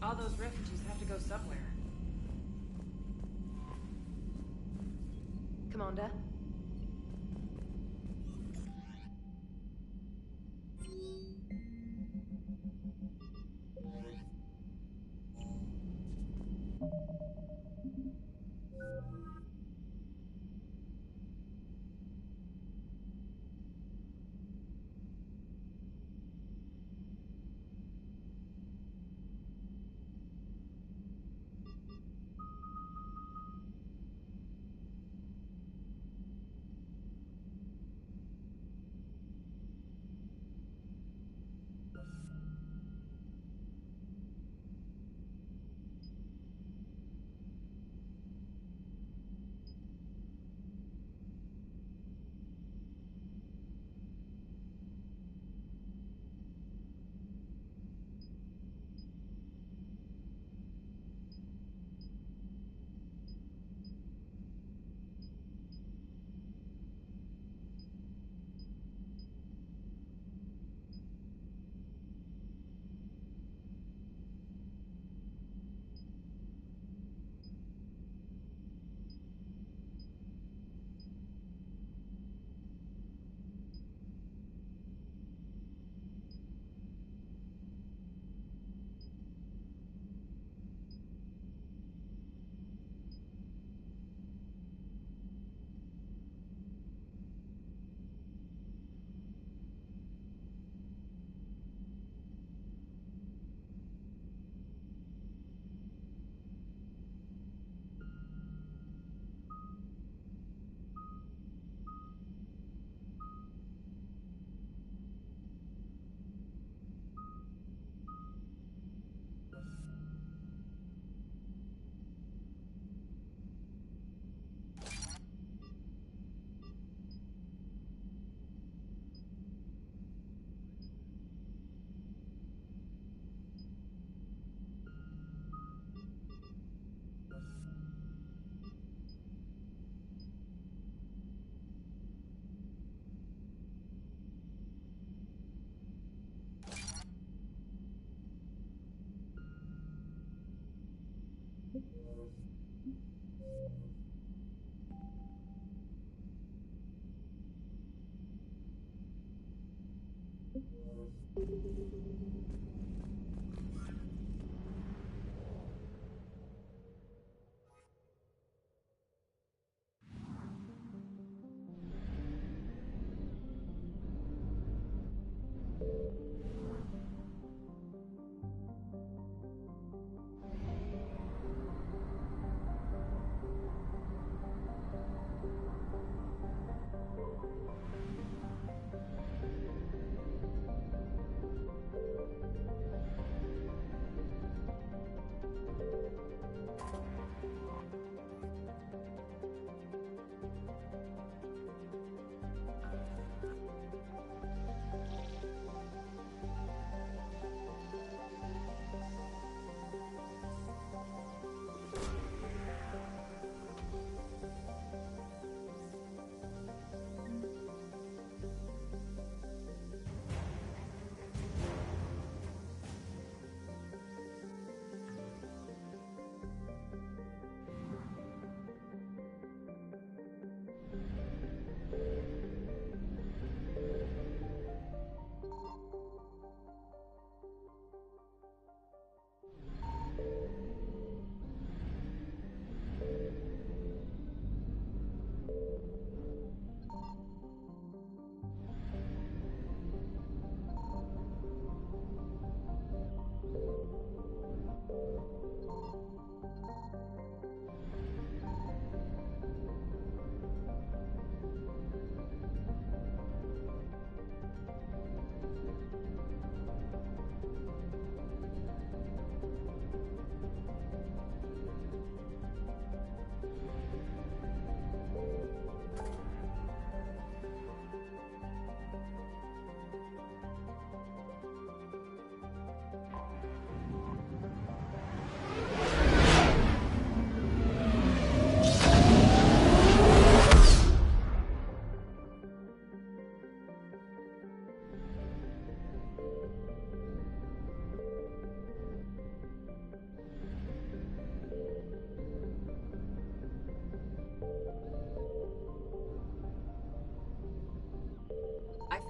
All those refugees have to go somewhere. Commander?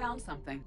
found something.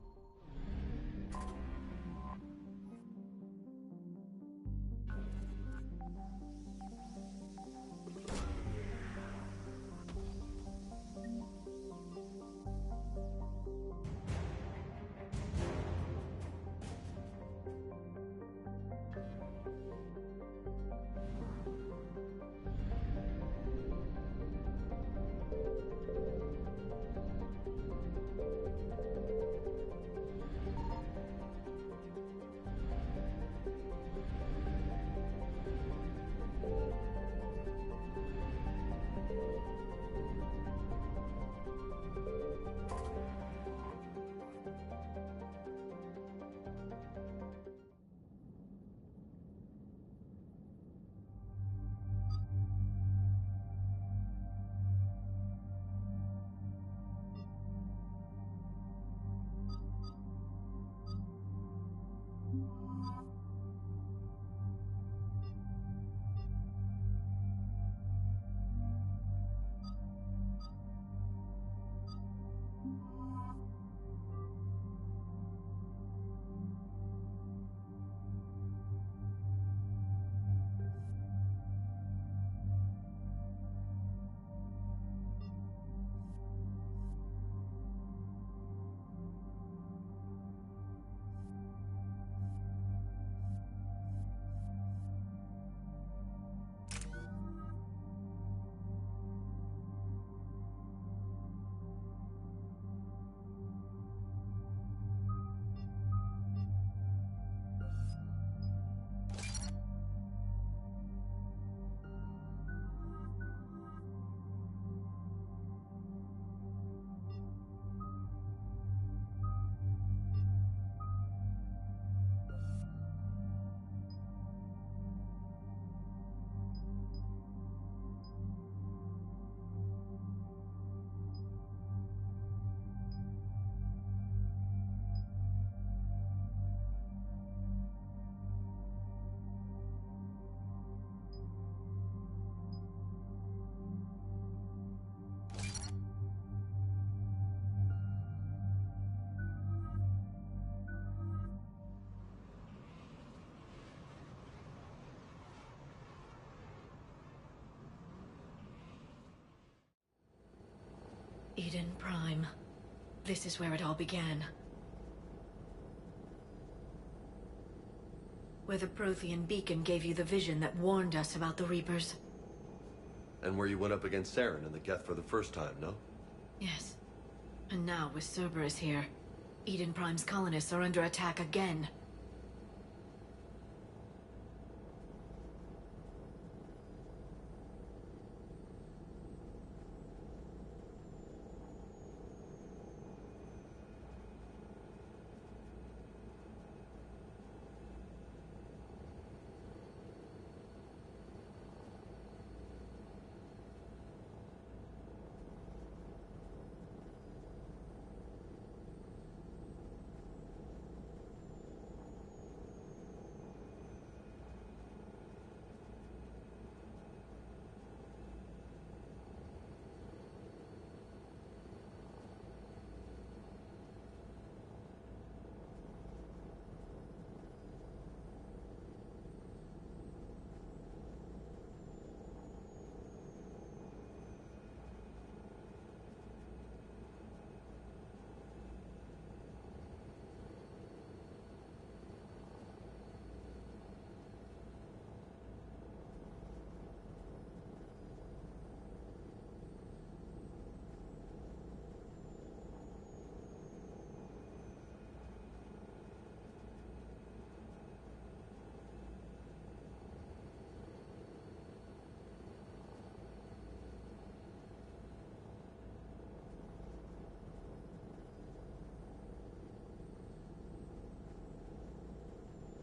Eden Prime. This is where it all began. Where the Prothean beacon gave you the vision that warned us about the Reapers. And where you went up against Saren and the Geth for the first time, no? Yes. And now, with Cerberus here, Eden Prime's colonists are under attack again.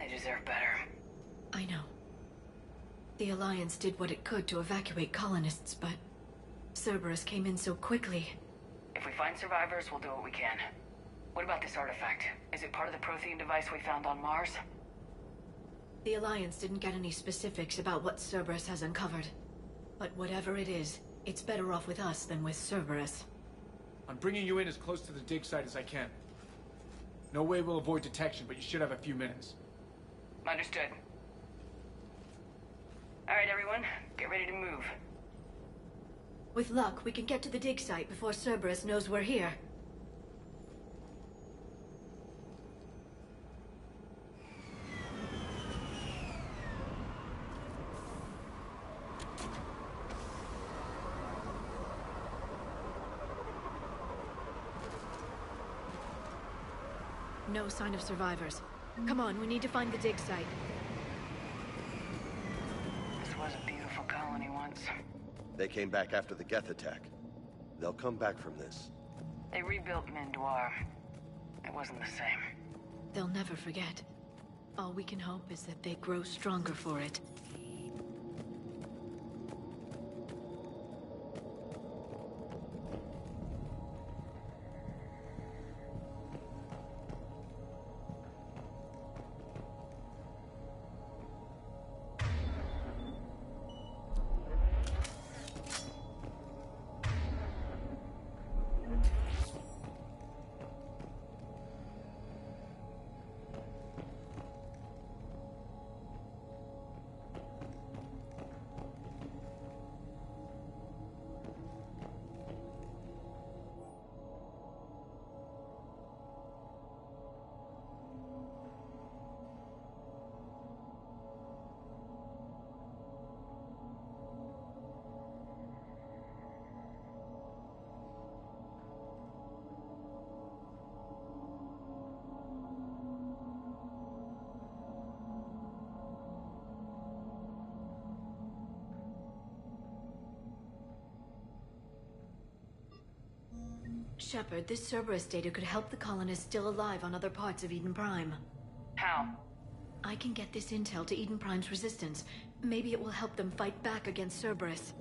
They deserve better. I know. The Alliance did what it could to evacuate colonists, but Cerberus came in so quickly. If we find survivors, we'll do what we can. What about this artifact? Is it part of the Prothean device we found on Mars? The Alliance didn't get any specifics about what Cerberus has uncovered. But whatever it is, it's better off with us than with Cerberus. I'm bringing you in as close to the dig site as I can. No way we'll avoid detection, but you should have a few minutes. Understood. Alright, everyone. Get ready to move. With luck, we can get to the dig site before Cerberus knows we're here. No sign of survivors. Come on, we need to find the dig site. This was a beautiful colony once. They came back after the Geth attack. They'll come back from this. They rebuilt Mendoir. It wasn't the same. They'll never forget. All we can hope is that they grow stronger for it. Shepard, this Cerberus data could help the colonists still alive on other parts of Eden Prime. How? I can get this intel to Eden Prime's resistance. Maybe it will help them fight back against Cerberus.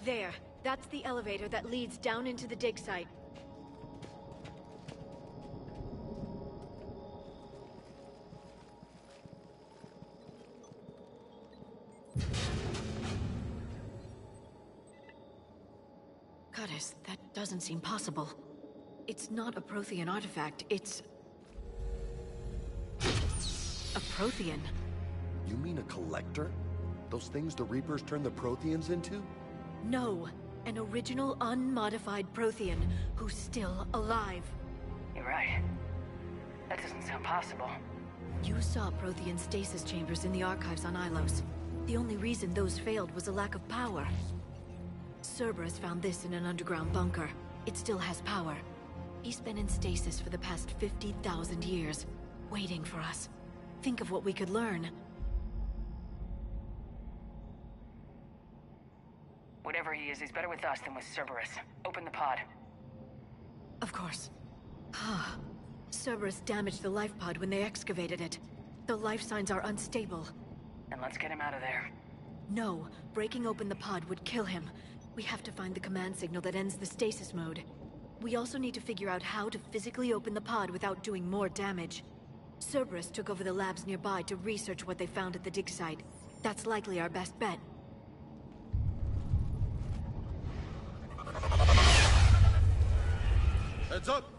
There. That's the elevator that leads down into the dig site. Goddess, that doesn't seem possible. It's not a Prothean artifact, it's... a Prothean. You mean a collector? Those things the Reapers turned the Protheans into? No, an original unmodified Prothean who's still alive. You're right. That doesn't sound possible. You saw Prothean stasis chambers in the archives on Ilos. The only reason those failed was a lack of power. Cerberus found this in an underground bunker. It still has power. He's been in stasis for the past 50,000 years, waiting for us. Think of what we could learn. Whatever he is, he's better with us than with Cerberus. Open the pod. Of course. Cerberus damaged the life pod when they excavated it. The life signs are unstable. Then let's get him out of there. No, breaking open the pod would kill him. We have to find the command signal that ends the stasis mode. We also need to figure out how to physically open the pod without doing more damage. Cerberus took over the labs nearby to research what they found at the dig site. That's likely our best bet. Heads up!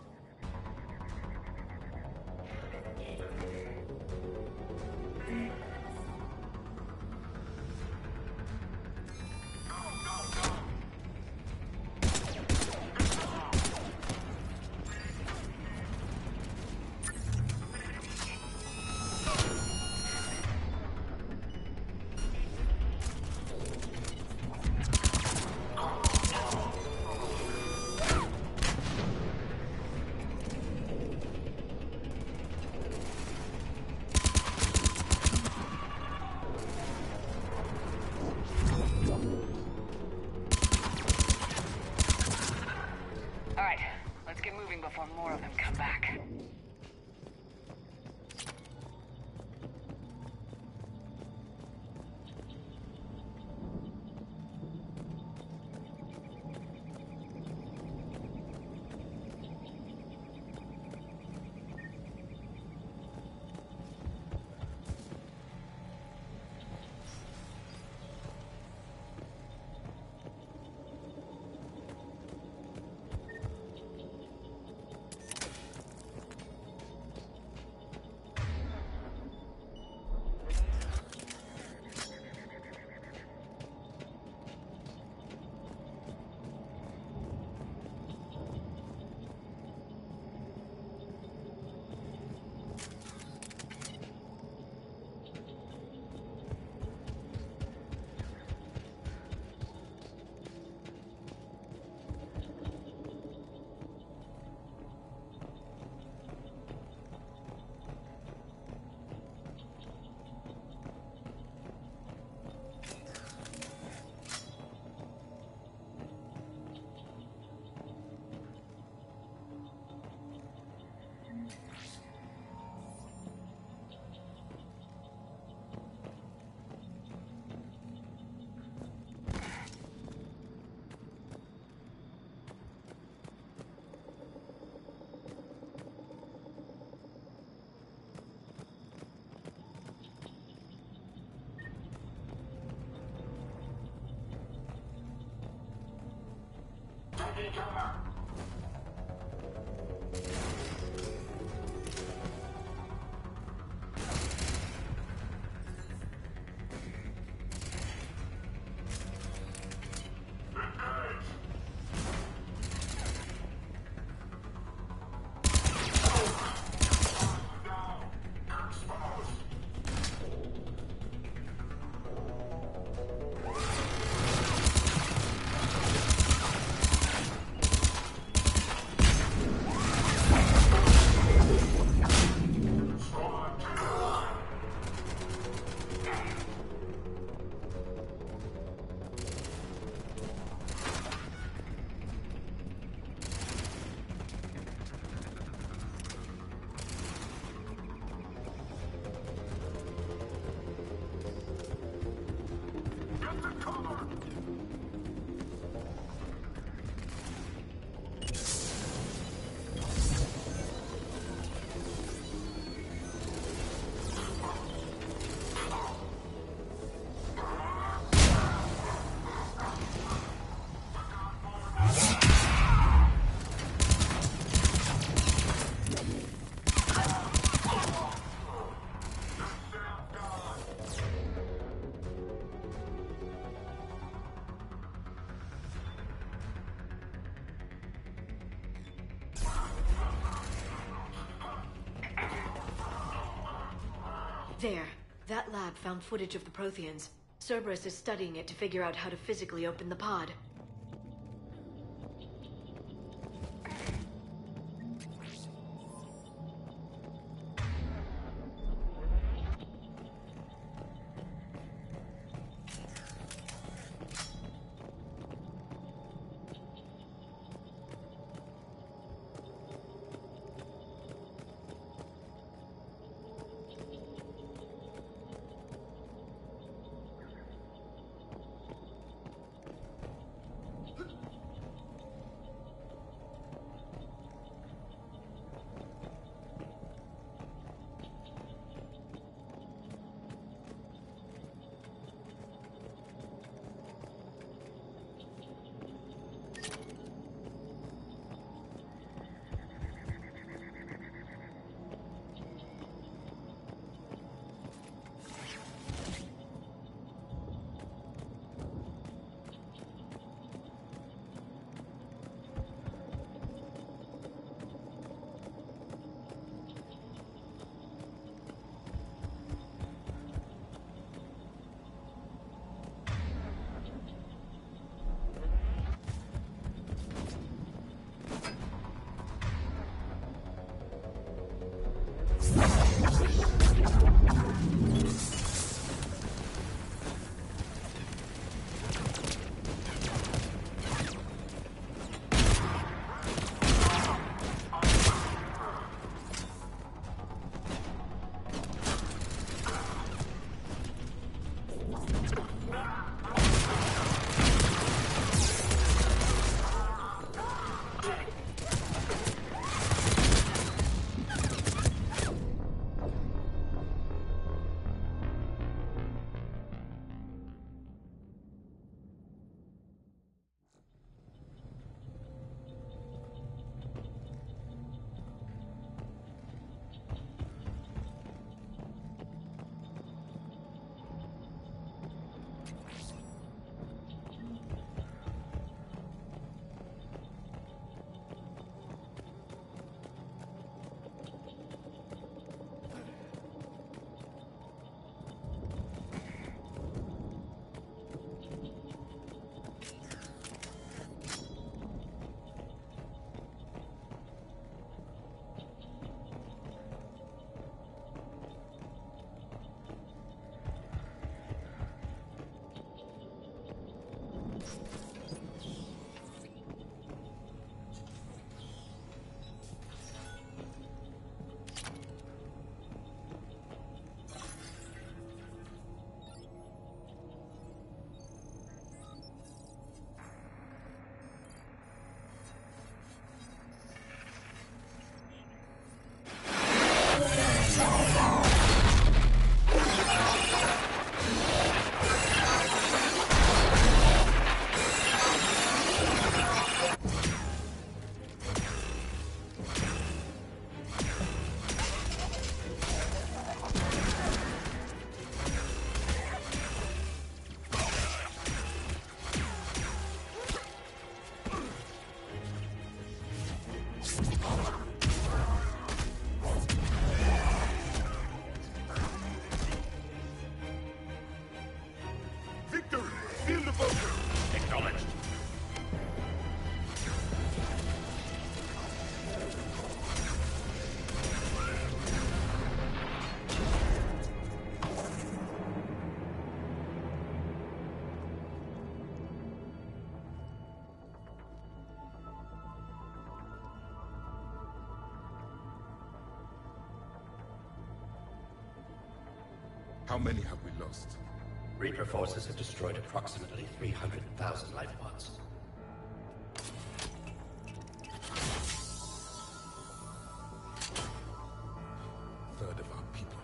There. That lab found footage of the Protheans. Cerberus is studying it to figure out how to physically open the pod. How many have we lost? Reaper forces have destroyed approximately 300,000 life pods. Third of our people.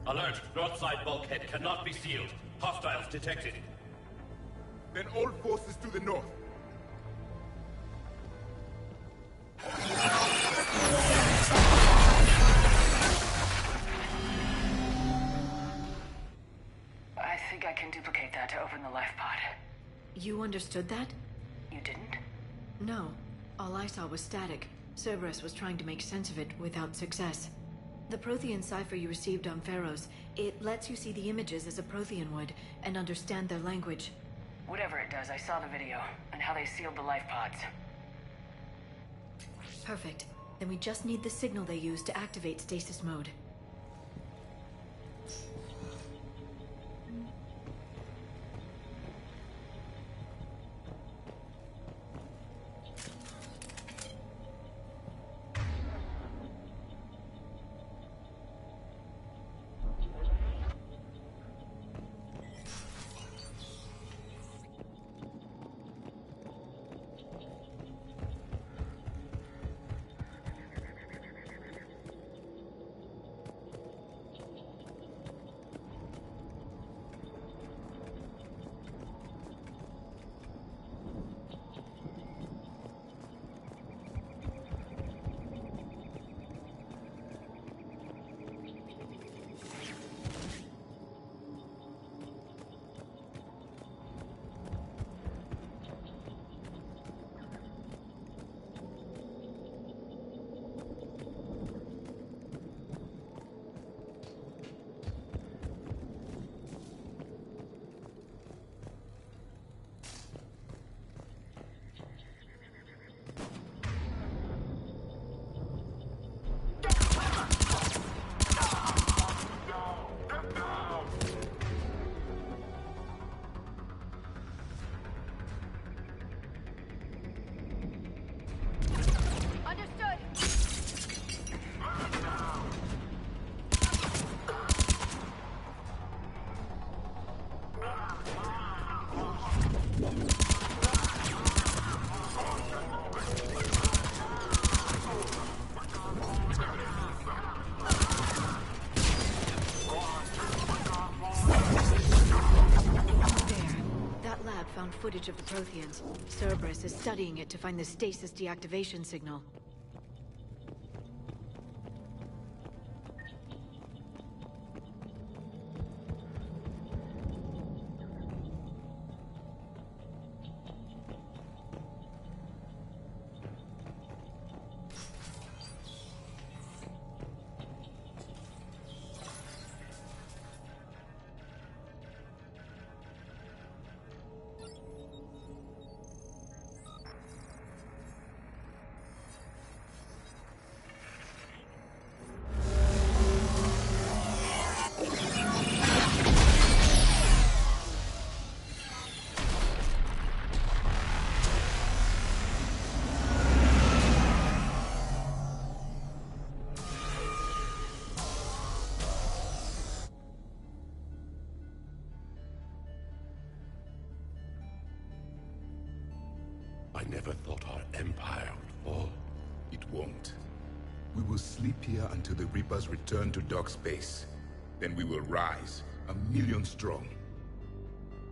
Alert! North side bulkhead cannot be sealed. Hostiles detected. Then all forces to the north. I think I can duplicate that to open the life pod. You understood that? You didn't? No. All I saw was static. Cerberus was trying to make sense of it without success. The Prothean cipher you received on Pharaohs, it lets you see the images as a Prothean would, and understand their language. Whatever it does, I saw the video, and how they sealed the life pods. Perfect. Then we just need the signal they use to activate stasis mode. Footage of the Protheans. Cerberus is studying it to find the stasis deactivation signal. I never thought our empire would fall. It won't. We will sleep here until the Reapers return to dock space. Then we will rise, 1,000,000 strong.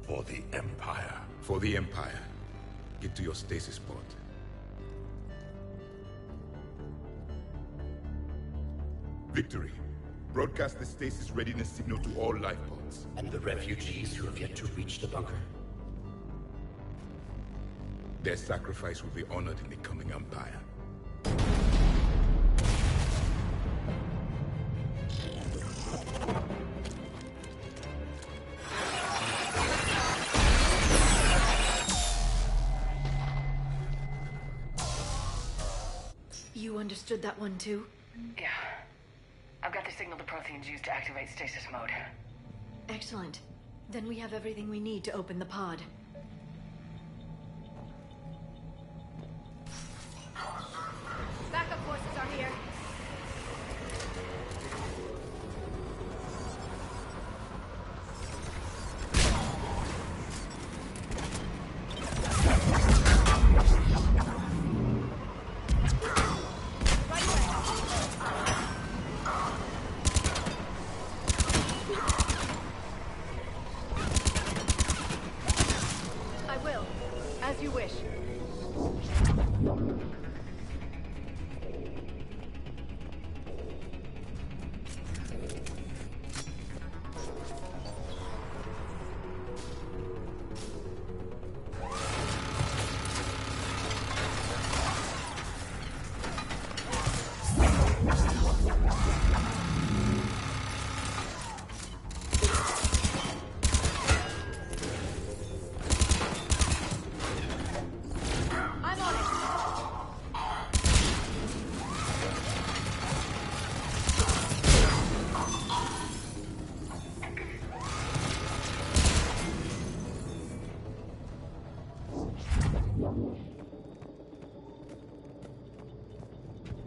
For the Empire. For the Empire. Get to your stasis pod. Victory. Broadcast the stasis readiness signal to all life pods. And the refugees who have yet to reach the bunker? Their sacrifice will be honored in the coming Empire. You understood that one too? Yeah. I've got the signal the Protheans use to activate stasis mode. Excellent. Then we have everything we need to open the pod. Backup forces are here.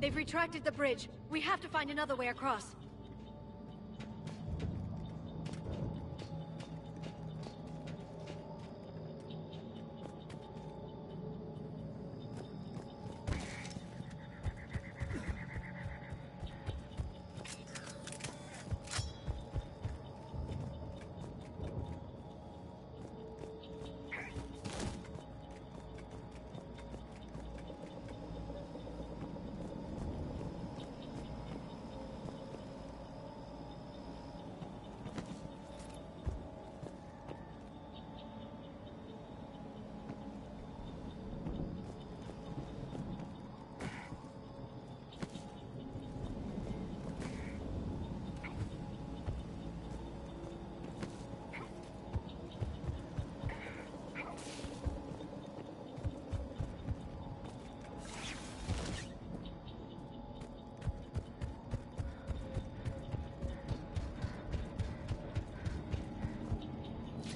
They've retracted the bridge. We have to find another way across.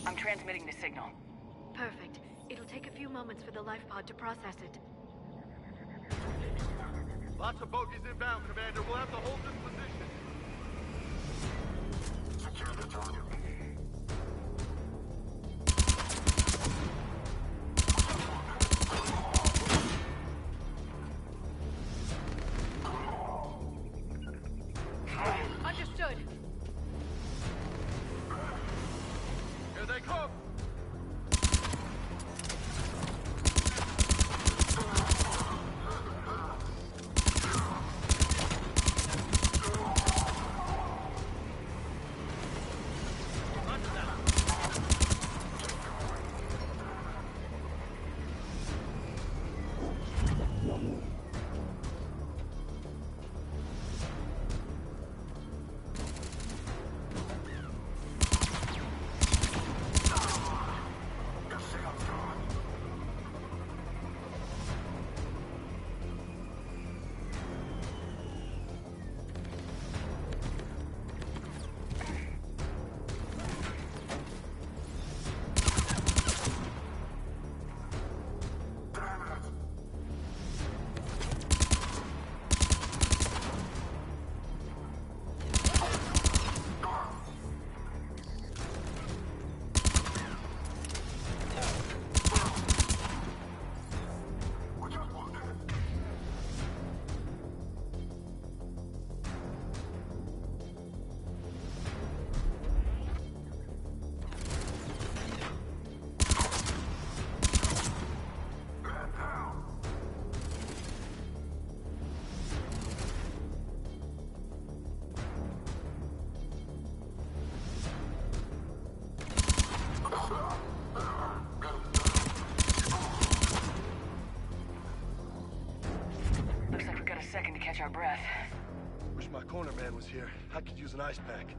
I'm transmitting the signal. Perfect. It'll take a few moments for the life pod to process it. Lots of bogies inbound, Commander. We'll have to hold this position. Secure the target. Understood. Here they come! Looks like we've got a second to catch our breath. Wish my corner man was here. I could use an ice pack.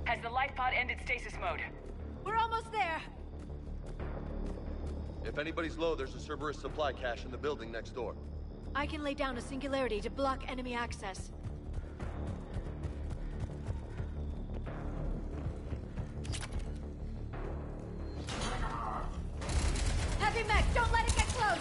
Has the life pod ended stasis mode? We're almost there. If anybody's low, there's a Cerberus supply cache in the building next door. I can lay down a singularity to block enemy access. Heavy mech, don't let it get close!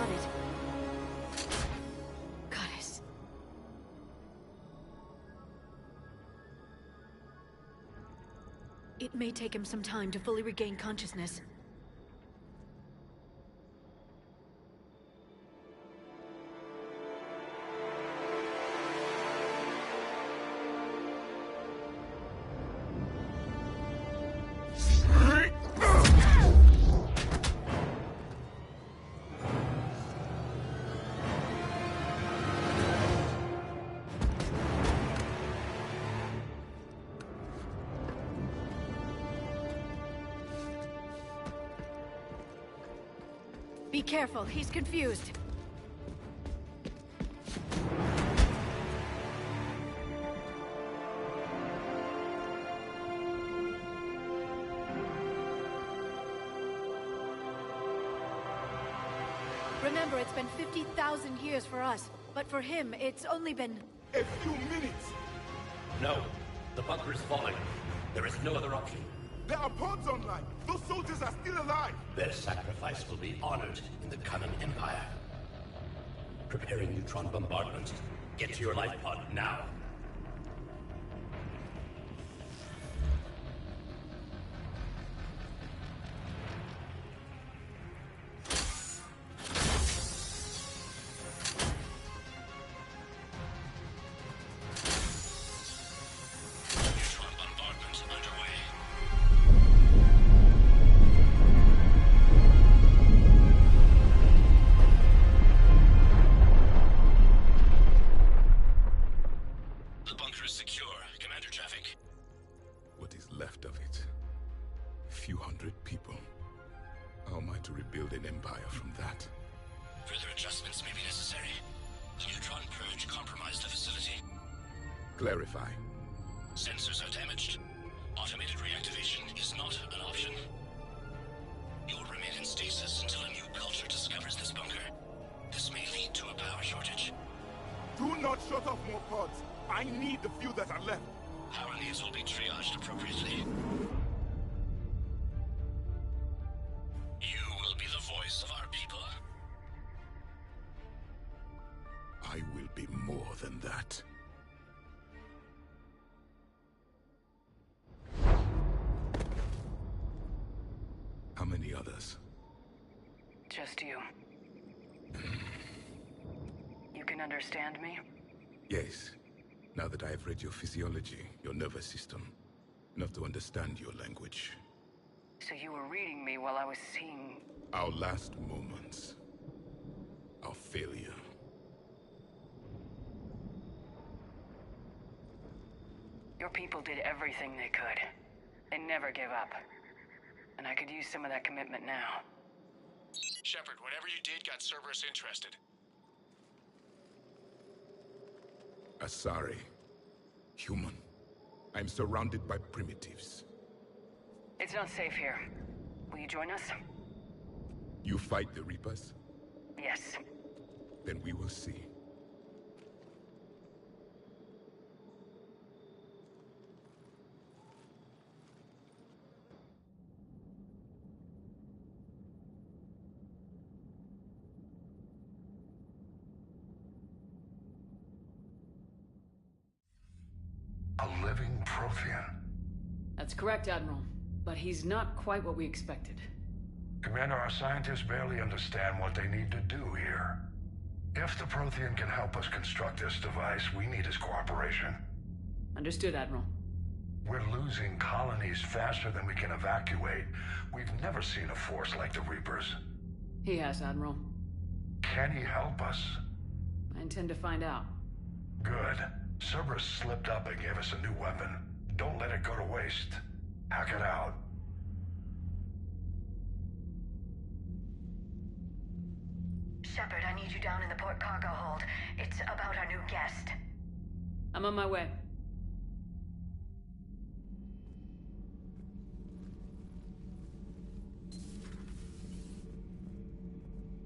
got it. Goddess. It may take him some time to fully regain consciousness. Be careful, he's confused. Remember, it's been 50,000 years for us, but for him, it's only been... A few minutes! No, the bunker is falling. There is no other option. There are pods online! Those soldiers are still alive! Their sacrifice will be honored in the coming Empire. Preparing neutron bombardment. Get to your life pod now. Clarify. Sensors are damaged. Automated reactivation is not an option. You will remain in stasis until a new culture discovers this bunker. This may lead to a power shortage. Do not shut off more pods. I need the few that are left. Power needs will be triaged appropriately. You will be the voice of our people. I will be more than that. How many others? Just you. You can understand me? Yes. Now that I have read your physiology, your nervous system, enough to understand your language. So you were reading me while I was seeing... Our last moments. Our failure. Your people did everything they could. They never gave up. And I could use some of that commitment now. Shepard, whatever you did got Cerberus interested. Asari. Human. I'm surrounded by primitives. It's not safe here. Will you join us? You fight the Reapers? Yes. Then we will see. A living Prothean. That's correct, Admiral. But he's not quite what we expected. Commander, our scientists barely understand what they need to do here. If the Prothean can help us construct this device, we need his cooperation. Understood, Admiral. We're losing colonies faster than we can evacuate. We've never seen a force like the Reapers. He has, Admiral. Can he help us? I intend to find out. Good. Cerberus slipped up and gave us a new weapon. Don't let it go to waste. Hack it out. Shepard, I need you down in the port cargo hold. It's about our new guest. I'm on my way.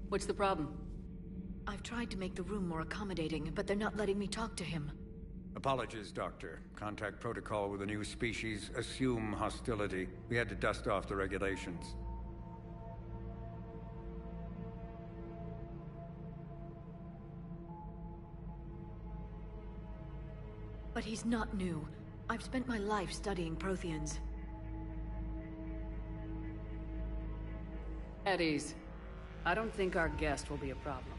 What's the problem? I've tried to make the room more accommodating, but they're not letting me talk to him. Apologies, Doctor. Contact protocol with a new species. Assume hostility. We had to dust off the regulations. But he's not new. I've spent my life studying Protheans. At ease. I don't think our guest will be a problem.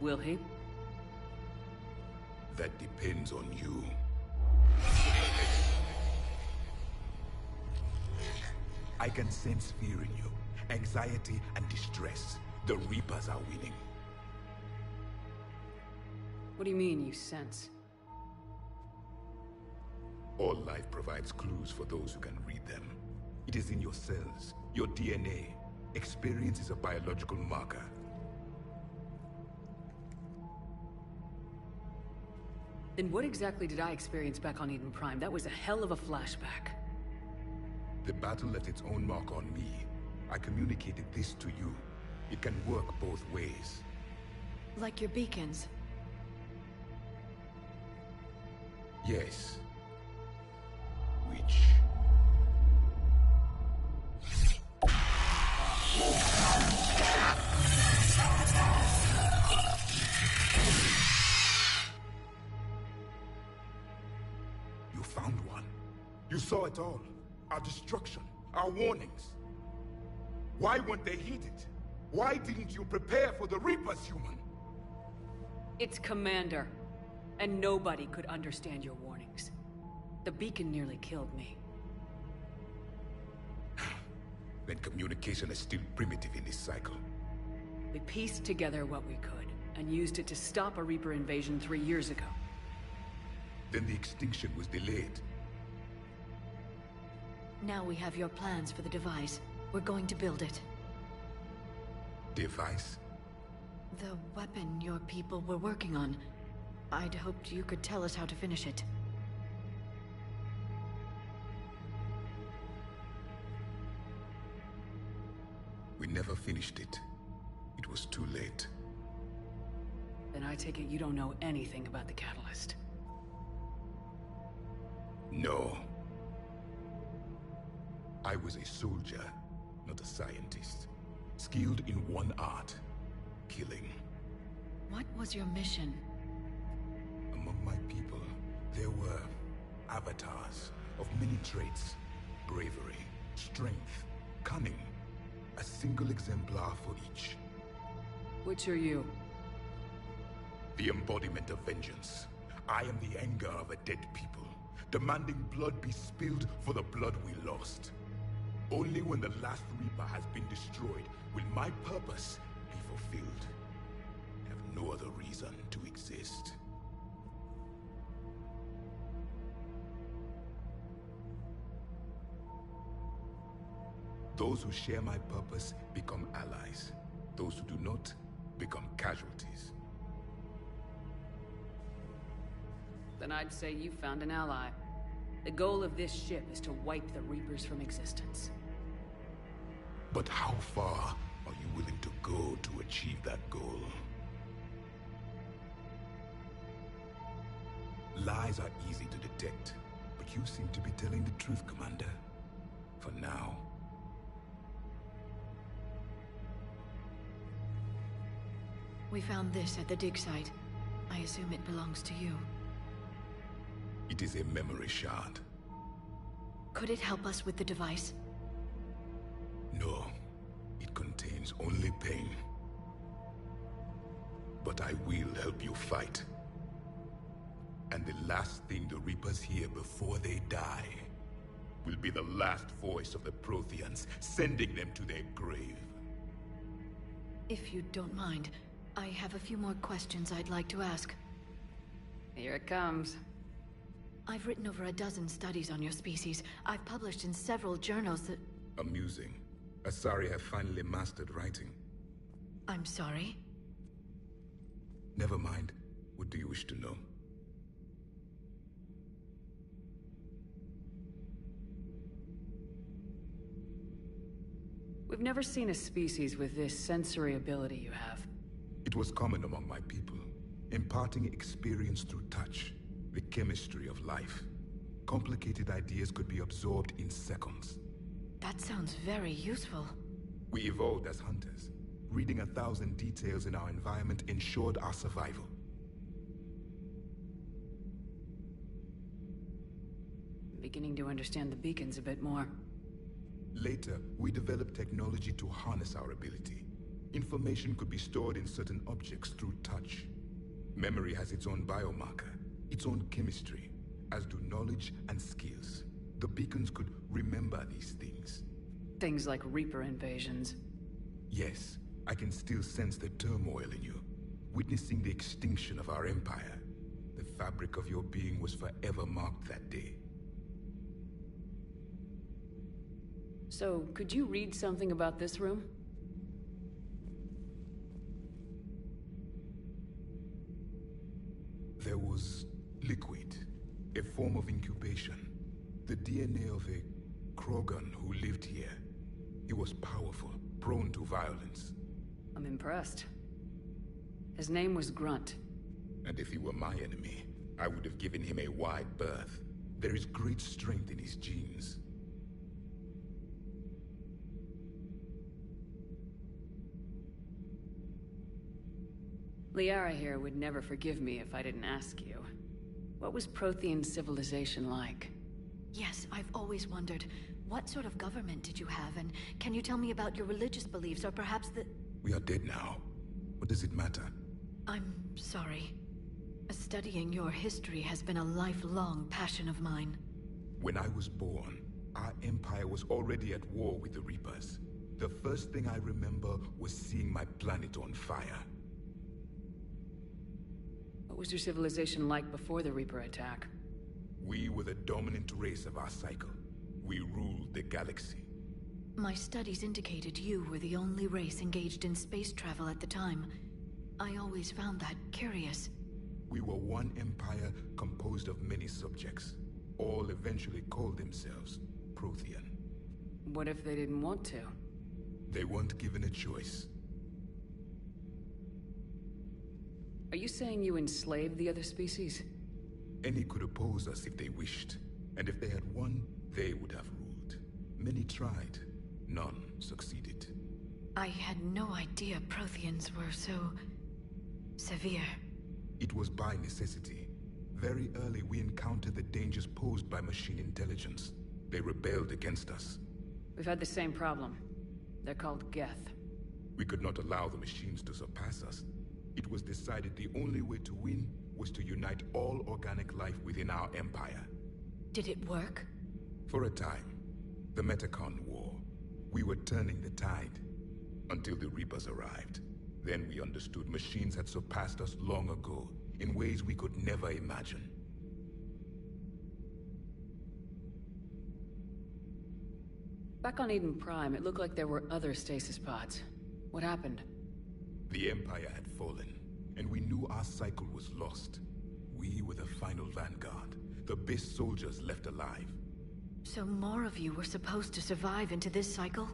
Will he? That depends on you. I can sense fear in you, anxiety and distress. The Reapers are winning. What do you mean, you sense? All life provides clues for those who can read them. It is in your cells, your DNA. Experience is a biological marker. Then what exactly did I experience back on Eden Prime? That was a hell of a flashback. The battle left its own mark on me. I communicated this to you. It can work both ways. Like your beacons? Yes. Which... You found one. You saw it all. Our destruction, our warnings. Why weren't they heeded? Why didn't you prepare for the Reapers, human? It's Commander. And nobody could understand your warnings. The beacon nearly killed me. Then communication is still primitive in this cycle. We pieced together what we could, and used it to stop a Reaper invasion 3 years ago. Then the extinction was delayed. Now we have your plans for the device. We're going to build it. Device? The weapon your people were working on. I'd hoped you could tell us how to finish it. We never finished it. It was too late. Then I take it you don't know anything about the catalyst. No. I was a soldier, not a scientist. Skilled in one art, killing. What was your mission? Among my people, there were avatars of many traits. Bravery, strength, cunning. A single exemplar for each. Which are you? The embodiment of vengeance. I am the anger of a dead people, demanding blood be spilled for the blood we lost. Only when the last Reaper has been destroyed will my purpose be fulfilled. I have no other reason to exist. Those who share my purpose become allies. Those who do not become casualties. Then I'd say you found an ally. The goal of this ship is to wipe the Reapers from existence. But how far are you willing to go to achieve that goal? Lies are easy to detect, but you seem to be telling the truth, Commander. For now. We found this at the dig site. I assume it belongs to you. It is a memory shard. Could it help us with the device? No. It contains only pain. But I will help you fight. And the last thing the Reapers hear before they die will be the last voice of the Protheans, sending them to their grave. If you don't mind, I have a few more questions I'd like to ask. Here it comes. I've written over a dozen studies on your species. I've published in several journals that... Amusing. Asari have finally mastered writing. I'm sorry? Never mind. What do you wish to know? We've never seen a species with this sensory ability you have. It was common among my people, imparting experience through touch, the chemistry of life. Complicated ideas could be absorbed in seconds. That sounds very useful. We evolved as hunters. Reading 1,000 details in our environment ensured our survival. Beginning to understand the beacons a bit more. Later, we developed technology to harness our ability. Information could be stored in certain objects through touch. Memory has its own biomarker, its own chemistry, as do knowledge and skills. The beacons could remember these things. Things like Reaper invasions. Yes, I can still sense the turmoil in you, witnessing the extinction of our empire. The fabric of your being was forever marked that day. So, could you read something about this room? There was liquid, a form of incubation. The DNA of a Krogan who lived here. He was powerful, prone to violence. I'm impressed. His name was Grunt. And if he were my enemy, I would have given him a wide berth. There is great strength in his genes. Liara here would never forgive me if I didn't ask you. What was Prothean civilization like? Yes, I've always wondered, what sort of government did you have, and can you tell me about your religious beliefs, or perhaps the... We are dead now. What does it matter? I'm sorry. Studying your history has been a lifelong passion of mine. When I was born, our empire was already at war with the Reapers. The first thing I remember was seeing my planet on fire. What was your civilization like before the Reaper attack? We were the dominant race of our cycle. We ruled the galaxy. My studies indicated you were the only race engaged in space travel at the time. I always found that curious. We were one empire composed of many subjects. All eventually called themselves Prothean. What if they didn't want to? They weren't given a choice. Are you saying you enslaved the other species? Any could oppose us if they wished. And if they had won, they would have ruled. Many tried. None succeeded. I had no idea Protheans were so... severe. It was by necessity. Very early we encountered the dangers posed by machine intelligence. They rebelled against us. We've had the same problem. They're called Geth. We could not allow the machines to surpass us. It was decided the only way to win was to unite all organic life within our empire. Did it work? For a time. The Metacon War. We were turning the tide. Until the Reapers arrived. Then we understood machines had surpassed us long ago, in ways we could never imagine. Back on Eden Prime, it looked like there were other stasis pods. What happened? The Empire had fallen, and we knew our cycle was lost. We were the final vanguard, the best soldiers left alive. So more of you were supposed to survive into this cycle?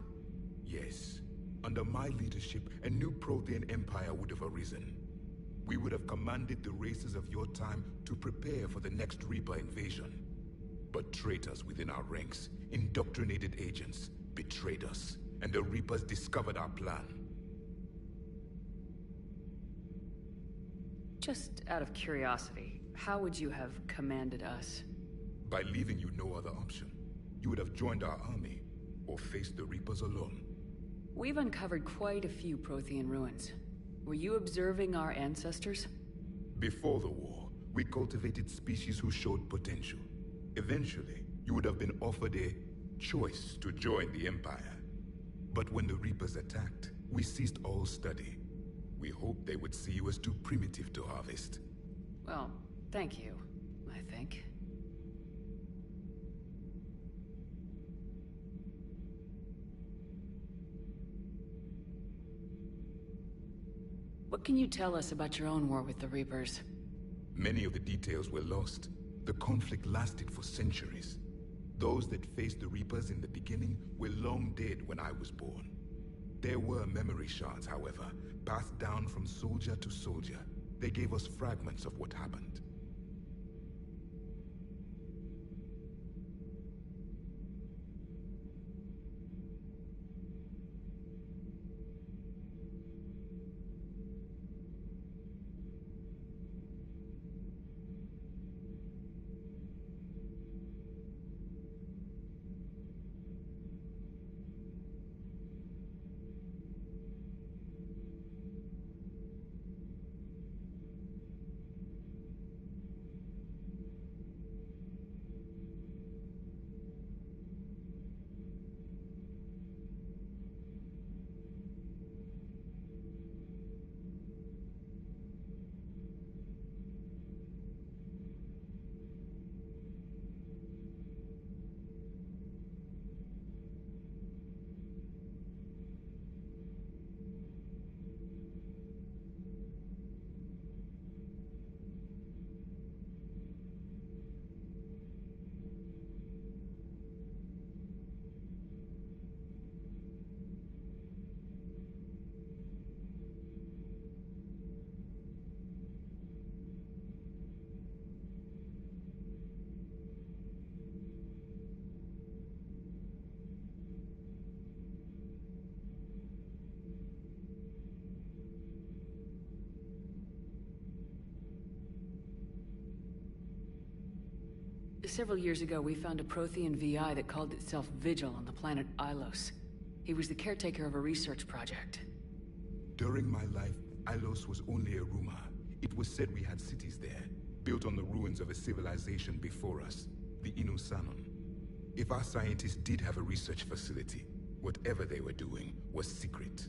Yes. Under my leadership, a new Prothean empire would have arisen. We would have commanded the races of your time to prepare for the next Reaper invasion. But traitors within our ranks, indoctrinated agents, betrayed us, and the Reapers discovered our plan. Just out of curiosity, how would you have commanded us? By leaving you no other option. You would have joined our army, or faced the Reapers alone. We've uncovered quite a few Prothean ruins. Were you observing our ancestors? Before the war, we cultivated species who showed potential. Eventually, you would have been offered a choice to join the Empire. But when the Reapers attacked, we ceased all study. We hoped they would see you as too primitive to harvest. Well, thank you, I think. What can you tell us about your own war with the Reapers? Many of the details were lost. The conflict lasted for centuries. Those that faced the Reapers in the beginning were long dead when I was born. There were memory shards, however, passed down from soldier to soldier. They gave us fragments of what happened. Several years ago, we found a Prothean VI that called itself Vigil on the planet Ilos. He was the caretaker of a research project. During my life, Ilos was only a rumor. It was said we had cities there, built on the ruins of a civilization before us, the Inusanon. If our scientists did have a research facility, whatever they were doing was secret.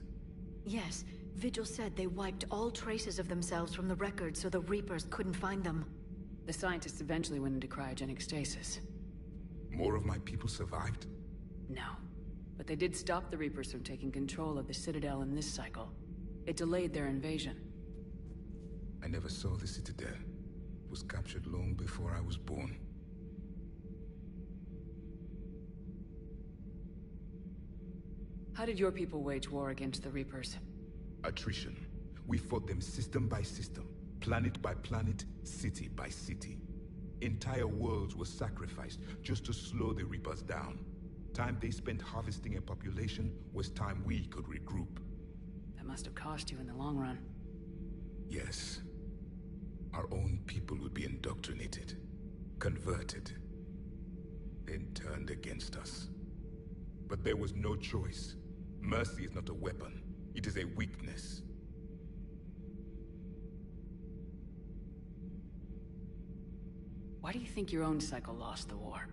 Yes, Vigil said they wiped all traces of themselves from the records so the Reapers couldn't find them. The scientists eventually went into cryogenic stasis. More of my people survived? No. But they did stop the Reapers from taking control of the Citadel in this cycle. It delayed their invasion. I never saw the Citadel. It was captured long before I was born. How did your people wage war against the Reapers? Attrition. We fought them system by system, planet by planet, city by city. Entire worlds were sacrificed just to slow the Reapers down. Time they spent harvesting a population was time we could regroup. That must have cost you in the long run. Yes. Our own people would be indoctrinated, converted, then turned against us. But there was no choice. Mercy is not a weapon. It is a weakness. Why do you think your own cycle lost the war?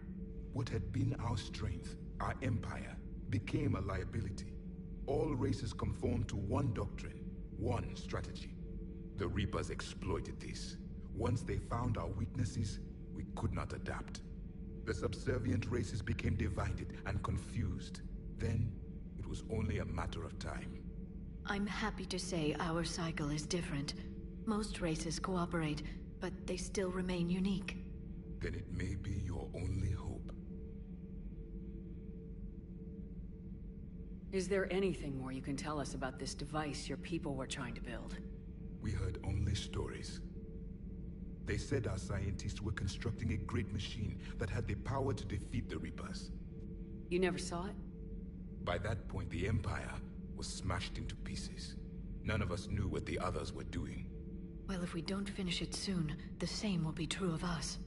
What had been our strength, our empire, became a liability. All races conformed to one doctrine, one strategy. The Reapers exploited this. Once they found our weaknesses, we could not adapt. The subservient races became divided and confused. Then, it was only a matter of time. I'm happy to say our cycle is different. Most races cooperate, but they still remain unique. Then it may be your only hope. Is there anything more you can tell us about this device your people were trying to build? We heard only stories. They said our scientists were constructing a great machine that had the power to defeat the Reapers. You never saw it? By that point, the Empire was smashed into pieces. None of us knew what the others were doing. Well, if we don't finish it soon, the same will be true of us.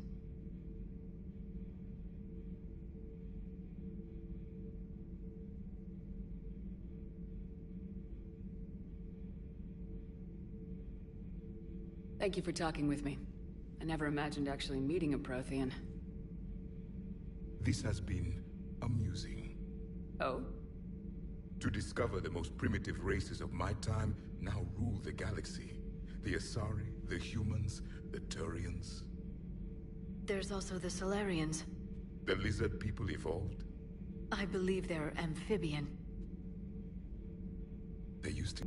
Thank you for talking with me. I never imagined actually meeting a Prothean. This has been amusing. Oh? To discover the most primitive races of my time now rule the galaxy. The Asari, the humans, the Turians. There's also the Solarians. The lizard people evolved? I believe they're amphibian. They used to...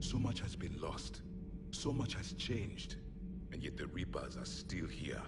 So much has been lost. So much has changed. And yet the Reapers are still here.